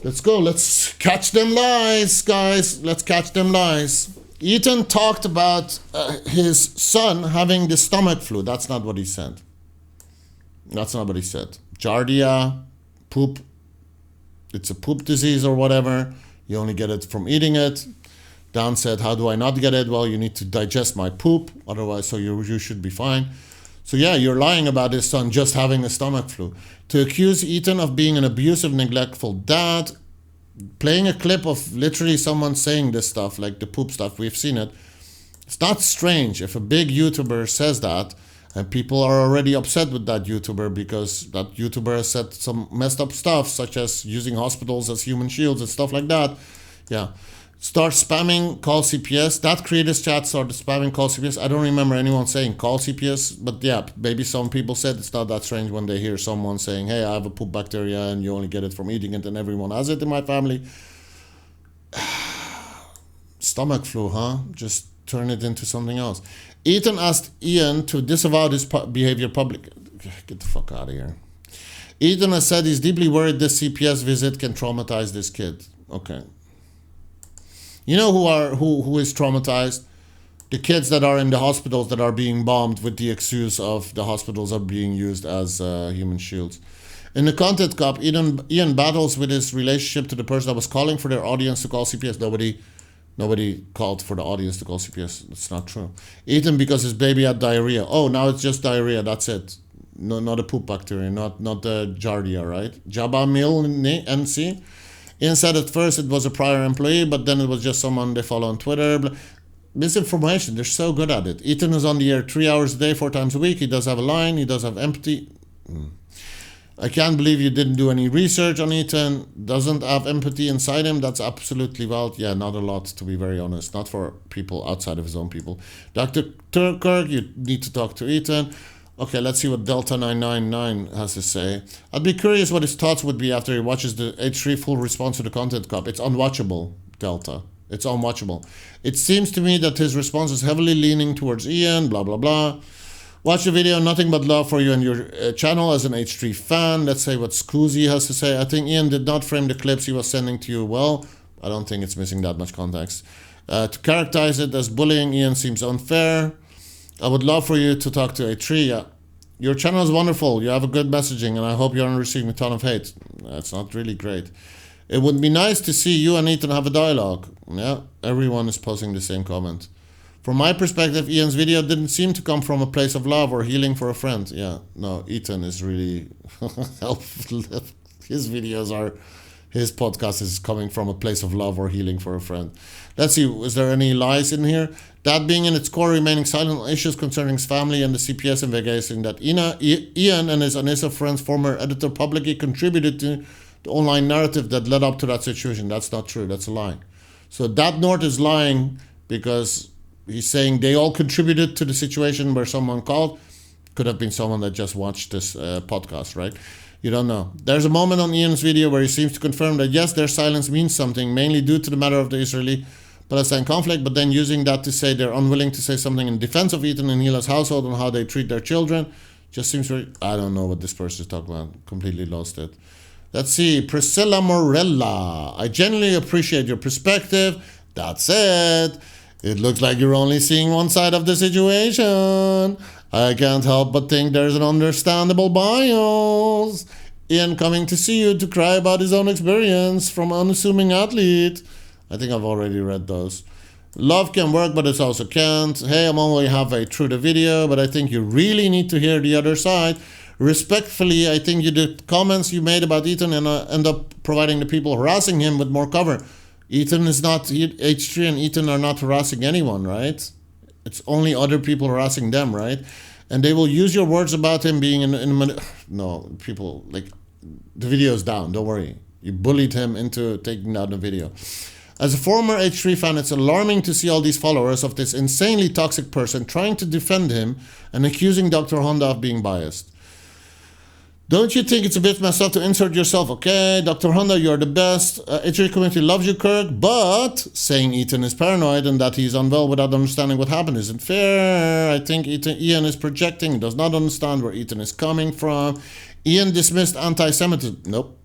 Speaker 1: let's go. Let's catch them lies, guys. Let's catch them lies. Ethan talked about his son having the stomach flu. That's not what he said. That's not what he said. Giardia, poop. It's a poop disease or whatever. You only get it from eating it. Dan said, how do I not get it? Well, you need to digest my poop. Otherwise, so you should be fine. So yeah, you're lying about his son just having a stomach flu. To accuse Ethan of being an abusive, neglectful dad, playing a clip of literally someone saying this stuff, like the poop stuff, we've seen it. It's not strange if a big YouTuber says that, and people are already upset with that YouTuber because that YouTuber has said some messed up stuff, such as using hospitals as human shields and stuff like that. Yeah. Start spamming, call CPS. That creators chat started spamming, call CPS. I don't remember anyone saying call CPS, but yeah, maybe some people said it's not that strange when they hear someone saying, hey, I have a poop bacteria and you only get it from eating it and everyone has it in my family. Stomach flu, huh? Just turn it into something else. Ethan asked Ian to disavow this behavior publicly. Get the fuck out of here. Ethan has said he's deeply worried this CPS visit can traumatize this kid. Okay. You know who is traumatized? The kids that are in the hospitals that are being bombed with the excuse of the hospitals are being used as human shields. In the content cop, Ian battles with his relationship to the person that was calling for their audience to call CPS. Nobody called for the audience to call CPS. That's not true. Ethan, because his baby had diarrhea. Oh, now it's just diarrhea. That's it. No, not a poop bacteria. Not the Giardia, right? Jabba Mil NC. Ian said at first it was a prior employee, but then it was just someone they follow on Twitter. Misinformation, they're so good at it. Ethan is on the air 3 hours a day, 4 times a week. He does have a line. He does have empathy. I can't believe you didn't do any research on Ethan. Doesn't have empathy inside him. That's absolutely valid. Yeah, not a lot, to be very honest. Not for people outside of his own people. Dr. Kirk, you need to talk to Ethan. Okay, let's see what Delta 999 has to say. I'd be curious what his thoughts would be after he watches the H3 full response to the content cop. It's unwatchable, Delta. It's unwatchable. It seems to me that his response is heavily leaning towards Ian, blah, blah, blah. Watch the video, nothing but love for you and your channel as an H3 fan. Let's say what Scoozy has to say. I think Ian did not frame the clips he was sending to you well. I don't think it's missing that much context. To characterize it as bullying, Ian seems unfair. I would love for you to talk to H3. Yeah. Your channel is wonderful. You have a good messaging, and I hope you aren't receiving a ton of hate. That's not really great. It would be nice to see you and Ethan have a dialogue. Yeah, everyone is posting the same comment. From my perspective, Ian's video didn't seem to come from a place of love or healing for a friend. Yeah, no, Ethan is really helpful. His podcast is coming from a place of love or healing for a friend. Let's see, is there any lies in here? That being in its core, remaining silent on issues concerning his family and the CPS investigating that Ian and his Anissa friend's former editor publicly contributed to the online narrative that led up to that situation. That's not true. That's a lie. So that North is lying because he's saying they all contributed to the situation where someone called. Could have been someone that just watched this podcast, right? You don't know. There's a moment on Ian's video where he seems to confirm that yes, their silence means something, mainly due to the matter of the Israeli-Palestine conflict, but then using that to say they're unwilling to say something in defense of Ethan and Hila's household and how they treat their children. Just seems very... I don't know what this person is talking about. Completely lost it. Let's see. Priscilla Morella. I genuinely appreciate your perspective. That said, it looks like you're only seeing one side of the situation. I can't help but think there's an understandable bias. Ian coming to see you to cry about his own experience from unassuming athlete. I think I've already read those. Love can work, but it also can't. Hey, I'm only halfway through the video, but I think you really need to hear the other side. Respectfully, I think you did comments you made about Ethan and end up providing the people harassing him with more cover. Ethan is not, H3 and Ethan are not harassing anyone, right? It's only other people harassing them, right? And they will use your words about him being no, people, like, the video is down, don't worry. You bullied him into taking down the video. As a former H3 fan, it's alarming to see all these followers of this insanely toxic person trying to defend him and accusing Dr. Honda of being biased. Don't you think it's a bit messed up to insert yourself? Okay, Dr. Honda, you're the best. H3 community loves you, Kirk, but saying Ethan is paranoid and that he's unwell without understanding what happened isn't fair. I think Ian is projecting, does not understand where Ethan is coming from. Ian dismissed anti-Semitism. Nope.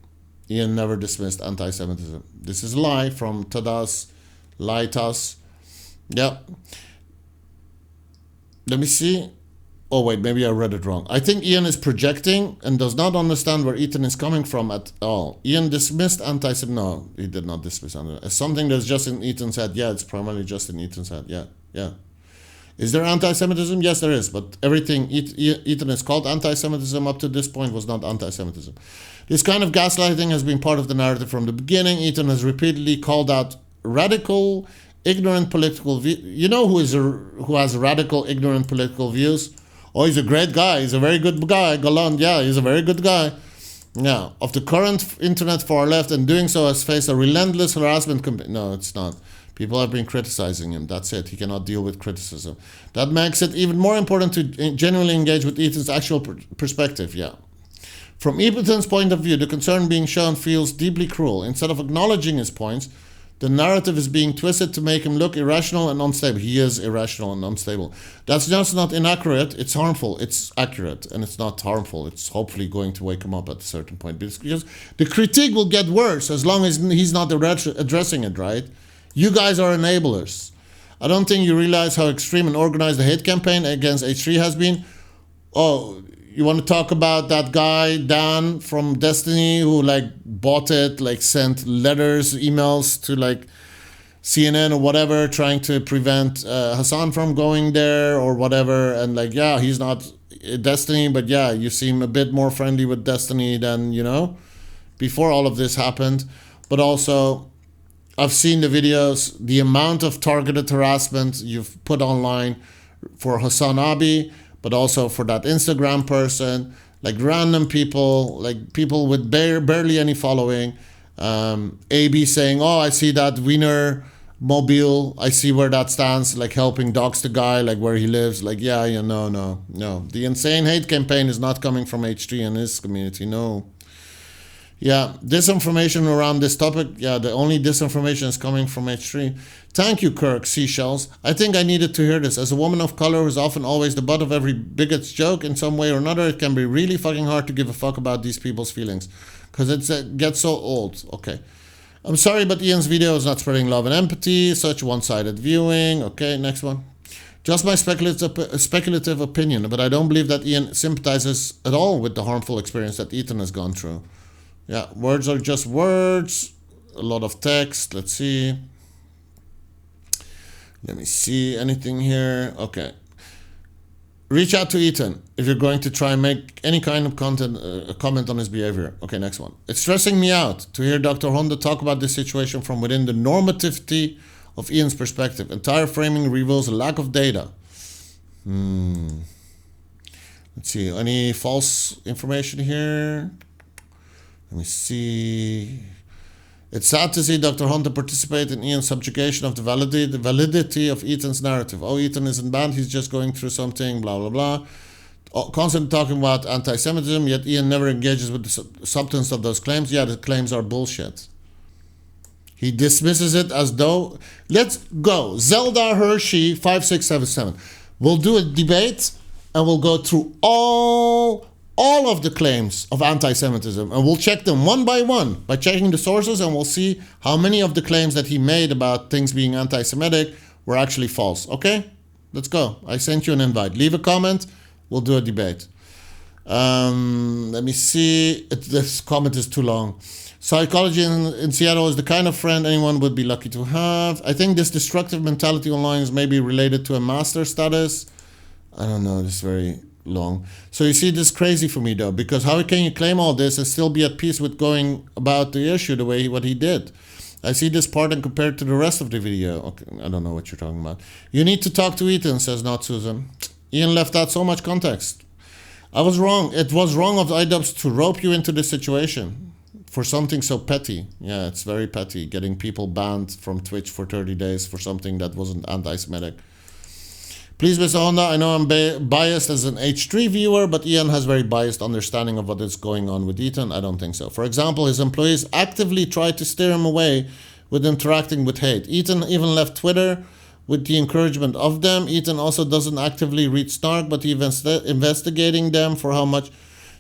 Speaker 1: Ian never dismissed anti-Semitism. This is a lie from Tadas Laitas. Yeah. Let me see. Oh, wait, maybe I read it wrong. I think Ian is projecting and does not understand where Ethan is coming from at all. Ian dismissed anti-Semitism. No, he did not dismiss anti-Semitism. It's something that's just in Ethan's head. Yeah, it's primarily just in Ethan's head. Yeah. Is there anti-Semitism? Yes, there is. But everything Ethan is called anti-Semitism up to this point was not anti-Semitism. This kind of gaslighting has been part of the narrative from the beginning. Ethan has repeatedly called out radical, ignorant political views. You know who has radical, ignorant political views? Oh, he's a great guy. He's a very good guy. Gallant. Yeah, he's a very good guy. Yeah, of the current internet far left, and doing so has faced a relentless harassment campaign. No, it's not. People have been criticizing him. That's it. He cannot deal with criticism. That makes it even more important to genuinely engage with Ethan's actual perspective. Yeah. From Ethan's point of view, the concern being shown feels deeply cruel. Instead of acknowledging his points, the narrative is being twisted to make him look irrational and unstable. He is irrational and unstable. That's just not inaccurate. It's harmful. It's accurate. And it's not harmful. It's hopefully going to wake him up at a certain point. Because the critique will get worse as long as he's not addressing it, right? You guys are enablers. I don't think you realize how extreme and organized the hate campaign against H3 has been. Oh, you want to talk about that guy, Dan from Destiny, who like bought it, like sent letters, emails to like CNN or whatever, trying to prevent Hassan from going there or whatever. And like, yeah, he's not Destiny, but yeah, you seem a bit more friendly with Destiny than, you know, before all of this happened. But also, I've seen the videos, the amount of targeted harassment you've put online for Hassan Abi, but also for that Instagram person, like random people, like people with barely any following. AB saying, oh, I see that Wiener mobile, I see where that stands, like helping dox the guy, like where he lives. Like, yeah, no. The insane hate campaign is not coming from H3 and his community, no. Yeah, disinformation around this topic. Yeah, the only disinformation is coming from H3. Thank you, Kirk Seashells. I think I needed to hear this. As a woman of color who's often always the butt of every bigot's joke in some way or another, it can be really fucking hard to give a fuck about these people's feelings. Because it gets so old. Okay. I'm sorry, but Ian's video is not spreading love and empathy. Such one-sided viewing. Okay, next one. Just my speculative opinion, but I don't believe that Ian sympathizes at all with the harmful experience that Ethan has gone through. Yeah, words are just words. A lot of text. Let's see. Let me see anything here. Okay. Reach out to Ethan if you're going to try and make any kind of content, comment on his behavior. Okay, next one. It's stressing me out to hear Dr. Honda talk about this situation from within the normativity of Ian's perspective. Entire framing reveals a lack of data. Let's see. Any false information here? Let me see. It's sad to see Dr. Hunter participate in Ian's subjugation of the validity of Ethan's narrative. Oh, Ethan isn't bad, he's just going through something, blah, blah, blah. Constantly talking about anti-Semitism, yet Ian never engages with the substance of those claims. Yeah, the claims are bullshit. He dismisses it as though... Let's go. Zelda Hershey 5677. We'll do a debate and we'll go through all of the claims of anti-Semitism, and we'll check them one by one by checking the sources, and we'll see how many of the claims that he made about things being anti-Semitic were actually false. Okay? Let's go. I sent you an invite. Leave a comment. We'll do a debate. Let me see. This comment is too long. Psychology in Seattle is the kind of friend anyone would be lucky to have. I think this destructive mentality online is maybe related to a master status. I don't know. This is very long. So you see, this is crazy for me though, because how can you claim all this and still be at peace with going about the issue the way what he did? I see this part and compared to the rest of the video. Okay, I don't know what you're talking about. You need to talk to Ethan, says Not Susan. Ian left out so much context. I was wrong. It was wrong of iDubbbz to rope you into this situation for something so petty. Yeah, it's very petty, getting people banned from Twitch for 30 days for something that wasn't anti-Semitic. Please, Mr. Honda, I know I'm biased as an H3 viewer, but Ian has very biased understanding of what is going on with Ethan. I don't think so. For example, his employees actively tried to steer him away with interacting with hate. Ethan even left Twitter with the encouragement of them. Ethan also doesn't actively read snark, but he's investigating them for how much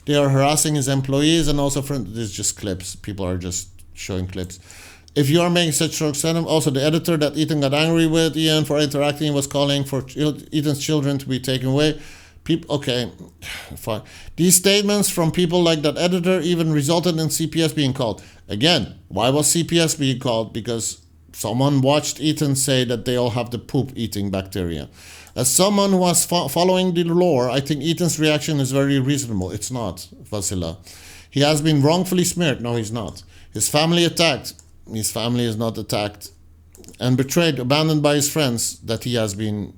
Speaker 1: they are harassing his employees, and also for there's just clips. People are just showing clips. If you are making such strong statement, also the editor that Ethan got angry with Ian for interacting was calling for Ethan's children to be taken away. Okay, fine. These statements from people like that editor even resulted in CPS being called. Again, why was CPS being called? Because someone watched Ethan say that they all have the poop-eating bacteria. As someone who was following the lore, I think Ethan's reaction is very reasonable. It's not, Vasila. He has been wrongfully smeared. No, he's not. His family attacked. His family is not attacked. And betrayed, abandoned by his friends that he has been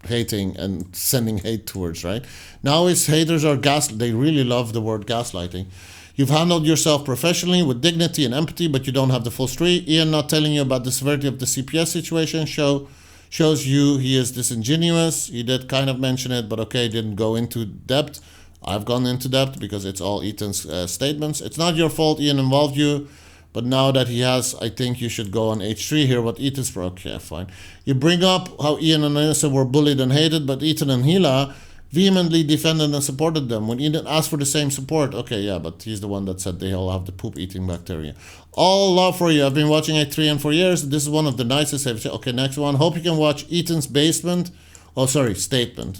Speaker 1: hating and sending hate towards, right? Now his haters are they really love the word gaslighting. You've handled yourself professionally with dignity and empathy, but you don't have the full story. Ian not telling you about the severity of the CPS situation shows you he is disingenuous. He did kind of mention it, but okay, didn't go into depth. I've gone into depth because it's all Ethan's statements. It's not your fault Ian involved you, but now that he has, I think you should go on H3 here what Ethan's for. Okay, fine. You bring up how Ian and Anissa were bullied and hated, but Ethan and Hila vehemently defended and supported them. When Ethan asked for the same support, okay, yeah, but he's the one that said they all have the poop-eating bacteria. All love for you. I've been watching H3 and for years. This is one of the nicest. Okay, next one. Hope you can watch Ethan's basement. Oh, sorry, statement.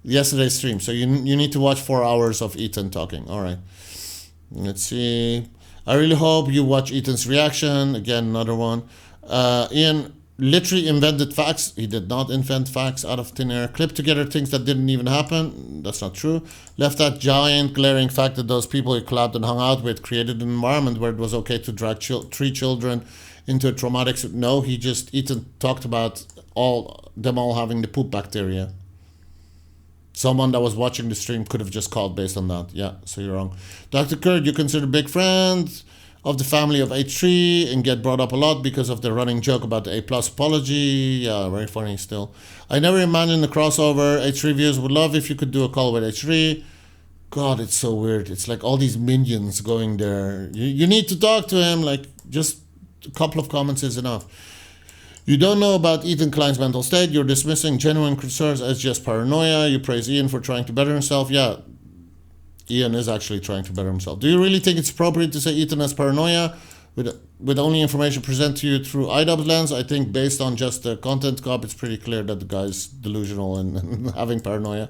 Speaker 1: Yesterday's stream. So you need to watch 4 hours of Ethan talking. All right. Let's see. I really hope you watch Ethan's reaction. Again, another one. Ian literally invented facts. He did not invent facts out of thin air. Clipped together things that didn't even happen. That's not true. Left that giant glaring fact that those people he collabed and hung out with created an environment where it was okay to drag 3 children into a traumatic... No, Ethan talked about them all having the poop bacteria. Someone that was watching the stream could have just called based on that. Yeah, so you're wrong. Dr. Kurt, you consider big friend of the family of H3 and get brought up a lot because of the running joke about the A+ apology. Yeah, very funny still. I never imagined the crossover. H3 viewers would love if you could do a call with H3. God, it's so weird. It's like all these minions going there. You need to talk to him. Like, just a couple of comments is enough. You don't know about Ethan Klein's mental state. You're dismissing genuine concerns as just paranoia. You praise Ian for trying to better himself. Yeah, Ian is actually trying to better himself. Do you really think it's appropriate to say Ethan has paranoia with only information presented to you through iDubbbz lens? I think based on just the content cop, it's pretty clear that the guy's delusional and having paranoia.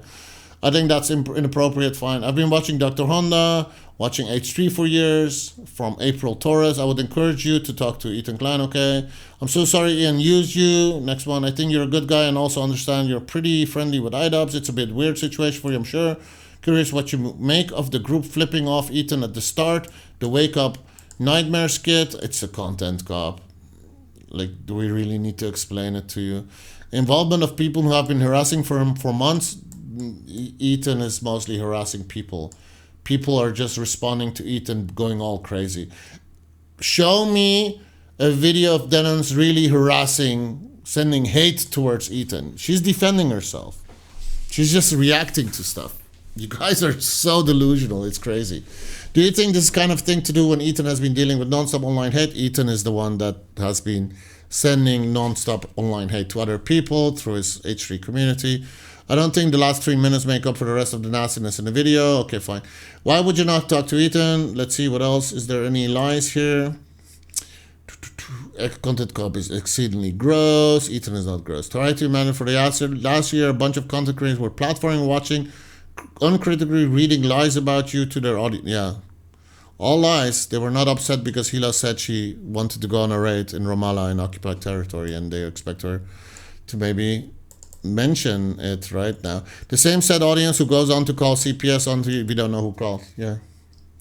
Speaker 1: I think that's inappropriate. Fine. I've been watching Dr. Honda, watching H3 for years, from April Torres. I would encourage you to talk to Ethan Klein, okay? I'm so sorry Ian used you. Next one. I think you're a good guy and also understand you're pretty friendly with iDubbbz. It's a bit weird situation for you, I'm sure. Curious what you make of the group flipping off Ethan at the start. The wake up nightmare skit. It's a content cop. Like, do we really need to explain it to you? Involvement of people who have been harassing for him for months. Ethan is mostly harassing people. People are just responding to Ethan going all crazy. Show me a video of Denon's really harassing, sending hate towards Ethan. She's defending herself. She's just reacting to stuff. You guys are so delusional. It's crazy. Do you think this is kind of thing to do when Ethan has been dealing with non-stop online hate? Ethan is the one that has been sending non-stop online hate to other people through his H3 community. I don't think the last 3 minutes make up for the rest of the nastiness in the video. Okay, fine. Why would you not talk to Ethan? Let's see what else. Is there any lies here? Content cop is exceedingly gross. Ethan is not gross. Try to imagine for the answer. Last year, a bunch of content creators were platforming, watching, uncritically reading lies about you to their audience. Yeah. All lies. They were not upset because Hila said she wanted to go on a raid in Ramallah in occupied territory and they expect her to maybe mention it right now. The same said audience who goes on to call CPS on to, we don't know who called. Yeah.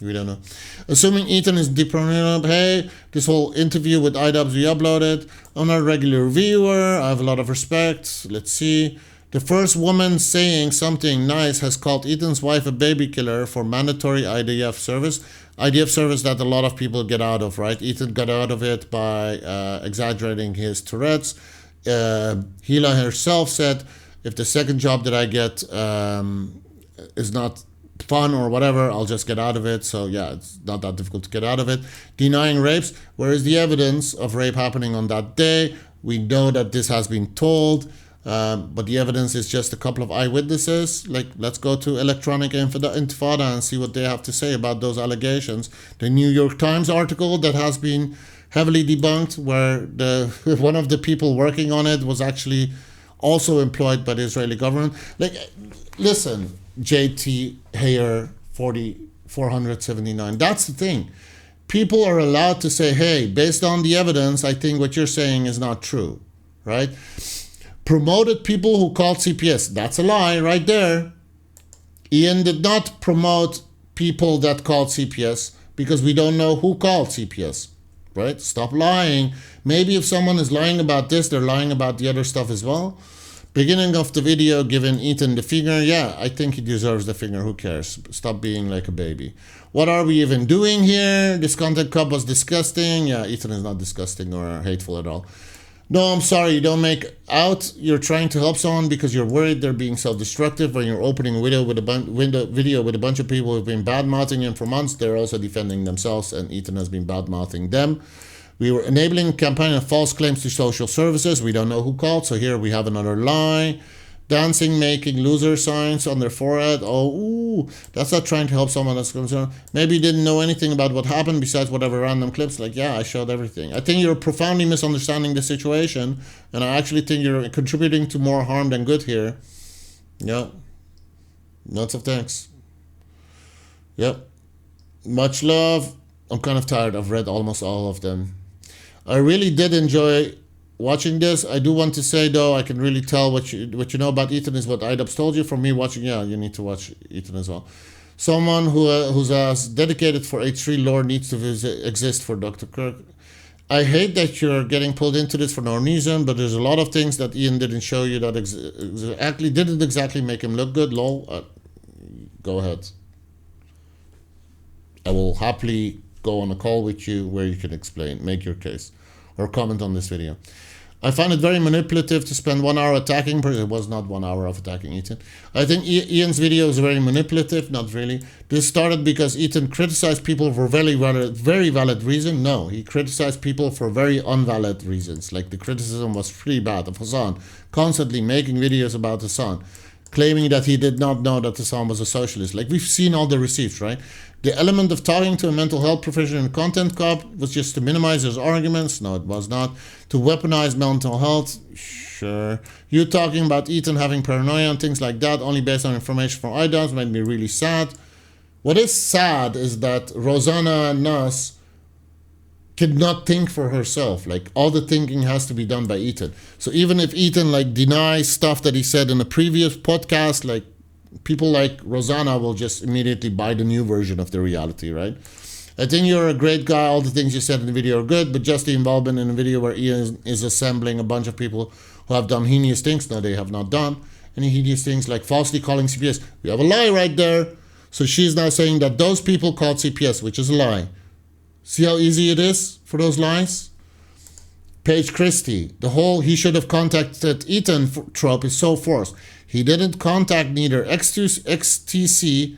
Speaker 1: We don't know. Assuming Ethan is deep, hey, this whole interview with iDubbbz we uploaded. I'm not a regular viewer. I have a lot of respect. Let's see. The first woman saying something nice has called Ethan's wife a baby killer for mandatory IDF service. IDF service that a lot of people get out of, right? Ethan got out of it by exaggerating his Tourette's. Hila herself said, if the second job that I get is not fun or whatever, I'll just get out of it. So yeah, it's not that difficult to get out of it. Denying rapes. Where is the evidence of rape happening on that day? We know that this has been told, but the evidence is just a couple of eyewitnesses. Like, let's go to Electronic Intifada and see what they have to say about those allegations. The New York Times article that has been heavily debunked, where one of the people working on it was actually also employed by the Israeli government. Like, listen, JT Hayer 479. That's the thing. People are allowed to say, hey, based on the evidence, I think what you're saying is not true, right? Promoted people who called CPS. That's a lie right there. Ian did not promote people that called CPS because we don't know who called CPS, right? Stop lying. Maybe if someone is lying about this, they're lying about the other stuff as well. Beginning of the video, giving Ethan the finger. Yeah, I think he deserves the finger. Who cares? Stop being like a baby. What are we even doing here? This content cup was disgusting. Yeah, Ethan is not disgusting or hateful at all. No, I'm sorry, you don't make out you're trying to help someone because you're worried they're being self-destructive. When you're opening a video with a bunch of people who've been bad-mouthing him for months, they're also defending themselves, and Ethan has been bad-mouthing them. We were enabling a campaign of false claims to social services. We don't know who called, so here we have another lie. Dancing, making loser signs on their forehead. Oh, ooh, that's not trying to help someone that's concerned. Maybe you didn't know anything about what happened besides whatever random clips. Like, yeah, I showed everything. I think you're profoundly misunderstanding the situation, and I actually think you're contributing to more harm than good here. Yep. Lots of thanks. Yep. Much love. I'm kind of tired. I've read almost all of them. I really did enjoy watching this. I do want to say, though, I can really tell what you know about Ethan is what iDubbbz told you. From me watching, yeah, you need to watch Ethan as well. Someone who's as dedicated for H3 lore needs to exist for Dr. Kirk. I hate that you're getting pulled into this for no reason, but there's a lot of things that Ian didn't show you that didn't exactly make him look good. Lol. Go ahead. I will happily go on a call with you where you can explain, make your case, or comment on this video. I find it very manipulative to spend 1 hour attacking. It was not 1 hour of attacking Ethan. I think Ian's video is very manipulative. Not really. This started because Ethan criticized people for very valid reason. No, he criticized people for very unvalid reasons. Like, the criticism was pretty bad of Hassan, constantly making videos about Hassan, claiming that he did not know that Hassan was a socialist. Like, we've seen all the receipts, right? The element of talking to a mental health professional in Content Cop was just to minimize his arguments. No, it was not. To weaponize mental health. Sure. You talking about Ethan having paranoia and things like that only based on information from iDubbbz made me really sad. What is sad is that Rosanna Nuss cannot think for herself. Like, all the thinking has to be done by Ethan. So even if Ethan like denies stuff that he said in a previous podcast, like, people like Rosanna will just immediately buy the new version of the reality, right? I think you're a great guy. All the things you said in the video are good, but just the involvement in a video where Ian is assembling a bunch of people who have done heinous things. No, they have not done any heinous things, like falsely calling CPS. We have a lie right there. So she's now saying that those people called CPS, which is a lie. See how easy it is for those lies? Paige Christie, the whole he should have contacted Ethan trope is so forced. He didn't contact neither XTC,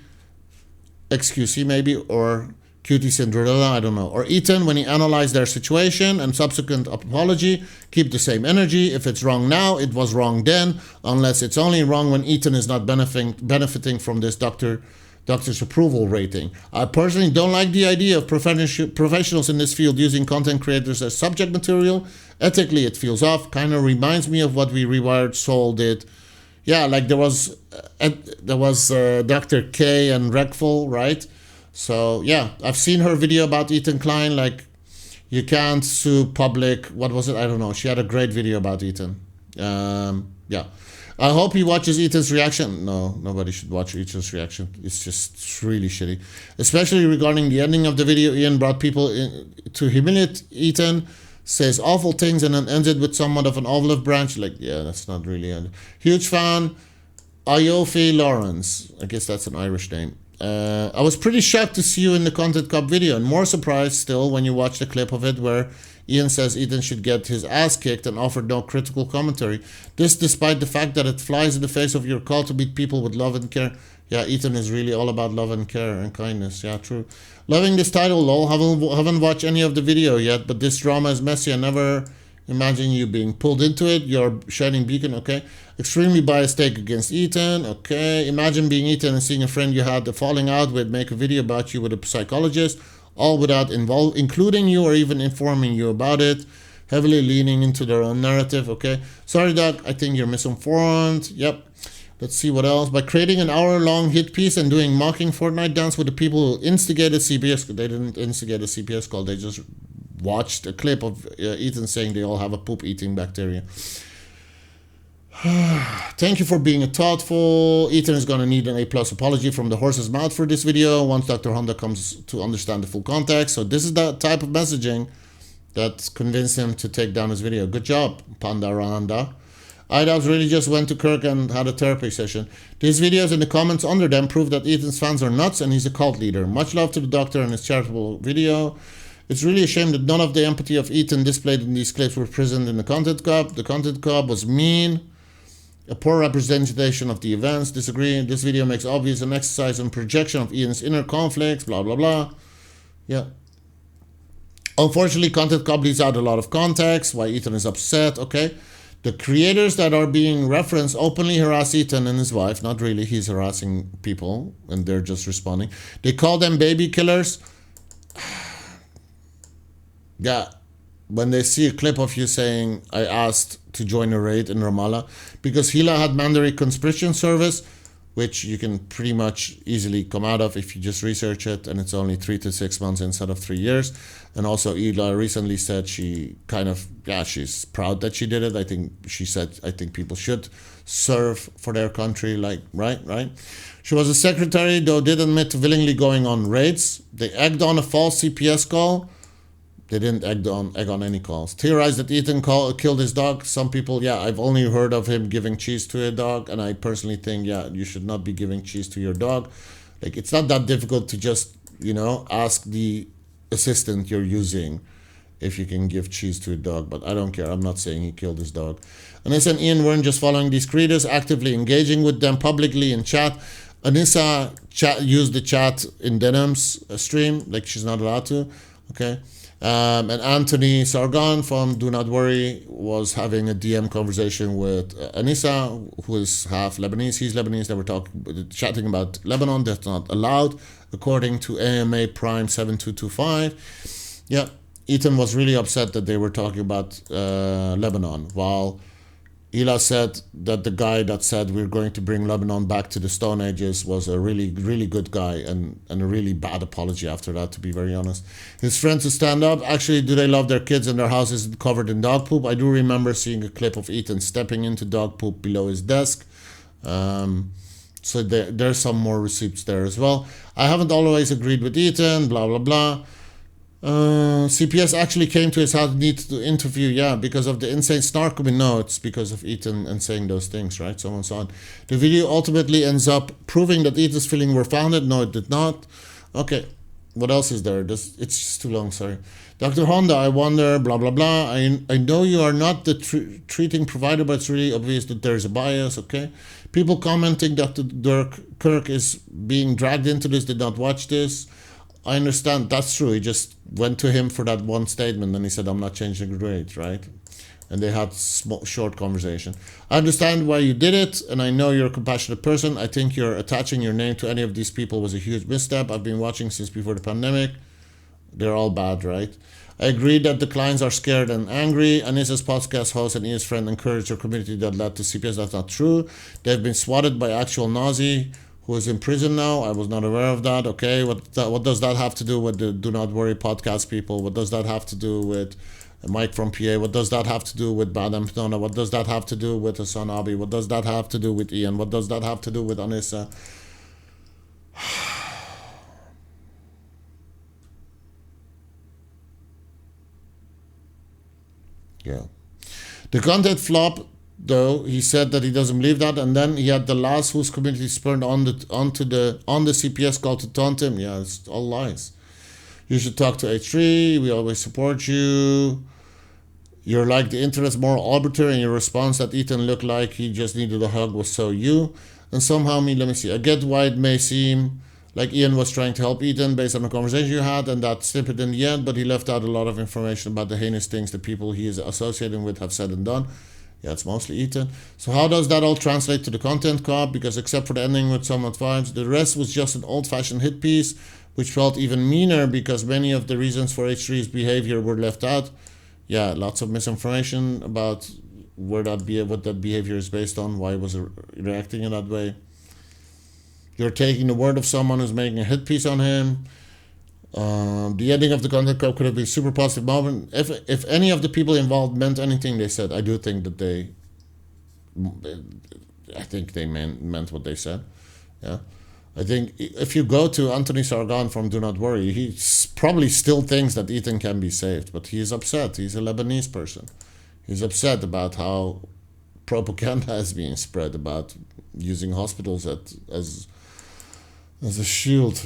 Speaker 1: XQC maybe, or QT Cinderella, I don't know, or Ethan when he analyzed their situation and subsequent apology. Keep the same energy. If it's wrong now, it was wrong then, unless it's only wrong when Ethan is not benefiting from this doctor's approval rating. I personally don't like the idea of professionals in this field using content creators as subject material. Ethically, it feels off. Kind of reminds me of what we Rewired Soul did. Yeah, like there was Dr. K and Rekful, right? So yeah, I've seen her video about Ethan Klein. Like, you can't sue public. What was it? I don't know. She had a great video about Ethan. Yeah. I hope he watches Ethan's reaction. No, nobody should watch Ethan's reaction. It's just really shitty. Especially regarding the ending of the video. Ian brought people in to humiliate Ethan, says awful things, and then ends it with somewhat of an olive branch. Like, yeah, that's not really it. Huge fan. Ayofi Lawrence. I guess that's an Irish name. I was pretty shocked to see you in the Content Cop video, and more surprised still when you watch the clip of it where Ian says Ethan should get his ass kicked and offered no critical commentary. This despite the fact that it flies in the face of your call to meet people with love and care. Yeah, Ethan is really all about love and care and kindness. Yeah, true. Loving this title, lol. Haven't watched any of the video yet, but this drama is messy. I never imagine you being pulled into it. You're shining beacon, okay. Extremely biased take against Ethan, okay. Imagine being Ethan and seeing a friend you had a falling out with make a video about you with a psychologist, all without including you or even informing you about it, heavily leaning into their own narrative, okay. Sorry, Doc, I think you're misinformed. Yep. Let's see what else. By creating an hour-long hit piece and doing mocking Fortnite dance with the people who instigated CPS, they didn't instigate a CPS call, they just watched a clip of Ethan saying they all have a poop-eating bacteria. Thank you for being a thoughtful. Ethan is going to need an A+ apology from the horse's mouth for this video once Dr. Honda comes to understand the full context. So this is the type of messaging that convinced him to take down his video. Good job, Panda Randa. iDubbbz really just went to Kirk and had a therapy session. These videos and the comments under them prove that Ethan's fans are nuts and he's a cult leader. Much love to the doctor and his charitable video. It's really a shame that none of the empathy of Ethan displayed in these clips were present in the Content Cop. The Content Cop was mean, a poor representation of the events. Disagree. This video makes obvious an exercise and projection of Ian's inner conflicts, blah, blah, blah. Yeah. Unfortunately, Content Cop leaves out a lot of context, why Ethan is upset, okay. The creators that are being referenced openly harass Ethan and his wife. Not really, he's harassing people and they're just responding. They call them baby killers. Yeah, when they see a clip of you saying, I asked to join a raid in Ramallah, because Hila had mandatory conscription service, which you can pretty much easily come out of if you just research it, and it's only 3 to 6 months instead of 3 years. And also Hila recently said she kind of, yeah, she's proud that she did it. I think she said, I think people should serve for their country, like, right? She was a secretary, though did admit to willingly going on raids. They egged on a false CPS call. They didn't egg on any calls. Theorized that Ethan killed his dog. Some people, yeah, I've only heard of him giving cheese to a dog, and I personally think, yeah, you should not be giving cheese to your dog. Like, it's not that difficult to just, you know, ask the assistant you're using if you can give cheese to a dog, but I don't care. I'm not saying he killed his dog. Anissa and Ian weren't just following these creators, actively engaging with them publicly in chat. Anissa used the chat in Denham's stream, like she's not allowed to, okay? And Anthony Sargon from Do Not Worry was having a DM conversation with Anissa, who is half Lebanese. He's Lebanese. They were chatting about Lebanon. That's not allowed, according to AMA Prime 7225. Yeah, Ethan was really upset that they were talking about Lebanon, while Hila said that the guy that said we're going to bring Lebanon back to the Stone Ages was a really, really good guy, and a really bad apology after that, to be very honest. His friends who stand up, actually, do they love their kids and their houses covered in dog poop? I do remember seeing a clip of Ethan stepping into dog poop below his desk. So there's some more receipts there as well. I haven't always agreed with Ethan, blah, blah, blah. CPS actually came to his house, needs to interview, yeah, because of the insane snark. We know it's because of Ethan and saying those things, right? Someone saw it. The video ultimately ends up proving that Ethan's feelings were founded. No, it did not. Okay, what else is there? It's just too long, sorry. Dr. Honda, I wonder, blah, blah, blah. I know you are not the treating provider, but it's really obvious that there's a bias, okay? People commenting that Kirk is being dragged into this, did not watch this. I understand, that's true. He just went to him for that one statement and he said, I'm not changing the grades, right? And they had short conversation. I understand why you did it, and I know you're a compassionate person. I think you're attaching your name to any of these people was a huge misstep. I've been watching since before the pandemic. They're all bad, right? I agree that the clients are scared and angry. Anissa's podcast host and Ian's friend encouraged your community that led to CPS. That's not true. They've been swatted by actual Nazi who is in prison now. I was not aware of that. Okay, what does that have to do with the Do Not Worry podcast people? What does that have to do with And Mike from PA, what does that have to do with Badam Pnona? What does that have to do with Hassan Abi? What does that have to do with Ian? What does that have to do with Anissa? Yeah. The content flop, though, he said that he doesn't believe that, and then he had the last whose community spurned on the CPS call to taunt him. Yeah, it's all lies. You should talk to H3. We always support you. You're like the internet moral arbiter, and your response that Ethan looked like he just needed a hug was so you. And somehow let me see. I get why it may seem like Ian was trying to help Ethan based on the conversation you had and that snippet in the end, but he left out a lot of information about the heinous things the people he is associating with have said and done. Yeah, it's mostly Ethan. So how does that all translate to the content cop? Because except for the ending with somewhat vibes, the rest was just an old-fashioned hit piece, which felt even meaner because many of the reasons for H3's behavior were left out. Yeah, lots of misinformation about what that behavior is based on, why he was reacting in that way. You're taking the word of someone who's making a hit piece on him. The ending of the content cop could have been a super positive moment. If any of the people involved meant anything they said, I do think that they meant what they said. Yeah. I think if you go to Anthony Sargon from Do Not Worry, he probably still thinks that Ethan can be saved, but he is upset. He's a Lebanese person. He's upset about how propaganda is being spread about using hospitals as a shield.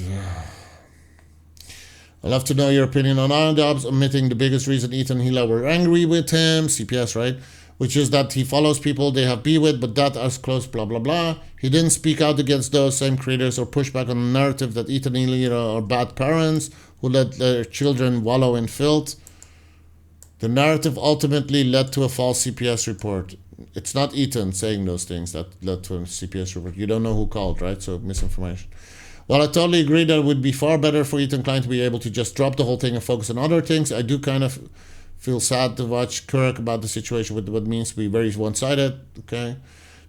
Speaker 1: I'd love to know your opinion on Iron Dobbs omitting the biggest reason Ethan and Hila were angry with him, CPS, right? Which is that he follows people they have beef with, but that as close, blah, blah, blah. He didn't speak out against those same creators or push back on the narrative that Ethan and Hila are bad parents who let their children wallow in filth. The narrative ultimately led to a false CPS report. It's not Ethan saying those things that led to a CPS report. You don't know who called, right? So misinformation. While I totally agree that it would be far better for Ethan Klein to be able to just drop the whole thing and focus on other things, I do kind of feel sad to watch Kirk about the situation with what means to be very one-sided. Okay.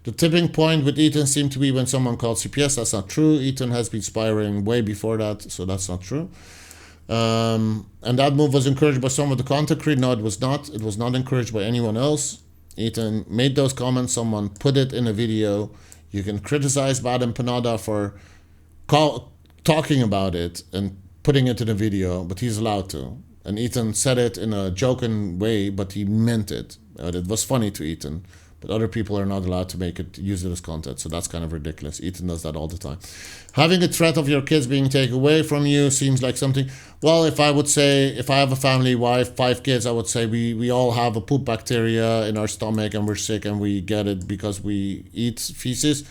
Speaker 1: The tipping point with Ethan seemed to be when someone called CPS. That's not true. Ethan has been spiraling way before that, so that's not true. And that move was encouraged by some of the content creators. No, it was not. It was not encouraged by anyone else. Ethan made those comments. Someone put it in a video. You can criticize Badam Panada for talking about it and putting it in a video, but he's allowed to. And Ethan said it in a joking way, but he meant it. It was funny to Ethan, but other people are not allowed to use it as content, so that's kind of ridiculous. Ethan does that all the time. Having a threat of your kids being taken away from you seems like something. Well, if I have a family, wife, 5 kids, I would say we all have a poop bacteria in our stomach and we're sick and we get it because we eat feces.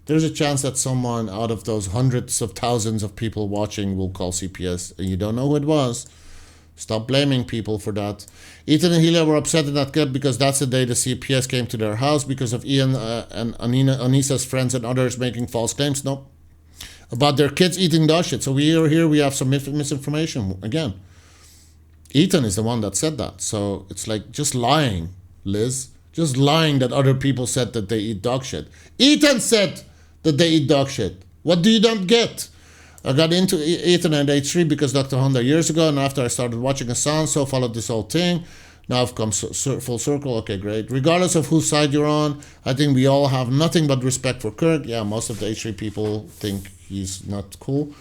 Speaker 1: There's a chance that someone out of those hundreds of thousands of people watching will call CPS and you don't know who it was. Stop blaming people for that. Ethan and Hila were upset in that clip because that's the day the CPS came to their house because of Ian and Anissa's friends and others making false claims. Nope. About their kids eating dog shit. So we have some misinformation again. Ethan is the one that said that. So it's like just lying, Liz. Just lying that other people said that they eat dog shit. Ethan said that they eat dog shit. What do you not get? I got into Ethan and H3 because Dr. Honda years ago, and after I started watching Hassan, so followed this whole thing. Now I've come full circle. Okay, great. Regardless of whose side you're on, I think we all have nothing but respect for Kirk. Yeah, most of the H3 people think he's not cool.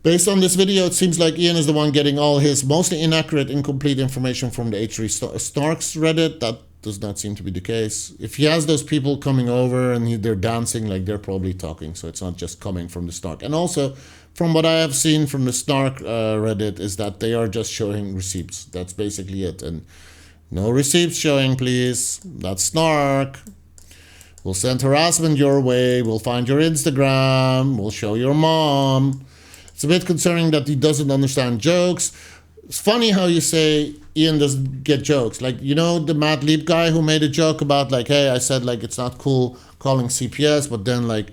Speaker 1: Based on this video, it seems like Ian is the one getting all his mostly inaccurate, incomplete information from the H3 Snarks Reddit. That does not seem to be the case. If he has those people coming over and they're dancing, like they're probably talking, so it's not just coming from the Snark. And also, from what I have seen from the Snark Reddit, is that they are just showing receipts. That's basically it. And no receipts showing, please. That's Snark. We'll send harassment your way. We'll find your Instagram. We'll show your mom. It's a bit concerning that he doesn't understand jokes. It's funny how you say Ian doesn't get jokes. Like, you know, the Matt Leap guy who made a joke about, like, hey, I said, like, it's not cool calling CPS, but then, like,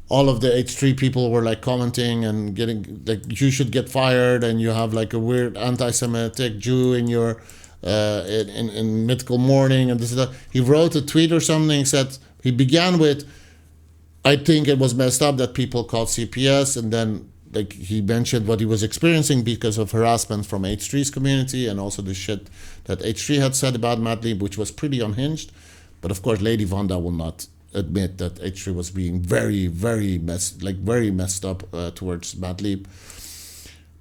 Speaker 1: all of the H3 people were, like, commenting and getting, like, you should get fired and you have, like, a weird anti-Semitic Jew in your, in mythical morning and this and that. He wrote a tweet or something, said, he began with, I think it was messed up that people called CPS, and then like he mentioned what he was experiencing because of harassment from H3's community and also the shit that H3 had said about Madlib, which was pretty unhinged. But of course, Lady Vonda will not admit that H3 was being very messed up towards Madlib.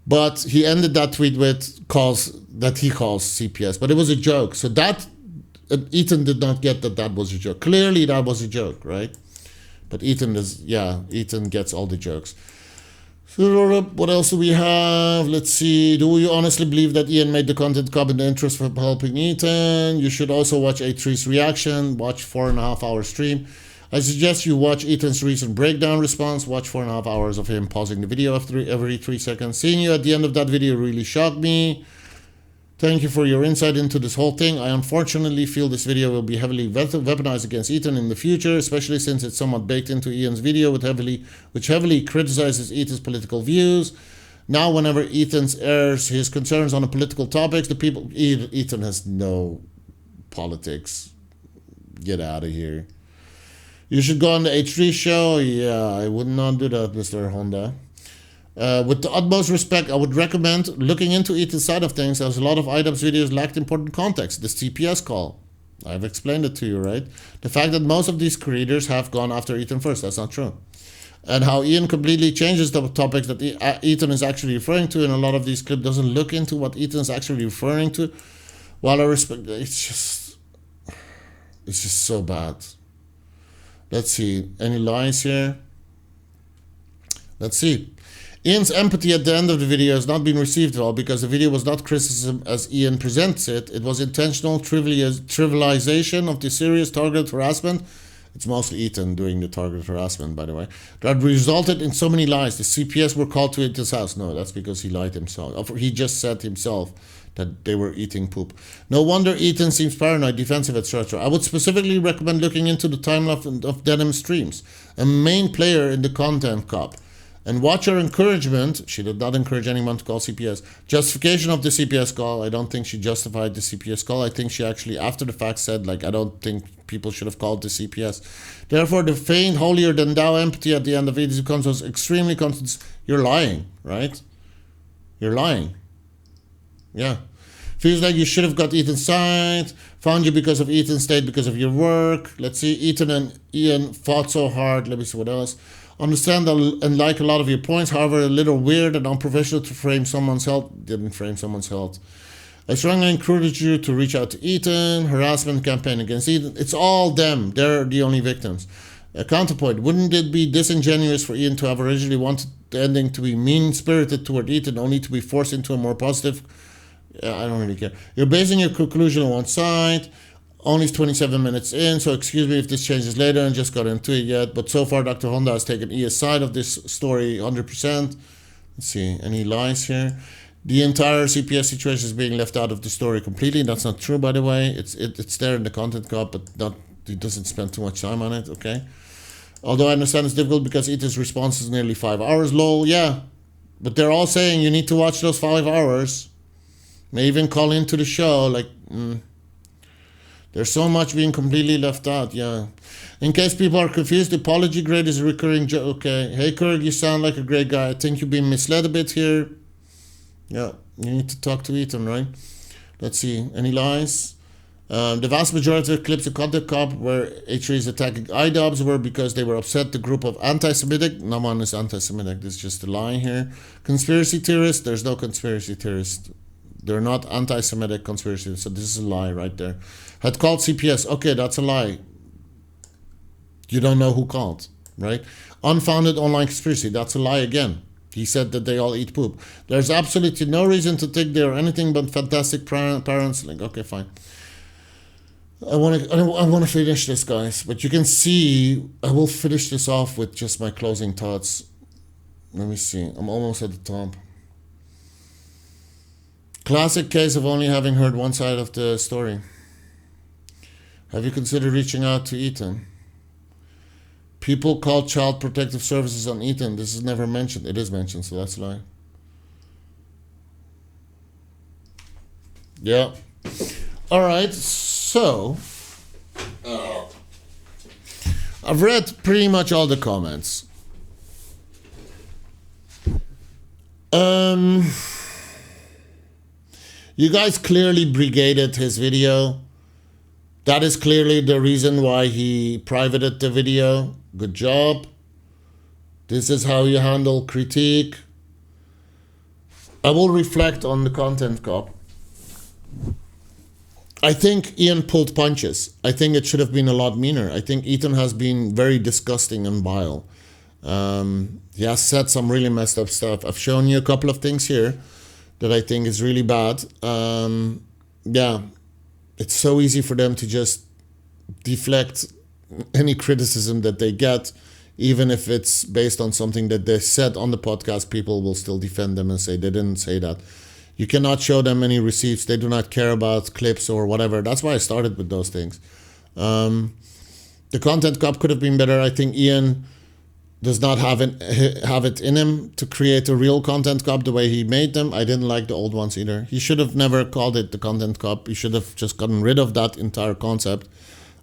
Speaker 1: But he ended that tweet with calls that he calls CPS, but it was a joke. So that Ethan did not get that was a joke. Clearly, that was a joke, right? But Ethan gets all the jokes. So what else do we have? Let's see. Do you honestly believe that Ian made the content cop in the interest of helping Ethan? You should also watch A3's reaction. Watch 4.5 hour stream. I suggest you watch Ethan's recent breakdown response. Watch 4.5 hours of him pausing the video every 3 seconds. Seeing you at the end of that video really shocked me. Thank you for your insight into this whole thing. I unfortunately feel this video will be heavily weaponized against Ethan in the future, especially since it's somewhat baked into Ian's video, which heavily criticizes Ethan's political views. Now, whenever Ethan airs his concerns on the political topics, Ethan has no politics. Get out of here. You should go on the H3 show. Yeah, I would not do that, Mr. Honda. With the utmost respect, I would recommend looking into Ethan's side of things, as a lot of items videos lacked important context. The CPS call. I've explained it to you, right? The fact that most of these creators have gone after Ethan first. That's not true. And how Ian completely changes the topics that Ethan is actually referring to in a lot of these clips, doesn't look into what Ethan's actually referring to. While I respect, it's just so bad. Let's see. Any lies here? Let's see. Ian's empathy at the end of the video has not been received well because the video was not criticism as Ian presents it. It was intentional trivialization of the serious targeted harassment. It's mostly Ethan doing the targeted harassment, by the way. That resulted in so many lies. The CPS were called to Ethan's house. No, that's because he lied himself. He just said himself that they were eating poop. No wonder Ethan seems paranoid, defensive, etc. I would specifically recommend looking into the timeline of Denim streams, a main player in the content cop. And watch her encouragement. She did not encourage anyone to call CPS. Justification of the CPS call. I don't think she justified the CPS call. I think she actually, after the fact, said, I don't think people should have called the CPS. Therefore, the feigned holier-than-thou empathy at the end of it becomes was extremely constant. You're lying, right? You're lying. Yeah. Feels like you should have got Ethan's side. Found you because of Ethan's state, because of your work. Let's see. Ethan and Ian fought so hard. Let me see what else. Understand and like a lot of your points, however, a little weird and unprofessional to frame someone's health. Didn't frame someone's health. I strongly encourage you to reach out to Ethan. Harassment campaign against Ethan. It's all them. They're the only victims. A counterpoint. Wouldn't it be disingenuous for Ian to have originally wanted the ending to be mean-spirited toward Ethan, only to be forced into a more positive? I don't really care. You're basing your conclusion on one side. Only 27 minutes in, so excuse me if this changes later and just got into it yet. But so far, Dr. Honda has taken Ian's side of this story 100%. Let's see, any lies here? The entire CPS situation is being left out of the story completely. That's not true, by the way. It's there in the content cop, but it doesn't spend too much time on it, okay? Although I understand it's difficult because Ethan's response is nearly 5 hours, lol. Yeah, but they're all saying you need to watch those 5 hours. May even call into the show, There's so much being completely left out, yeah. In case people are confused, the apology grade is a recurring joke. Okay. Hey, Kirk, you sound like a great guy. I think you've been misled a bit here. Yeah, you need to talk to Ethan, right? Let's see. Any lies? The vast majority of clips of Content Cop where H3 is attacking IDOBs were because they were upset the group of anti-Semitic. No one is anti-Semitic. This is just a lie here. Conspiracy theorists. There's no conspiracy theorists. They're not anti-Semitic conspiracies. So this is a lie right there. Had called CPS. Okay, that's a lie. You don't know who called, right? Unfounded online conspiracy. That's a lie again. He said that they all eat poop. There's absolutely no reason to think they're anything but fantastic parents. Okay, fine. I want to finish this, guys. But you can see, I will finish this off with just my closing thoughts. Let me see. I'm almost at the top. Classic case of only having heard one side of the story. Have you considered reaching out to Ethan? People call Child Protective Services on Ethan. This is never mentioned. It is mentioned, so that's a lie. Yeah. All right, so I've read pretty much all the comments. You guys clearly brigaded his video. That is clearly the reason why he privated the video. Good job. This is how you handle critique. I will reflect on the content cop. I think Ian pulled punches. I think it should have been a lot meaner. I think Ethan has been very disgusting and vile. He has said some really messed up stuff. I've shown you a couple of things here that I think is really bad. Yeah, it's so easy for them to just deflect any criticism that they get, even if it's based on something that they said on the podcast. People will still defend them and say they didn't say that. You cannot show them any receipts. They do not care about clips or whatever. That's why I started with those things. The content cop could have been better. I think Ian does not have it in him to create a real content cop the way he made them. I didn't like the old ones either. He should have never called it the content cop. He should have just gotten rid of that entire concept.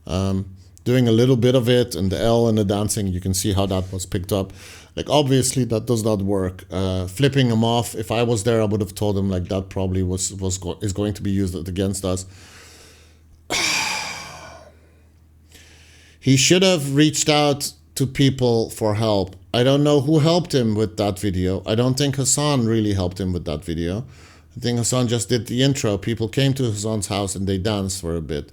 Speaker 1: Doing a little bit of it and the L and the dancing, you can see how that was picked up. Like, obviously that does not work. Flipping him off, if I was there, I would have told him like that probably is going to be used against us. He should have reached out to people for help. I don't know who helped him with that video. I don't think Hassan really helped him with that video. I think Hassan just did the intro. People came to Hassan's house and they danced for a bit.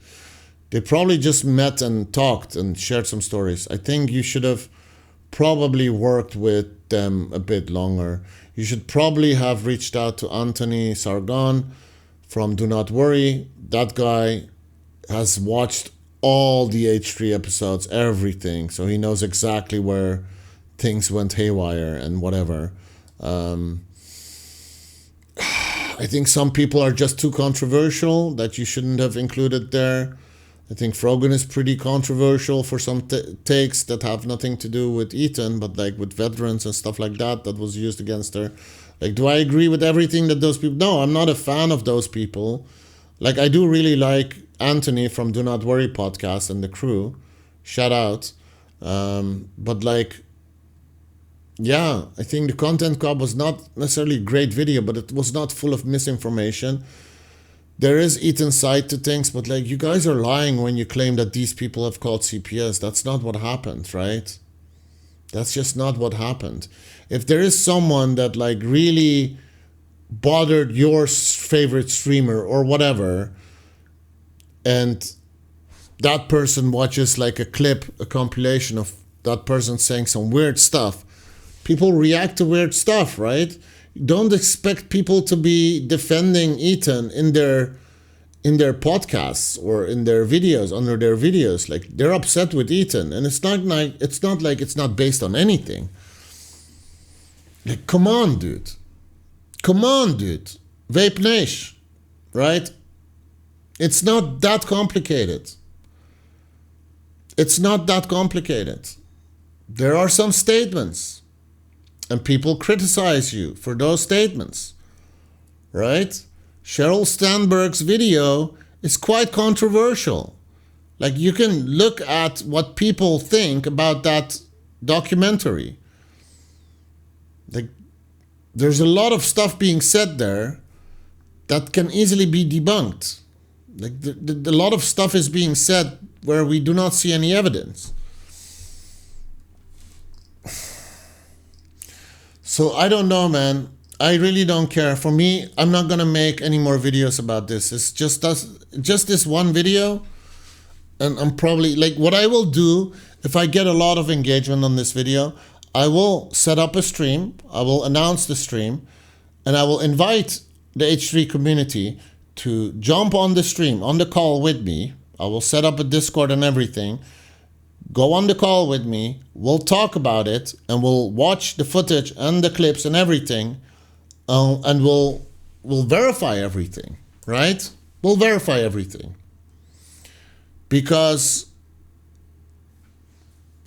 Speaker 1: They probably just met and talked and shared some stories. I think you should have probably worked with them a bit longer. You should probably have reached out to Anthony Sargon from Do Not Worry. That guy has watched all the H3 episodes, everything. So he knows exactly where things went haywire and whatever. I think some people are just too controversial that you shouldn't have included there. I think Frogan is pretty controversial for some takes that have nothing to do with Ethan, but like with veterans and stuff like that was used against her. Like, do I agree with everything that those people... No, I'm not a fan of those people. Like, I do really like Anthony from Do Not Worry podcast and the crew. Shout out. But like, yeah, I think the content cop was not necessarily a great video, but it was not full of misinformation. There is Ethan's side to things, but like, you guys are lying when you claim that these people have called CPS. That's not what happened, right? That's just not what happened. If there is someone that like really bothered your favorite streamer or whatever, and that person watches like a clip, a compilation of that person saying some weird stuff, people react to weird stuff, right? Don't expect people to be defending Ethan in their podcasts or in their videos, under their videos. Like, they're upset with Ethan, and it's not like it's not based on anything. Like, come on, dude. Vape Nash, right? It's not that complicated. There are some statements, and people criticize you for those statements, right? Sheryl Sandberg's video is quite controversial. Like, you can look at what people think about that documentary. Like, there's a lot of stuff being said there that can easily be debunked. Like, a lot of stuff is being said where we do not see any evidence. So I don't know, man. I really don't care. For me, I'm not gonna make any more videos about this. It's just this one video, and I'm probably like, what I will do if I get a lot of engagement on this video, I will set up a stream. I will announce the stream, and I will invite the H3 community to jump on the stream, on the call with me. I will set up a Discord and everything. Go on the call with me. We'll talk about it, and we'll watch the footage and the clips and everything, and we'll verify everything, right? We'll verify everything, because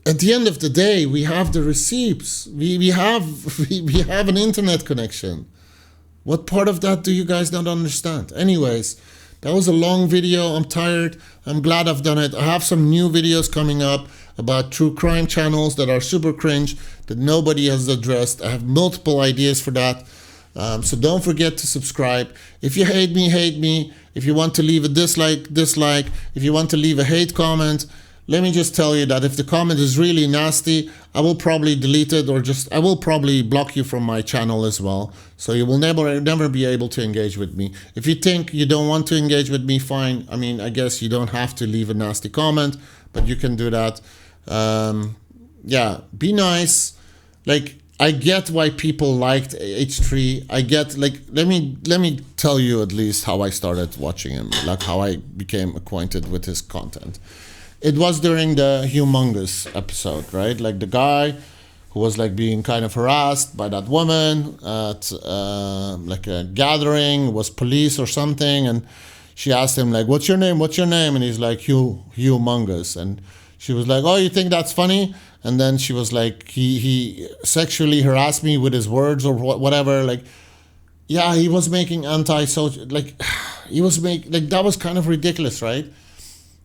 Speaker 1: at the end of the day, we have the receipts. We have an internet connection. What part of that do you guys not understand? Anyways, that was a long video. I'm tired. I'm glad I've done it. I have some new videos coming up about true crime channels that are super cringe, that nobody has addressed. I have multiple ideas for that. So don't forget to subscribe. If you hate me, hate me. If you want to leave a dislike, dislike. If you want to leave a hate comment, let me just tell you that if the comment is really nasty, I will probably delete it, or I will probably block you from my channel as well. So you will never be able to engage with me. If you think you don't want to engage with me, fine. I mean, I guess you don't have to leave a nasty comment, but you can do that. Yeah, be nice. Like, I get why people liked H3. I get, like, let me tell you at least how I started watching him, like how I became acquainted with his content. It was during the Humongous episode, right? Like the guy who was like being kind of harassed by that woman at like a gathering, was police or something, and she asked him like, "What's your name? What's your name?" And he's like, Humongous. And she was like, "Oh, you think that's funny?" And then she was like, he sexually harassed me with his words or whatever. Like, yeah, he was making anti-social, like, that was kind of ridiculous, right?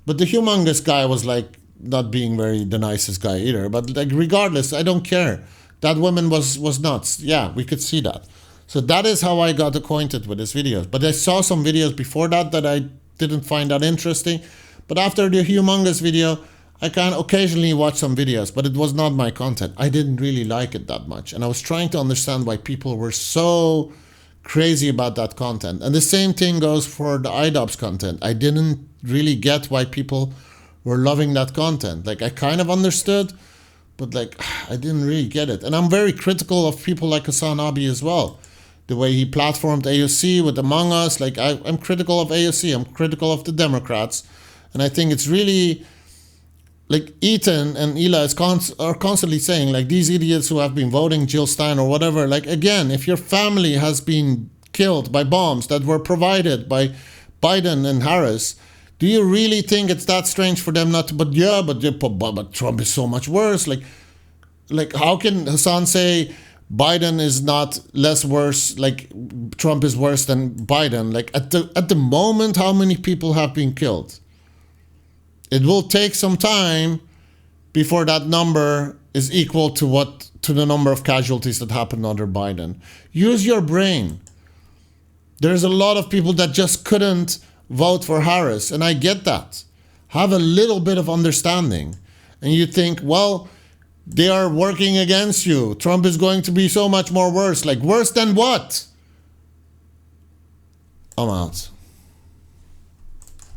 Speaker 1: But the Humongous guy was like not being the nicest guy either. But like, regardless, I don't care. That woman was nuts. Yeah, we could see that. So that is how I got acquainted with his videos. But I saw some videos before that I didn't find that interesting. But after the Humongous video, I can occasionally watch some videos, but it was not my content. I didn't really like it that much. And I was trying to understand why people were so crazy about that content. And the same thing goes for the IDOPS content. I didn't really get why people were loving that content. Like, I kind of understood, but like, I didn't really get it. And I'm very critical of people like Hassan Abi as well. The way he platformed AOC with Among Us, like, I'm critical of AOC. I'm critical of the Democrats. And I think it's really, like, Ethan and Ela are constantly saying, like, these idiots who have been voting Jill Stein or whatever, like, again, if your family has been killed by bombs that were provided by Biden and Harris, do you really think it's that strange for them not to? But yeah, but Trump is so much worse. Like how can Hassan say Biden is not less worse? Like, Trump is worse than Biden. Like, at the moment, how many people have been killed? It will take some time before that number is equal to the number of casualties that happened under Biden. Use your brain. There's a lot of people that just couldn't vote for Harris, and I get that. Have a little bit of understanding. And you think, well, they are working against you. Trump is going to be so much more worse. Like, worse than what? I'm out.